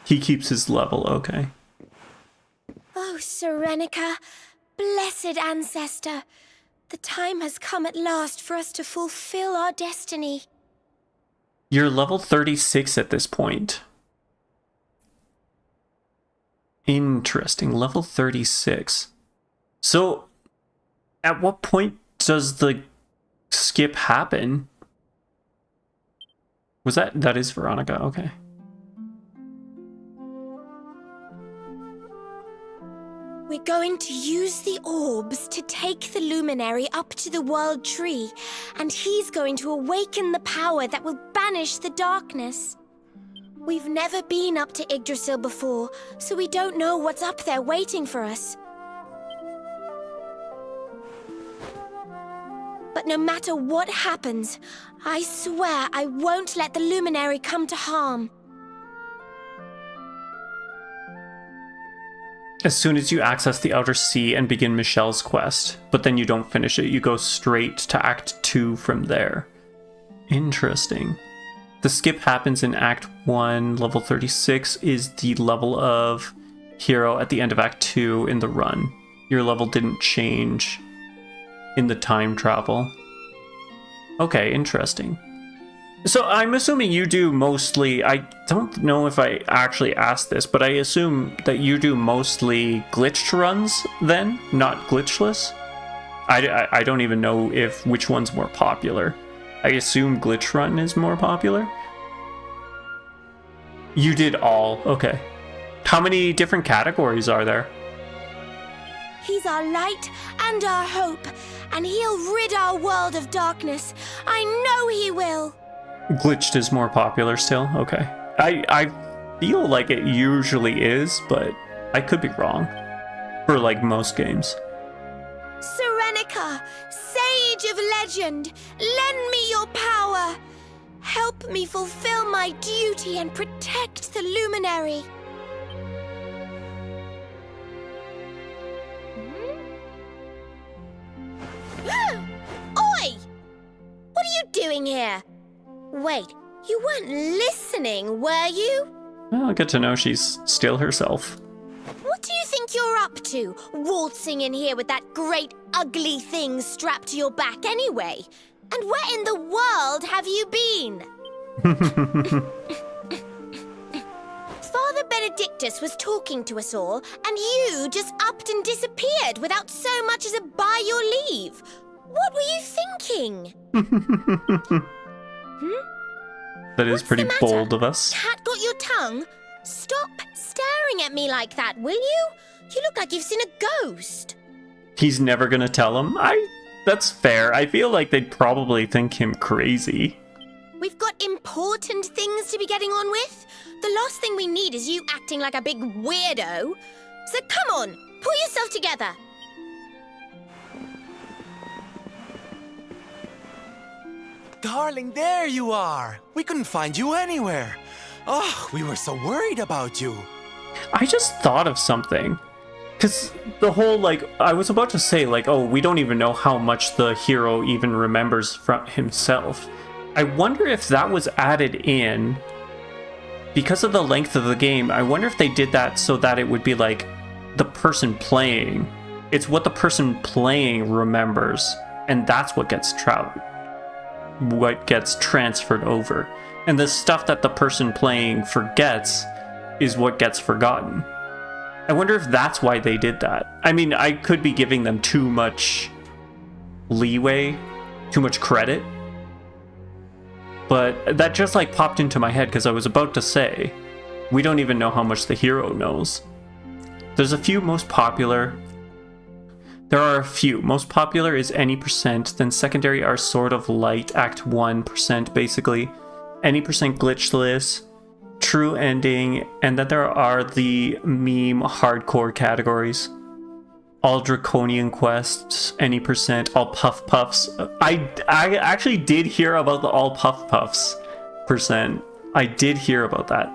He keeps his level, okay. Oh, Serenica, blessed ancestor. The time has come at last for us to fulfill our destiny. You're level 36 at this point. Interesting, level 36. So, at what point does the skip happen? Was that is Veronica, okay. We're going to use the orbs to take the luminary up to the world tree, and he's going to awaken the power that will banish the darkness. We've never been up to Yggdrasil before, so we don't know what's up there waiting for us. But no matter what happens, I swear I won't let the luminary come to harm. As soon as you access the Outer Sea and begin Michelle's quest, but then you don't finish it, you go straight to Act 2 from there. Interesting. The skip happens in Act 1, level 36 is the level of hero at the end of Act 2 in the run. Your level didn't change in the time travel. Okay, interesting. So I'm assuming you do mostly, I don't know if I actually asked this, but I assume that you do mostly glitched runs then, not glitchless? I don't even know which one's more popular. I assume glitch run is more popular? You did all, okay. How many different categories are there? He's our light and our hope, and he'll rid our world of darkness. I know he will. Glitched is more popular still? Okay. I feel like it usually is, but I could be wrong. For like most games. Serenica, sage of legend, lend me your power. Help me fulfill my duty and protect the luminary. Oi! What are you doing here? Wait, you weren't listening, were you? Well, good to know she's still herself. What do you think you're up to, waltzing in here with that great ugly thing strapped to your back anyway? And where in the world have you been? Father Benedictus was talking to us all, and you just upped and disappeared without so much as a by your leave. What were you thinking? That is pretty bold of us. Cat got your tongue? Stop staring at me like that, will you? You look like you've seen a ghost. He's never gonna tell him? That's fair. I feel like they'd probably think him crazy. We've got important things to be getting on with. The last thing we need is you acting like a big weirdo. So come on, pull yourself together. Darling, there you are. We couldn't find you anywhere. Oh, we were so worried about you. I just thought of something. Because the whole, I was about to say, oh, we don't even know how much the hero even remembers from himself. I wonder if that was added in. Because of the length of the game, I wonder if they did that so that it would be the person playing. It's what the person playing remembers, and that's what gets what gets transferred over. And the stuff that the person playing forgets is what gets forgotten. I wonder if that's why they did that. I mean, I could be giving them too much leeway, too much credit. But that just like popped into my head because I was about to say, we don't even know how much the hero knows. There's a few most popular. There are a few. Most popular is any percent, then secondary are sort of light, act 1% basically. Any percent glitchless, true ending, and then there are the meme hardcore categories. All draconian quests, any percent, all puff puffs. I actually did hear about the all puff puffs percent. I did hear about that.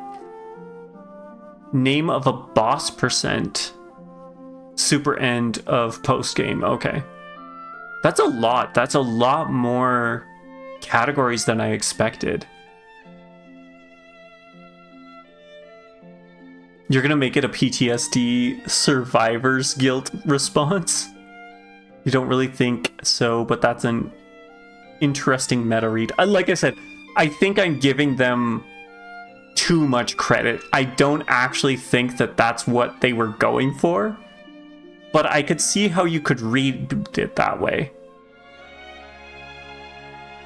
Name of a boss percent. Super end of post game. Okay. That's a lot. That's a lot more categories than I expected. You're gonna make it a PTSD survivor's guilt response? You don't really think so, but that's an interesting meta read. Like I said, I think I'm giving them too much credit. I don't actually think that that's what they were going for, but I could see how you could read it that way.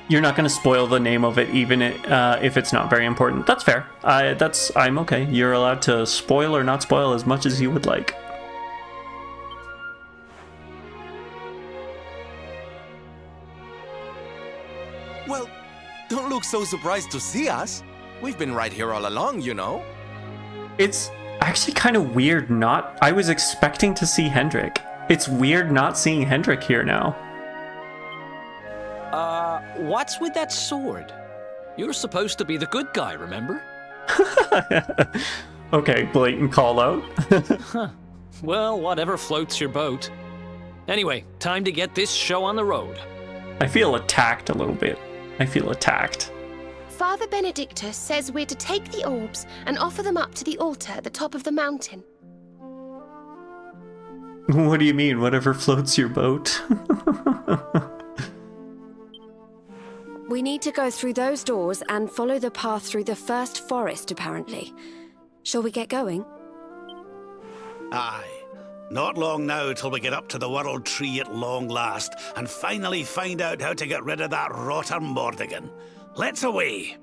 You're not going to spoil the name of it, even if it's not very important. That's fair. I'm okay. You're allowed to spoil or not spoil as much as you would like. Well, don't look so surprised to see us. We've been right here all along, you know. It's actually kind of weird not... I was expecting to see Hendrik. It's weird not seeing Hendrik here now. What's with that sword? You're supposed to be the good guy, remember? Okay, blatant call out. Huh. Well, whatever floats your boat. Anyway, time to get this show on the road. I feel attacked a little bit. I feel attacked. Father Benedictus says we're to take the orbs and offer them up to the altar at the top of the mountain. What do you mean, whatever floats your boat? We need to go through those doors and follow the path through the first forest, apparently. Shall we get going? Aye. Not long now till we get up to the World Tree at long last, and finally find out how to get rid of that rotter Mordigan. Let's away!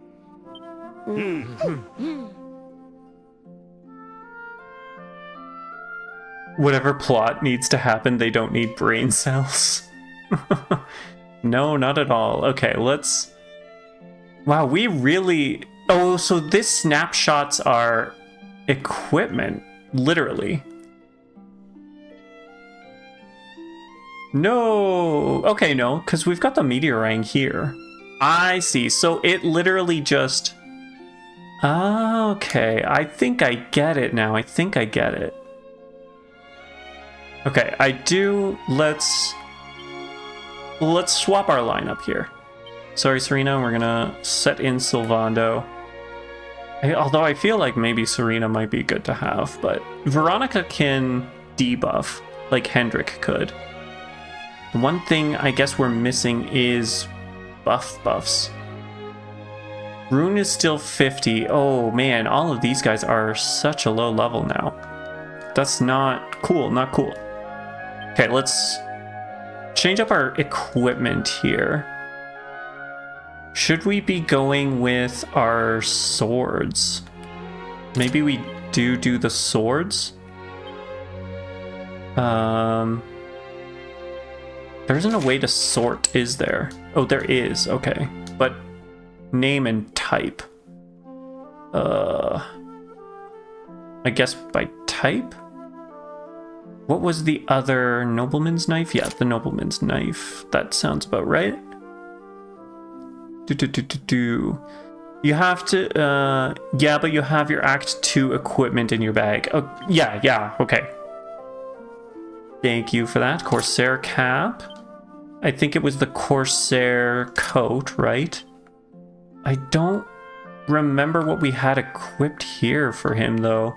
Whatever plot needs to happen, they don't need brain cells. No, not at all. Okay, let's... Wow, we really... Oh, so this snapshots are equipment, literally. No! Okay, no, because we've got the meteorang here. I see, so it literally just... Okay, I think I get it now. I think I get it. Okay, I do... Let's swap our lineup here. Sorry, Serena, we're gonna set in Sylvando. Although I feel like maybe Serena might be good to have, but Veronica can debuff like Hendrik could. The one thing I guess we're missing is buffs. Rune is still 50. Oh man, all of these guys are such a low level now. That's not cool, not cool. Okay, let's change up our equipment here. Should we be going with our swords? Maybe we do the swords? There isn't a way to sort, is there? Oh, there is, okay. But name and type. I guess by type? What was the other nobleman's knife? Yeah, the nobleman's knife. That sounds about right. You have to, yeah, but you have your Act 2 equipment in your bag. Oh, yeah, okay. Thank you for that. Corsair cap. I think it was the Corsair coat, right? I don't remember what we had equipped here for him, though.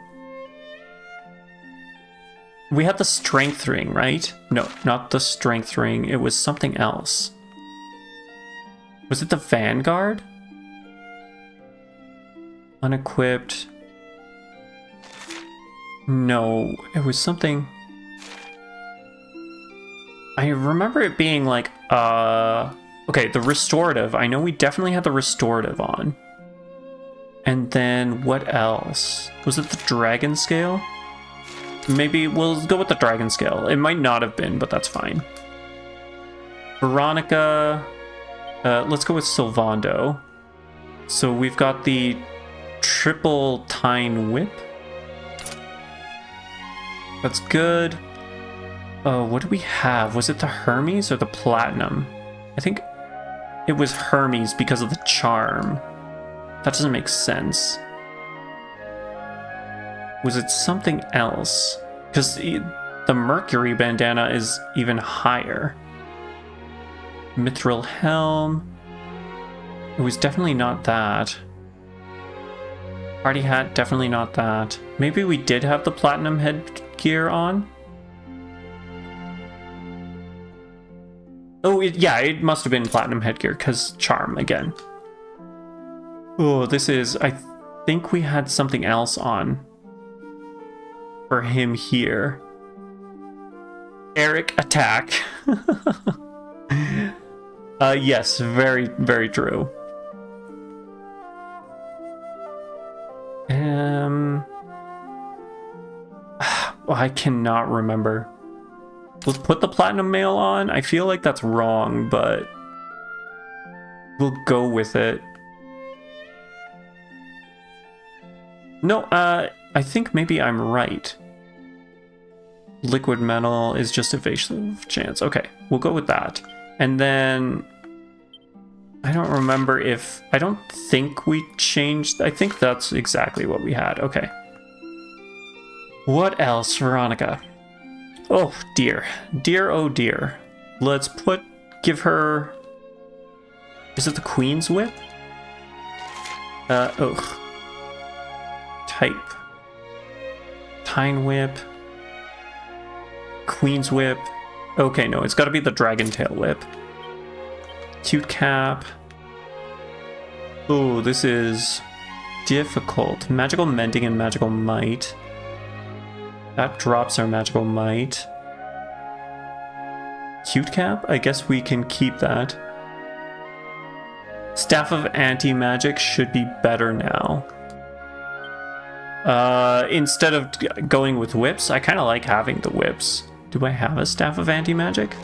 We had the strength ring, right? No, not the strength ring. It was something else. Was it the Vanguard? Unequipped. No, it was something... I remember it being like, okay, the restorative. I know we definitely had the restorative on. And then what else? Was it the dragon scale? Maybe we'll go with the dragon scale. It might not have been, but that's fine. Veronica. Let's go with Sylvando. So we've got the triple tine whip. That's good. Oh, what do we have? Was it the Hermes or the Platinum? I think it was Hermes because of the charm. That doesn't make sense. Was it something else? Because the Mercury bandana is even higher. Mithril helm. It was definitely not that. Party hat, definitely not that. Maybe we did have the platinum headgear on? Oh, yeah, it must have been platinum headgear, because charm again. Oh, this is... I think we had something else on for him here. Eric, attack. Yes, very, very true. I cannot remember. Let's put the platinum mail on. I feel like that's wrong, but we'll go with it. No, I think maybe I'm right. Liquid metal is just evasive chance. Okay, we'll go with that. And then I don't remember if... I don't think we changed... I think that's exactly what we had. Okay. What else, Veronica? Oh, dear. Dear, oh, dear. Let's give her... Is it the Queen's Whip? Oh. Type. Tine Whip. Queen's Whip. Okay, no, it's got to be the Dragon Tail Whip. Cute Cap. Oh, this is difficult. Magical Mending and Magical Might. That drops our Magical Might. Cute Cap? I guess we can keep that. Staff of Anti-Magic should be better now. Instead of going with whips, I kind of like having the whips. Do I have a Staff of Anti-Magic?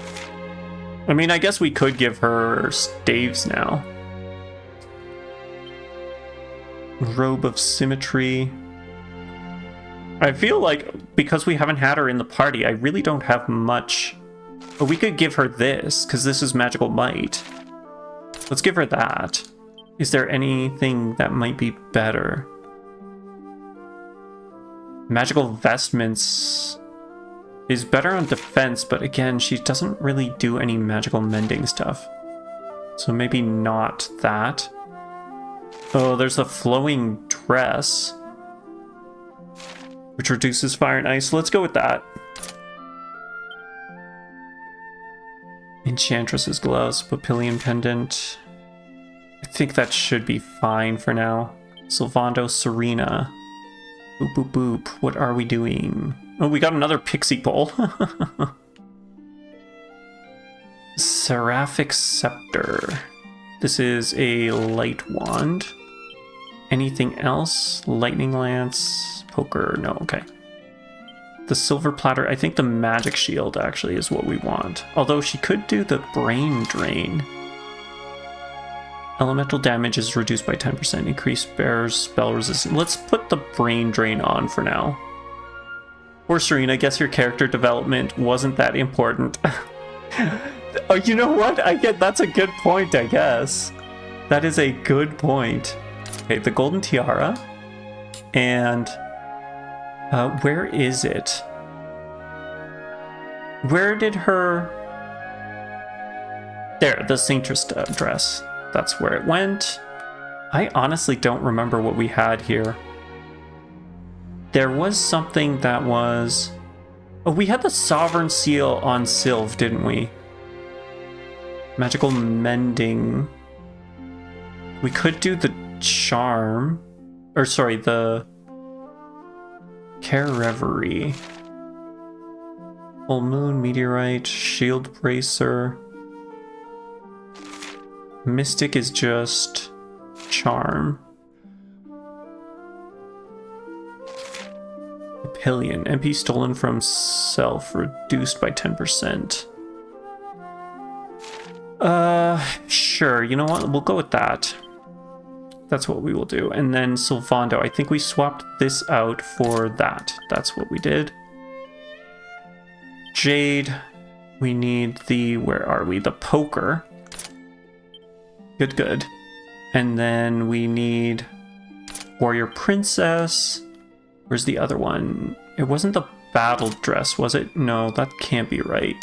I mean, I guess we could give her staves now. Robe of Symmetry. I feel like because we haven't had her in the party, I really don't have much. But we could give her this, because this is Magical Might. Let's give her that. Is there anything that might be better? Magical Vestments is better on defense, but again, she doesn't really do any magical mending stuff. So maybe not that. Oh, there's a Flowing Dress, which reduces fire and ice. Let's go with that. Enchantress's Gloves, Papillion Pendant. I think that should be fine for now. Sylvando Serena. Boop, boop, boop. What are we doing? Oh, we got another pixie bowl. Seraphic Scepter. This is a light wand. Anything else? Lightning Lance, poker, no, okay. The silver platter, I think the magic shield actually is what we want. Although she could do the brain drain. Elemental damage is reduced by 10%. Increased bearer's spell resistance. Let's put the brain drain on for now. Poor Serena, I guess your character development wasn't that important. Oh, you know what? That's a good point, I guess. That is a good point. Okay, the golden tiara. And where is it? Where did her... There, the Saintress dress. That's where it went. I honestly don't remember what we had here. There was something that was... Oh, we had the Sovereign Seal on Sylv, didn't we? Magical Mending. We could do the charm, or sorry, the Care Reverie. Full Moon, Meteorite, Shield Bracer. Mystic is just charm. Pillion, MP stolen from self, reduced by 10%. Sure, you know what? We'll go with that. That's what we will do. And then Sylvando, I think we swapped this out for that. That's what we did. Jade, we need the, where are we? The poker. Good, good. And then we need Warrior Princess. Where's the other one? It wasn't the battle dress, was it? No, that can't be right.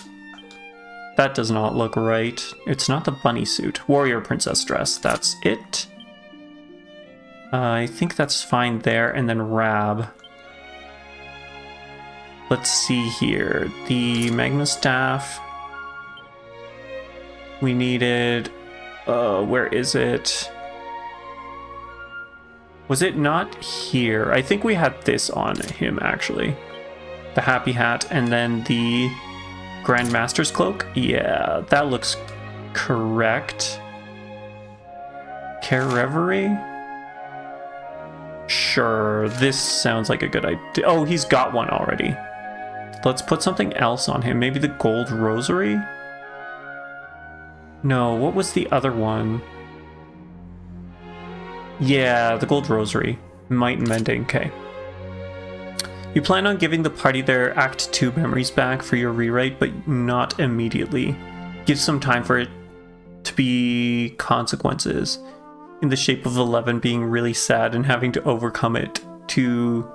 That does not look right. It's not the bunny suit. Warrior Princess dress, that's it. I think that's fine there. And then Rab. Let's see here. The Magna Staff. We needed... where is it? Was it not here? I think we had this on him, actually. The Happy Hat, and then the Grand Master's Cloak. Yeah, that looks correct. Care Reverie? Sure, this sounds like a good idea. Oh, he's got one already. Let's put something else on him. Maybe the Gold Rosary? No, what was the other one? Yeah, the Gold Rosary. Might and Mending, okay. You plan on giving the party their Act 2 memories back for your rewrite, but not immediately. Give some time for it to be consequences, in the shape of 11 being really sad and having to overcome it to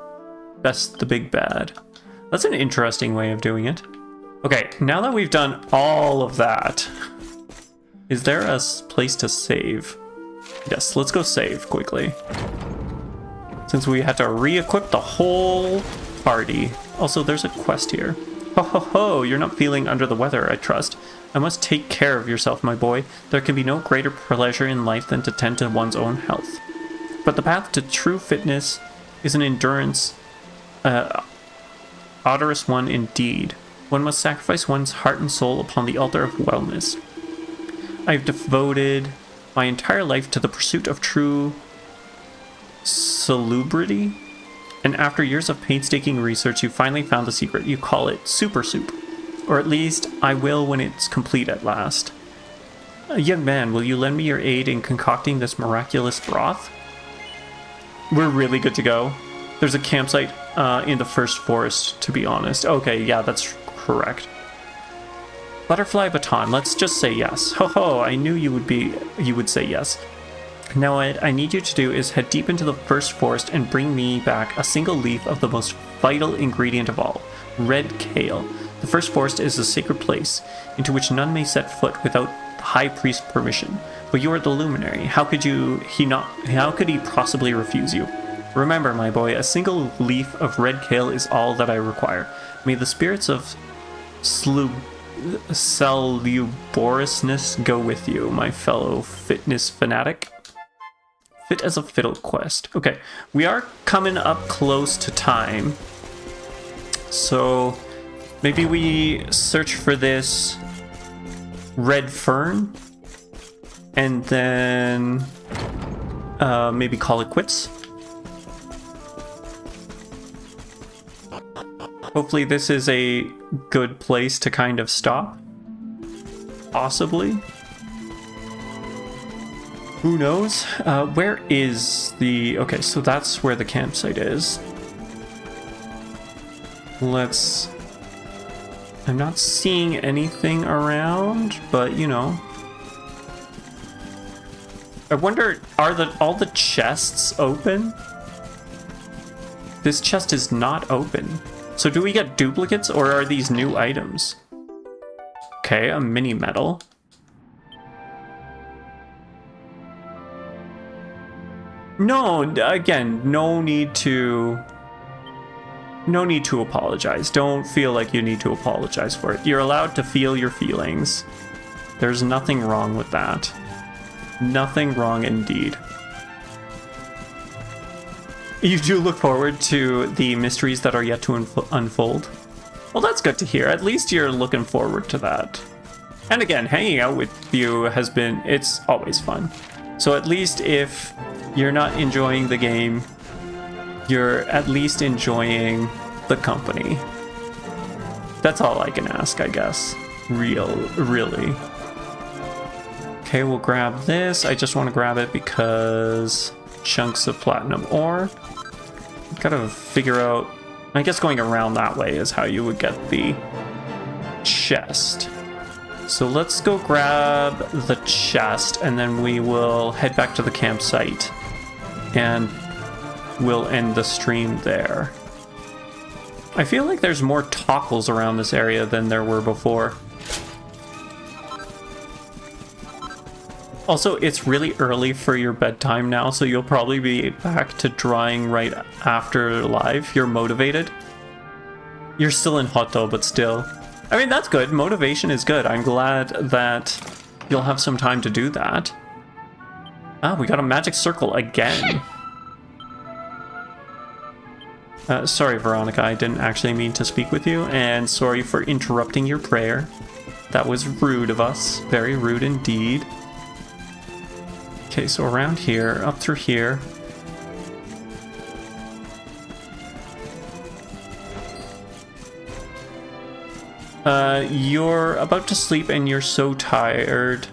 best the big bad. That's an interesting way of doing it. Okay, now that we've done all of that, is there a place to save? Yes, let's go save quickly. Since we had to re-equip the whole party. Also, there's a quest here. Ho ho ho, you're not feeling under the weather, I trust. I must take care of yourself, my boy. There can be no greater pleasure in life than to tend to one's own health. But the path to true fitness is an endurance, odorous one indeed. One must sacrifice one's heart and soul upon the altar of wellness. I've devoted my entire life to the pursuit of true salubrity, and after years of painstaking research, you finally found the secret. You call it Super Soup. Or at least, I will when it's complete at last. Young man, will you lend me your aid in concocting this miraculous broth? We're really good to go. There's a campsite in the first forest, to be honest. Okay, yeah, that's correct. Butterfly baton, let's just say yes. Ho ho, I knew you would say yes. Now what I need you to do is head deep into the first forest and bring me back a single leaf of the most vital ingredient of all, red kale. The first forest is a sacred place, into which none may set foot without the high priest's permission. But you are the luminary. How could he possibly refuse you? Remember, my boy, a single leaf of red kale is all that I require. May the spirits of salubrousness go with you, my fellow fitness fanatic. Fit as a fiddle quest. Okay, we are coming up close to time. So maybe we search for this red fern and then maybe call it quits. Hopefully this is a good place to kind of stop. Possibly. Who knows? Where is the... Okay, so that's where the campsite is. Let's... I'm not seeing anything around, but you know. I wonder, are all the chests open? This chest is not open. So do we get duplicates or are these new items? Okay, a mini medal. No, again, no need to apologize. Don't feel like you need to apologize for it. You're allowed to feel your feelings. There's nothing wrong with that. Nothing wrong indeed. You do look forward to the mysteries that are yet to unfold? Well, that's good to hear. At least you're looking forward to that. And again, hanging out with you it's always fun. So at least if you're not enjoying the game, you're at least enjoying the company. That's all I can ask, I guess. Really. Okay, we'll grab this. I just want to grab it because chunks of platinum ore. Gotta figure out... I guess going around that way is how you would get the chest. So let's go grab the chest, and then we will head back to the campsite. And we'll end the stream there. I feel like there's more tockles around this area than there were before. Also, it's really early for your bedtime now, so you'll probably be back to drawing right after live. You're motivated. You're still in Hoto, but still. I mean, that's good. Motivation is good. I'm glad that you'll have some time to do that. Ah, we got a magic circle again. Sorry, Veronica, I didn't actually mean to speak with you, and sorry for interrupting your prayer. That was rude of us. Very rude indeed. Okay, so around here, up through here. You're about to sleep and you're so tired.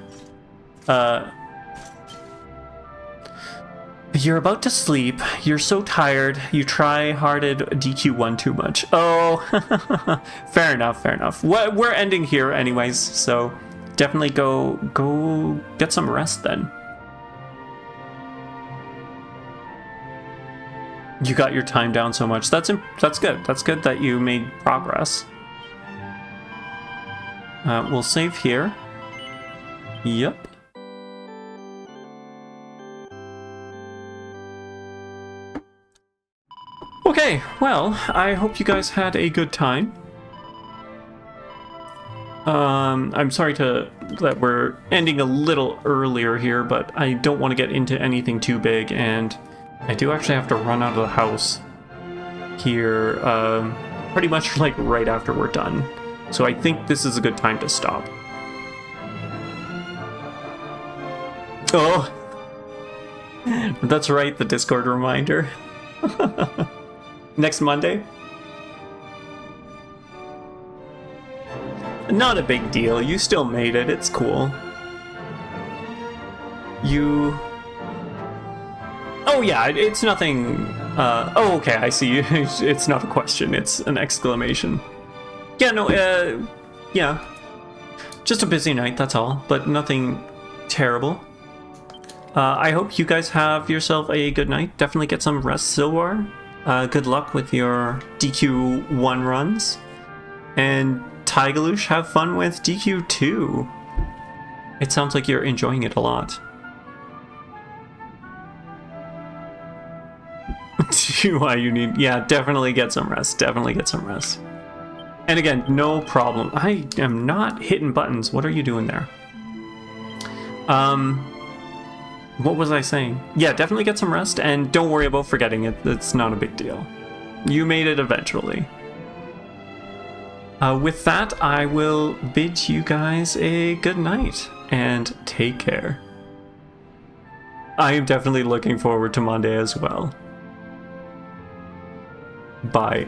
You're about to sleep, you're so tired, you try-hearted DQ1 too much. Oh, fair enough, fair enough. We're ending here anyways, so definitely go get some rest then. You got your time down so much. That's good. That's good that you made progress. We'll save here. Yep. Okay, well, I hope you guys had a good time. I'm sorry that we're ending a little earlier here, but I don't want to get into anything too big, and I do actually have to run out of the house here pretty much like right after we're done. So I think this is a good time to stop. Oh, that's right, the Discord reminder. Next Monday? Not a big deal, you still made it, it's cool. Oh yeah, it's nothing... oh, okay, I see. It's not a question, it's an exclamation. Yeah, no, yeah. Just a busy night, that's all, but nothing terrible. I hope you guys have yourself a good night. Definitely get some rest, Silwar. Good luck with your DQ1 runs. And Tigaloosh, have fun with DQ2. It sounds like you're enjoying it a lot. Why you need... Yeah, definitely get some rest. Definitely get some rest. And again, no problem. I am not hitting buttons. What are you doing there? What was I saying? Yeah, definitely get some rest, and don't worry about forgetting it. It's not a big deal. You made it eventually. With that, I will bid you guys a good night, and take care. I am definitely looking forward to Monday as well. Bye.